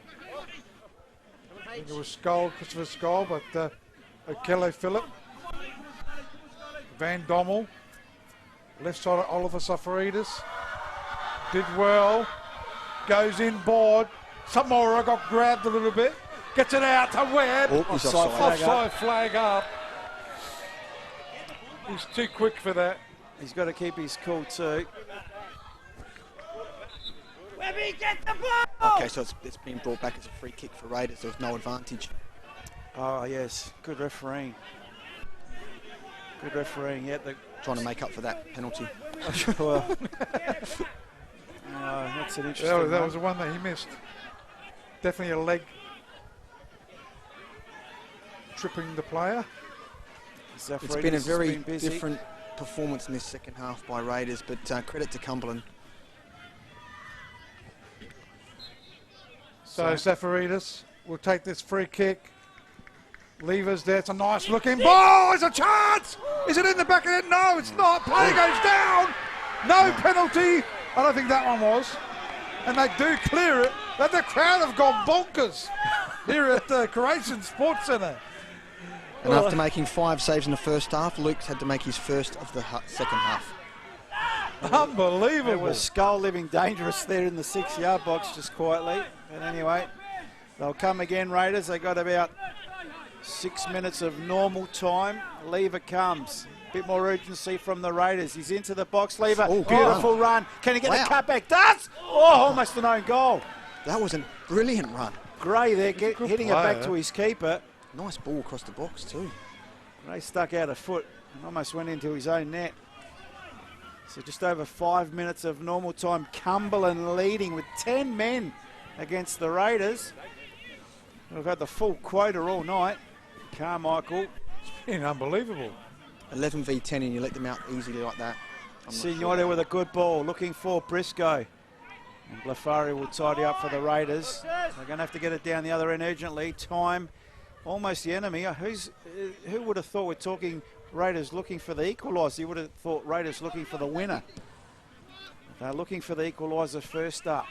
I think it was Christopher Skoll, but Okello Phillip. Van Dommel. Left side of Oliver Safaridis. Did well. Goes in board. Samora got grabbed a little bit. Gets it out to Webb. Offside flag up. He's too quick for that. He's got to keep his cool too. Webby, get the ball! Okay, so it's been brought back as a free kick for Raiders. There was no advantage. Oh, yes. Good refereeing. Good refereeing. Yeah, trying to make up for that penalty. Well, that's an interesting one. That was the one that he missed. Definitely a leg tripping the player. It's been a very different performance in this second half by Raiders, but credit to Cumberland. So Safaridis will take this free kick. Levers there. It's a nice looking ball. There's a chance. Is it in the back of it? No, it's not. Play goes down. No penalty. I don't think that one was. and they do clear it, but the crowd have gone bonkers here at the Croatian Sports Centre. And after making 5 saves in the first half, Luke's had to make his first of the second half. Unbelievable. It was Skull living dangerous there in the 6-yard box just quietly. But anyway, they'll come again, Raiders. They got about 6 minutes of normal time. Lever comes. Bit more urgency from the Raiders. He's into the box. Lever, beautiful run. Can he get the cutback? Does! Oh, almost an own goal. That was a brilliant run. Gray there, hitting it back to his keeper. Nice ball across the box too. Gray stuck out a foot and almost went into his own net. So just over 5 minutes of normal time. Cumberland leading with 10 men against the Raiders. We've had the full quota all night. Carmichael. It's been unbelievable. 11 v 10 and you let them out easily like that. Signore with a good ball, looking for Briscoe. And Blafari will tidy up for the Raiders. They're going to have to get it down the other end urgently. Time, almost the enemy. Who would have thought we're talking Raiders looking for the equaliser? You would have thought Raiders looking for the winner. They're looking for the equaliser first up.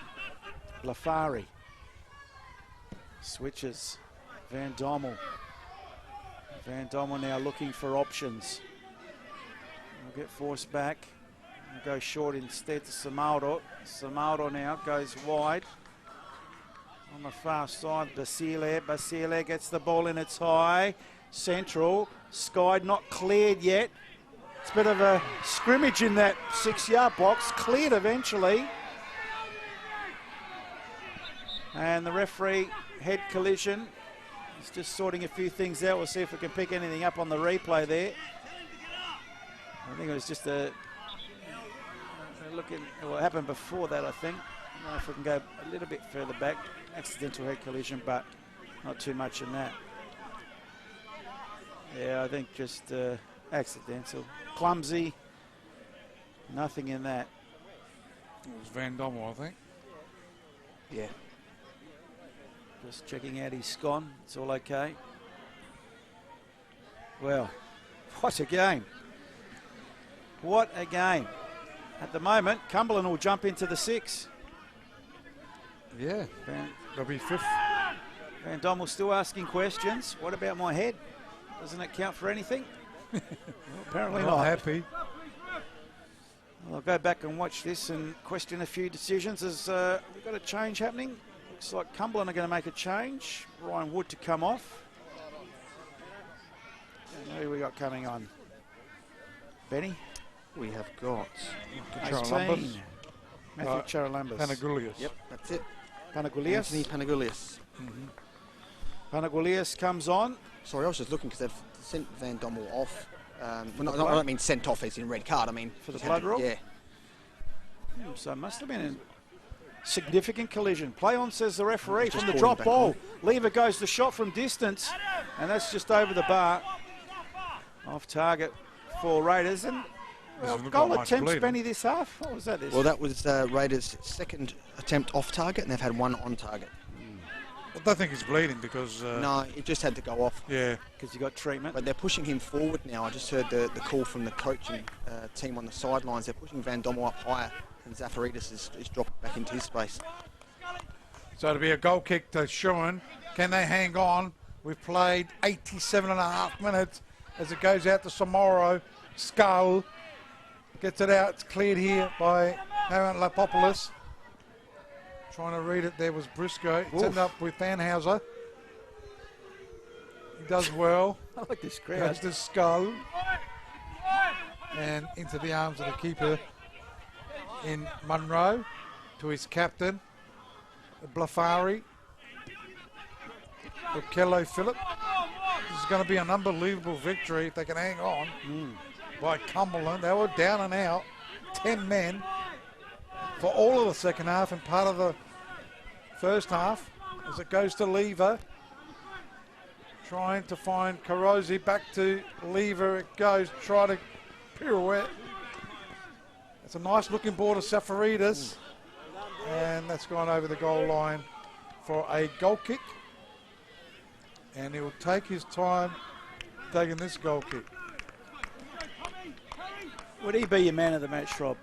Blafari. Switches. Van Dommel. Van Dommel now looking for options. We'll get forced back. We'll go short instead to Samaldo. Samaldo now goes wide. On the far side, Basile. Basile gets the ball in its high. Central. Sky not cleared yet. It's a bit of a scrimmage in that 6-yard box. Cleared eventually. And the referee, head collision. He's just sorting a few things out. We'll see if we can pick anything up on the replay there. I think it was just a look at what happened before that, I think. I don't know if we can go a little bit further back. Accidental head collision, but not too much in that. Yeah, I think just accidental. Clumsy. Nothing in that. It was Van Dommel, I think. Yeah. Just checking out his scon. It's all okay. Well, what a game. What a game. At the moment, Cumberland will jump into the 6. Yeah, they'll be 5th. Van Dommel still asking questions. What about my head? Doesn't it count for anything? Well, apparently not. Happy. Well, I'll go back and watch this and question a few decisions. As we've got a change happening. Looks like Cumberland are going to make a change. Ryan Wood to come off. And who we got coming on? Benny? We have got 18. Matthew Charalambous. Panagulias. Yep, that's it. Panagulias. Anthony Panagulias. Panagulias comes on. Sorry, I was just looking because they've sent Van Dommel off. I don't mean sent off as in red card. I mean for the blood rule. Yeah. So it must have been a significant collision. Play on, says the referee, from the drop ball. Lever goes the shot from distance, and that's just over the bar. Off target for Raiders. And well, goal attempts, Benny, this half. What was that? Well, that was Raiders' second attempt off target, and they've had one on target. I don't think he's bleeding because... no, it just had to go off. Yeah. Because you got treatment. But they're pushing him forward now. I just heard the call from the coaching team on the sidelines. They're pushing Van Dommel up higher, and Zafaridis is dropped back into his space. So it'll be a goal kick to Schumann. Can they hang on? We've played 87.5 minutes as it goes out to Samoro. Skull gets it out. It's cleared here by Aaron Lapopoulos. Trying to read it, there was Briscoe. It's ended up with Vanhauser. He does well. I like this crowd. Goes to Skull. And into the arms of the keeper in Munro. To his captain, Blafari. Kello Phillip. This is going to be an unbelievable victory if they can hang on by Cumberland. They were down and out. 10 men. For all of the second half and part of the first half as it goes to Lever. Trying to find Carosi, back to Lever it goes, try to pirouette. It's a nice looking ball to Safaridis and that's gone over the goal line for a goal kick. And he'll take his time taking this goal kick. Would he be your man of the match, Rob?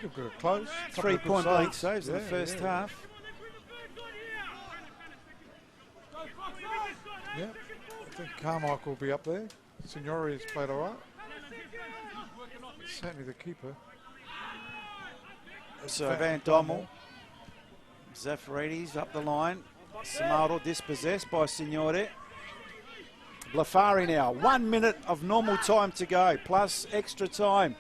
They've got it close. 3 point blank saves in the first half. Yeah, I think Carmichael will be up there. Signori has played all right. Certainly the keeper. So Van Dommel, Zafaridis up the line. Samaldo dispossessed by Signore. Blafari now, 1 minute of normal time to go, plus extra time.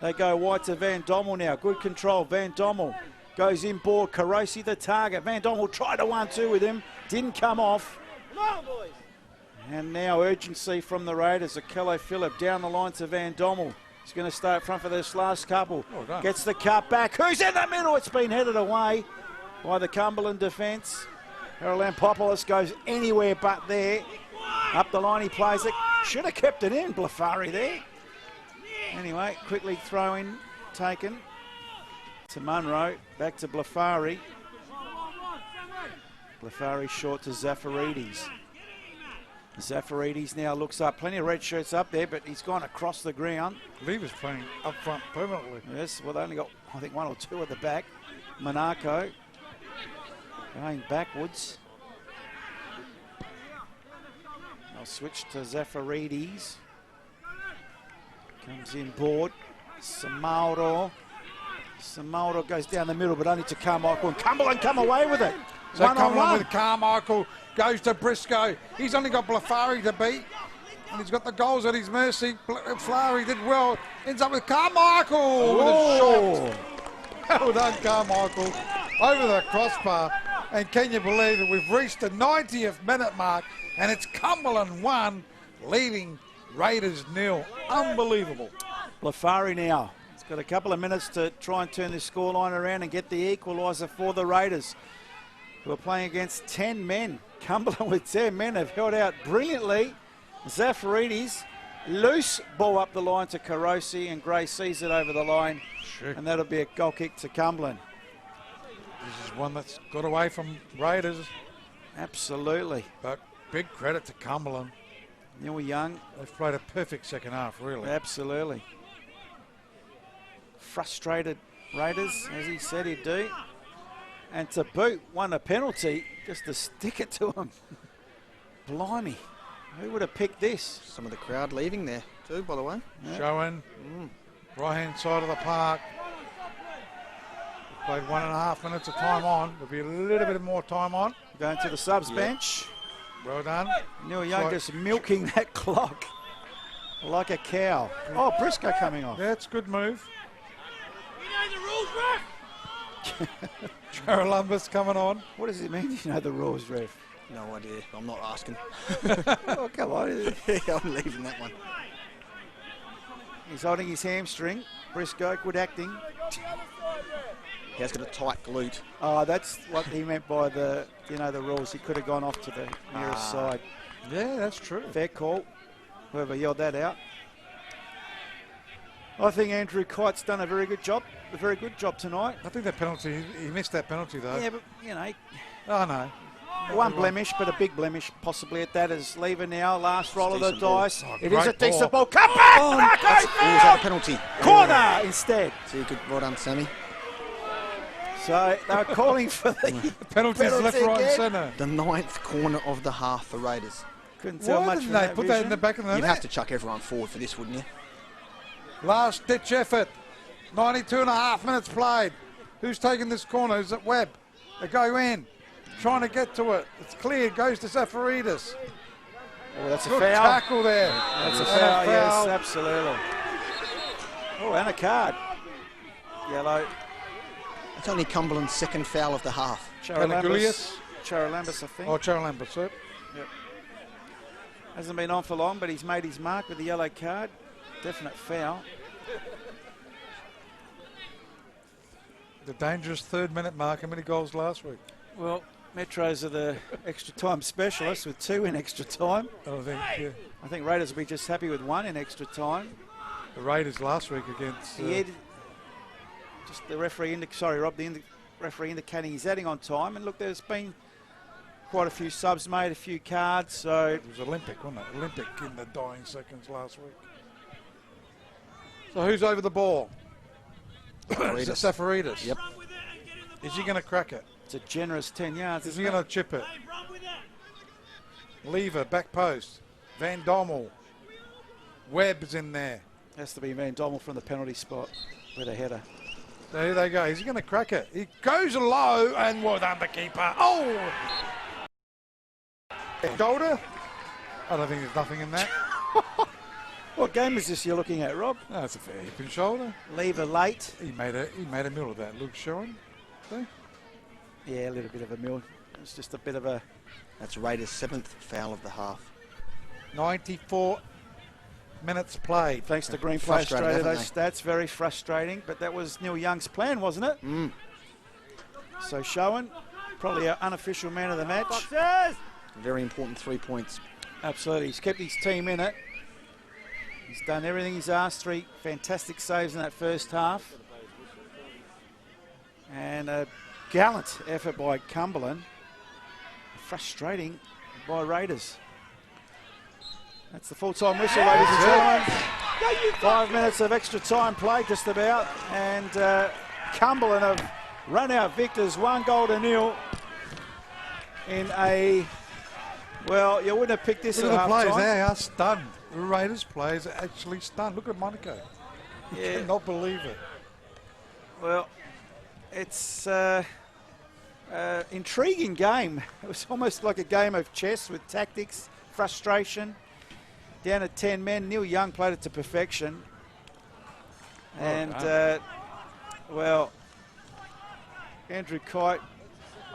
They go wide to Van Dommel now. Good control. Van Dommel goes in board. Carosi the target. Van Dommel tried a 1-2 with him. Didn't come off. And now urgency from the Raiders. Akello Phillip down the line to Van Dommel. He's going to stay up front for this last couple. Well Gets the cut back. Who's in the middle? It's been headed away by the Cumberland defence. Harold goes anywhere but there. Up the line he plays it. Should have kept it in, Blafari there. Anyway, quickly throw in taken to Munro. Back to Blafari. Blafari short to Zafaridis. Zafaridis now looks up. Plenty of red shirts up there, but he's gone across the ground. Lever's playing up front permanently. Yes, well, they only got, I think, 1 or 2 at the back. Monaco going backwards. I'll switch to Zafaridis. Comes in board. Samaldo. Samaldo goes down the middle, but only to Carmichael. And Cumberland come away with it. So One on Cumberland one. with Carmichael goes to Briscoe. He's only got Blafari to beat. And he's got the goals at his mercy. Flary did well. Ends up with Carmichael with a shot. Well done, Carmichael. Over the crossbar. And can you believe it? We've reached the 90th minute mark. And it's Cumberland 1, leading Raiders 0. Unbelievable. Blafari now. He's got a couple of minutes to try and turn this scoreline around and get the equaliser for the Raiders, who are playing against 10 men. Cumberland with 10 men have held out brilliantly. Zafaridis, loose ball up the line to Carosi, and Gray sees it over the line. Sure. And that'll be a goal kick to Cumberland. This is one that's got away from Raiders. Absolutely. But big credit to Cumberland. Neil Young. They've played a perfect second half, really. Absolutely. Frustrated Raiders, as he said he'd do. And to boot, won a penalty just to stick it to him. Blimey. Who would have picked this? Some of the crowd leaving there too, by the way. Yeah. Showing right-hand side of the park. We've played 1.5 minutes of time on. There'll be a little bit more time on. Going to the subs bench. Well done. Neil Young just milking that clock like a cow. Oh, Briscoe coming off. That's a good move. You know the rules, ref? Charalumbus coming on. What does it mean, you know the rules, ref? No idea. I'm not asking. Oh, come on. I'm leaving that one. He's holding his hamstring. Briscoe, good acting. He has got a tight glute. Oh, that's what he meant by the, you know, the rules. He could have gone off to the nearest side. Yeah, that's true. Fair call. Whoever yelled that out. I think Andrew Kite's done a very good job tonight. I think that penalty, he missed that penalty though. Yeah, but, you know. Oh, no. One blemish, but a big blemish possibly at that is Lever now. Last roll of the dice. Oh, it is a great ball. decent ball. Come back! Oh, Marco was that a penalty? Corner instead. See, good. Well done, Sammy. So they were calling for the Penalties left, right and centre. The 9th corner of the half for Raiders. Couldn't tell Why much didn't from they that put that in vision. the back of the You'd net? have to chuck everyone forward for this, wouldn't you? Last ditch effort. 92.5 minutes played. Who's taking this corner? Is it Webb? They go in. Trying to get to it. It's clear. Goes to Zafaridis. Oh, that's a Good foul. tackle there. That's a And foul, yes, absolutely. Oh, and a card. Yellow. It's only Cumberland's second foul of the half. Panagulius. Charalambus, I think. Oh, Charalumbus, yep. Yep. Hasn't been on for long, but he's made his mark with the yellow card. Definite foul. The dangerous 3rd minute mark. How many goals last week? Well, Metros are the extra time specialists with 2 in extra time. I think Raiders will be just happy with 1 in extra time. the Raiders last week against... Just the referee, Rob, the referee indicating he's adding on time. And look, there's been quite a few subs made, a few cards. So it was Olympic, wasn't it? Olympic in the dying seconds last week. So who's over the ball? Is it Safaridis? Yep. Is he going to crack it? It's a generous 10 yards. Is he going to chip it? Lever, back post. Van Dommel. Webb's in there. Has to be Van Dommel from the penalty spot with a header. There they go. Is he going to crack it? He goes low and well done, the keeper. Oh! Shoulder? I don't think there's nothing in that. What game is this you're looking at, Rob? No, it's a fair hip and shoulder. Lever late. He made a mill of that. Luke Sharon. See? Yeah, a little bit of a mill. It's just a bit of a... That's Raiders' 7th foul of the half. 94 minutes played. Thanks to Green Play Australia, those they? stats, very frustrating. But that was Neil Young's plan, wasn't it? Mm. So Showen, probably our unofficial man of the match. Boxers! Very important 3 points. Absolutely. He's kept his team in it. He's done everything he's asked. 3 fantastic saves in that first half. And a gallant effort by Cumberland. Frustrating by Raiders. That's the full-time whistle, ladies and gentlemen. 5 minutes of extra time played just about. And Cumberland have run out victors 1-0 in a... Well, you wouldn't have picked this Look at at the players, half-time. they are stunned. The Raiders players are actually stunned. Look at Monaco. Yeah. You cannot believe it. Well, it's intriguing game. It was almost like a game of chess with tactics, frustration. Down to 10 men. Neil Young played it to perfection. And, well, Andrew Kite,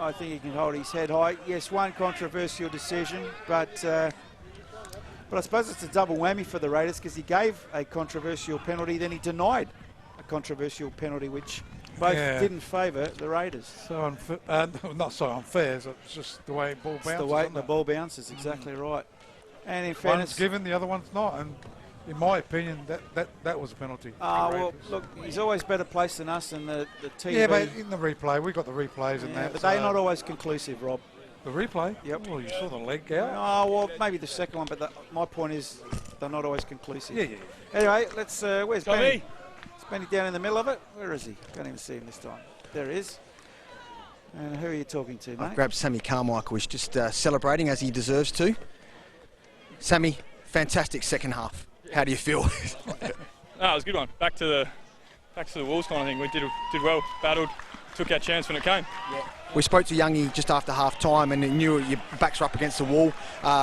I think he can hold his head high. Yes, one controversial decision, but I suppose it's a double whammy for the Raiders because he gave a controversial penalty, then he denied a controversial penalty, which both didn't favour the Raiders. So unfair, not so unfair, it's just the way the ball bounces. It's the way the ball bounces, exactly right. And in fairness, one's given, the other one's not, and in my opinion, that was a penalty. Well, look, he's always better placed than us and the TV. Yeah, but in the replay, we got the replays and that. But they're not always conclusive, Rob. The replay? Yep. Well, you saw the leg out. Oh, well, maybe the second one, but my point is they're not always conclusive. Yeah. Anyway, let's, where's Benny? Is Benny down in the middle of it? Where is he? Can't even see him this time. There he is. And who are you talking to, mate? I grabbed Sammy Carmichael, who's just celebrating as he deserves to. Sammy, fantastic second half. How do you feel? It was a good one. Back to the Wolves kind of thing. We did well, battled, took our chance when it came. Yeah. We spoke to Youngie just after half time and knew your backs were up against the wall.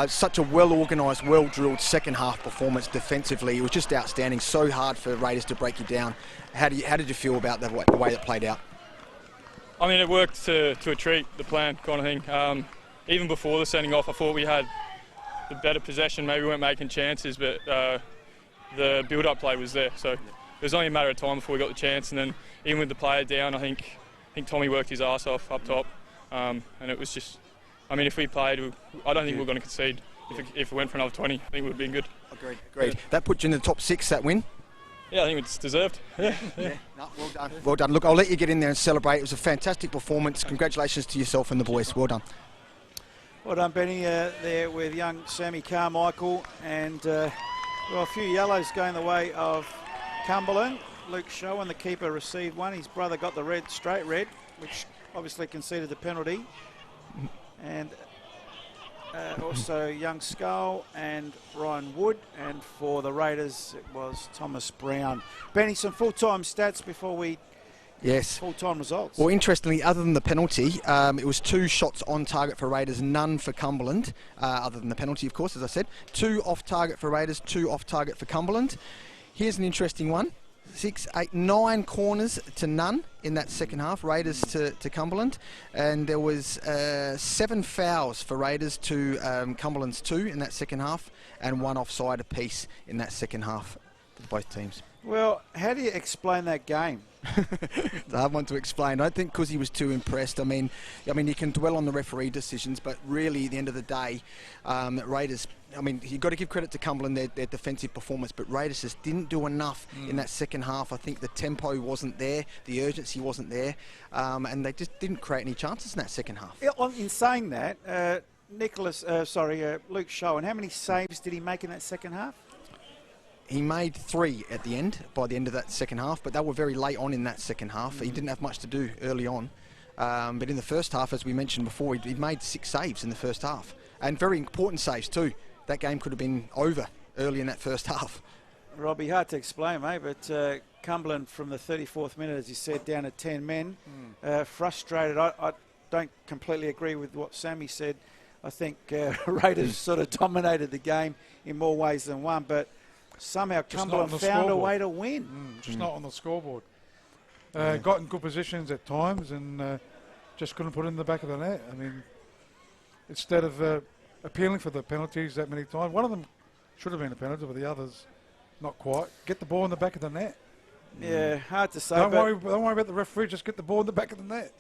Such a well-organised, well-drilled second half performance defensively. It was just outstanding. So hard for Raiders to break you down. How did you feel about the way that played out? I mean, it worked to a treat, the plan kind of thing. Even before the sending off, I thought we had the better possession. Maybe we weren't making chances, but the build-up play was there. So it was only a matter of time before we got the chance. And then even with the player down, I think Tommy worked his arse off up top. And it was just, I mean, if we played, I don't think we were going to concede. If it went for another 20, I think it would have been good. Agreed. Yeah. That put you in the top 6, that win? Yeah, I think it's deserved. Yeah. No, well done. Well done. Look, I'll let you get in there and celebrate. It was a fantastic performance. Congratulations to yourself and the boys. Well done. Well done, Benny, there with young Sammy Carmichael. And, well, a few yellows going the way of Cumberland. Luke Showen, the keeper, received one. His brother got the red, straight red, which obviously conceded the penalty. And also young Skull and Ryan Wood. And for the Raiders, it was Thomas Brown. Benny, some full-time stats before we... Yes. Full-time results. Well, interestingly, other than the penalty, it was 2 shots on target for Raiders, none for Cumberland, other than the penalty, of course, as I said. 2 off target for Raiders, 2 off target for Cumberland. Here's an interesting one. 6, 8, 9 corners to none in that second half, Raiders to Cumberland. And there was 7 fouls for Raiders to Cumberland's 2 in that second half, and 1 offside apiece in that second half for both teams. Well, how do you explain that game? It's a hard one to explain. I don't think because he was too impressed. I mean, you can dwell on the referee decisions, but really, at the end of the day, Raiders. I mean, you've got to give credit to Cumberland, their defensive performance, but Raiders just didn't do enough in that second half. I think the tempo wasn't there, the urgency wasn't there, and they just didn't create any chances in that second half. In saying that, Luke Showen, how many saves did he make in that second half? He made 3 at the end, by the end of that second half, but they were very late on in that second half. He didn't have much to do early on. But in the first half, as we mentioned before, he made 6 saves in the first half. And very important saves too. That game could have been over early in that first half. Robbie, hard to explain, mate, but Cumberland from the 34th minute, as you said, down to 10 men. Frustrated. I don't completely agree with what Sammy said. I think Raiders sort of dominated the game in more ways than one, but somehow Cumberland found a way to win. Just not on the scoreboard. Got in good positions at times and just couldn't put it in the back of the net. I mean, instead of appealing for the penalties that many times, one of them should have been a penalty, but the others not quite. Get the ball in the back of the net. Yeah, hard to say. Don't worry about the referee, just get the ball in the back of the net.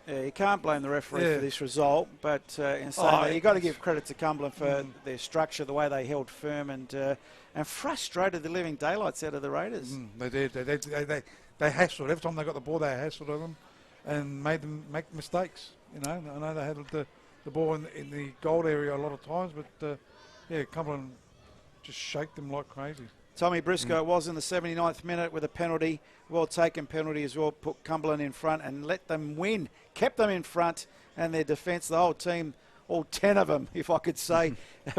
Yeah, you can't blame the referee for this result, but in saying that, you've got to give credit to Cumberland for their structure, the way they held firm and frustrated the living daylights out of the Raiders. They did. They hassled. Every time they got the ball, they hassled on them and made them make mistakes. You know, I know they had the ball in the goal area a lot of times, but Cumberland just shake them like crazy. Tommy Briscoe was in the 79th minute with a penalty, well-taken penalty as well, put Cumberland in front and let them win, kept them in front, and their defence, the whole team, all 10 of them, if I could say,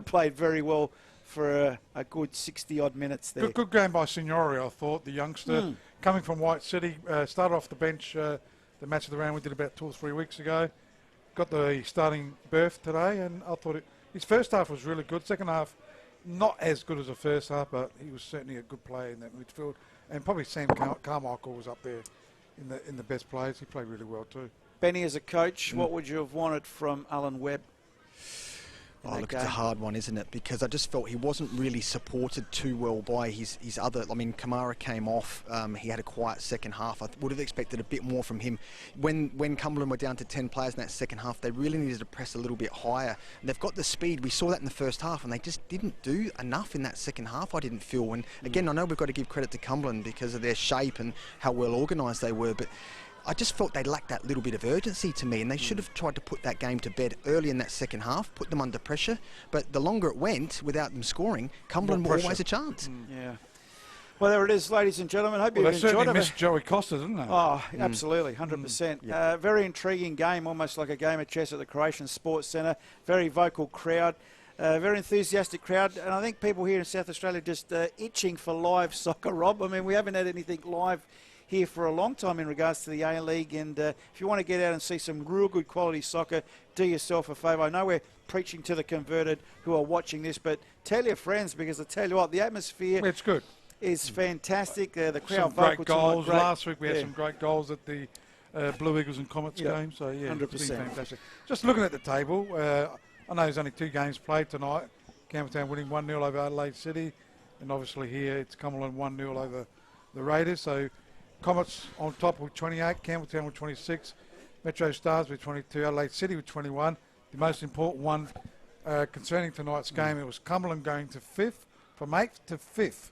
played very well for a good 60-odd minutes there. Good game by Signori, I thought, the youngster, coming from White City, started off the bench, the match of the round we did about 2 or 3 weeks ago, got the starting berth today, and I thought his first half was really good, second half not as good as the first half, but he was certainly a good player in that midfield. And probably Sam Carmichael was up there in the best players. He played really well too. Benny, as a coach, what would you have wanted from Alan Webb? Look, it's a hard one, isn't it? Because I just felt he wasn't really supported too well by his other... I mean, Kamara came off. He had a quiet second half. I would have expected a bit more from him. When Cumberland were down to 10 players in that second half, they really needed to press a little bit higher. And they've got the speed. We saw that in the first half, and they just didn't do enough in that second half, I didn't feel. And again, I know we've got to give credit to Cumberland because of their shape and how well organised they were, but I just felt they lacked that little bit of urgency to me, and they should have tried to put that game to bed early in that second half, put them under pressure. But the longer it went without them scoring, Cumberland were always a chance. Yeah. Well, there it is, ladies and gentlemen. Hope you've enjoyed it. They certainly missed Joey Costa, didn't they? Oh, absolutely, 100%. Very intriguing game, almost like a game of chess at the Croatian Sports Centre. Very vocal crowd. Very enthusiastic crowd, and I think people here in South Australia just itching for live soccer, Rob. I mean, we haven't had anything live here for a long time in regards to the A-League, and if you want to get out and see some real good quality soccer, do yourself a favour. I know we're preaching to the converted who are watching this, but tell your friends, because I tell you what, the atmosphere it's good. Is fantastic. The crowd some great vocal goals. Tonight, last week we had some great goals at the Blue Eagles and Comets game, so yeah, 100%. it's been fantastic. Just looking at the table, I know there's only 2 games played tonight. Campbelltown winning 1-0 over Adelaide City, and obviously here it's Cumberland 1-0 over the Raiders. So Comets on top with 28, Campbelltown with 26, Metro Stars with 22, Adelaide City with 21. The most important one concerning tonight's game, it was Cumberland going to 5th, from 8th to 5th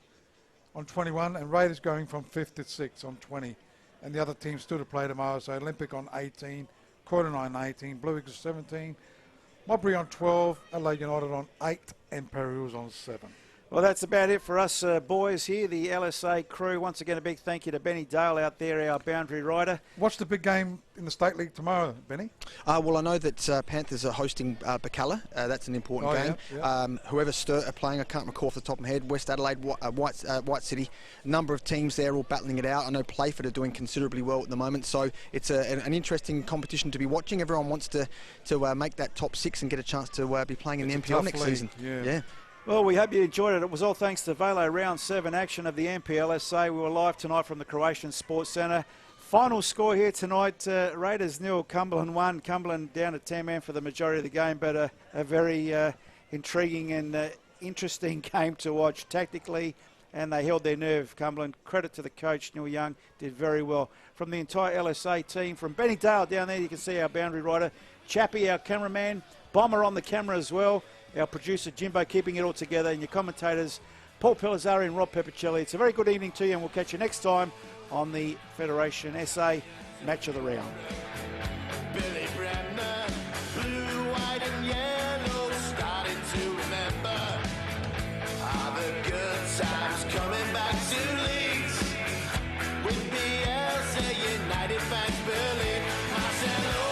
on 21, and Raiders going from 5th to 6th on 20. And the other teams still to play tomorrow, so Olympic on 18, Quarternine 18, Blue Eagles 17, Modbury on 12, Adelaide United on 8, and Perry's on 7. Well, that's about it for us boys here, the LSA crew. Once again, a big thank you to Benny Dale out there, our boundary rider. What's the big game in the State League tomorrow, Benny? Well, I know that Panthers are hosting Bacalla. That's an important game. Yeah. Whoever Sturt are playing, I can't recall off the top of my head, West Adelaide, White City, a number of teams there all battling it out. I know Playford are doing considerably well at the moment, so it's an interesting competition to be watching. Everyone wants to make that top 6 and get a chance to be playing in the NPL next season. Yeah. Well, we hope you enjoyed it. It was all thanks to Velo Round 7 action of the NPLSA. We were live tonight from the Croatian Sports Centre. Final score here tonight, Raiders 0, Cumberland 1. Cumberland down to 10-man for the majority of the game, but a very intriguing and interesting game to watch tactically, and they held their nerve, Cumberland. Credit to the coach, Neil Young, did very well. From the entire LSA team, from Benny Dale down there, you can see our boundary rider, Chappie, our cameraman, Bomber on the camera as well, our producer Jimbo keeping it all together, and your commentators Paul Pellizzari and Rob Peppicelli. It's a very good evening to you, and we'll catch you next time on the Federation SA Match of the Round. Billy Bremner, blue, white and yellow, starting to remember all the good times coming. Halifax Billy, Marcelo.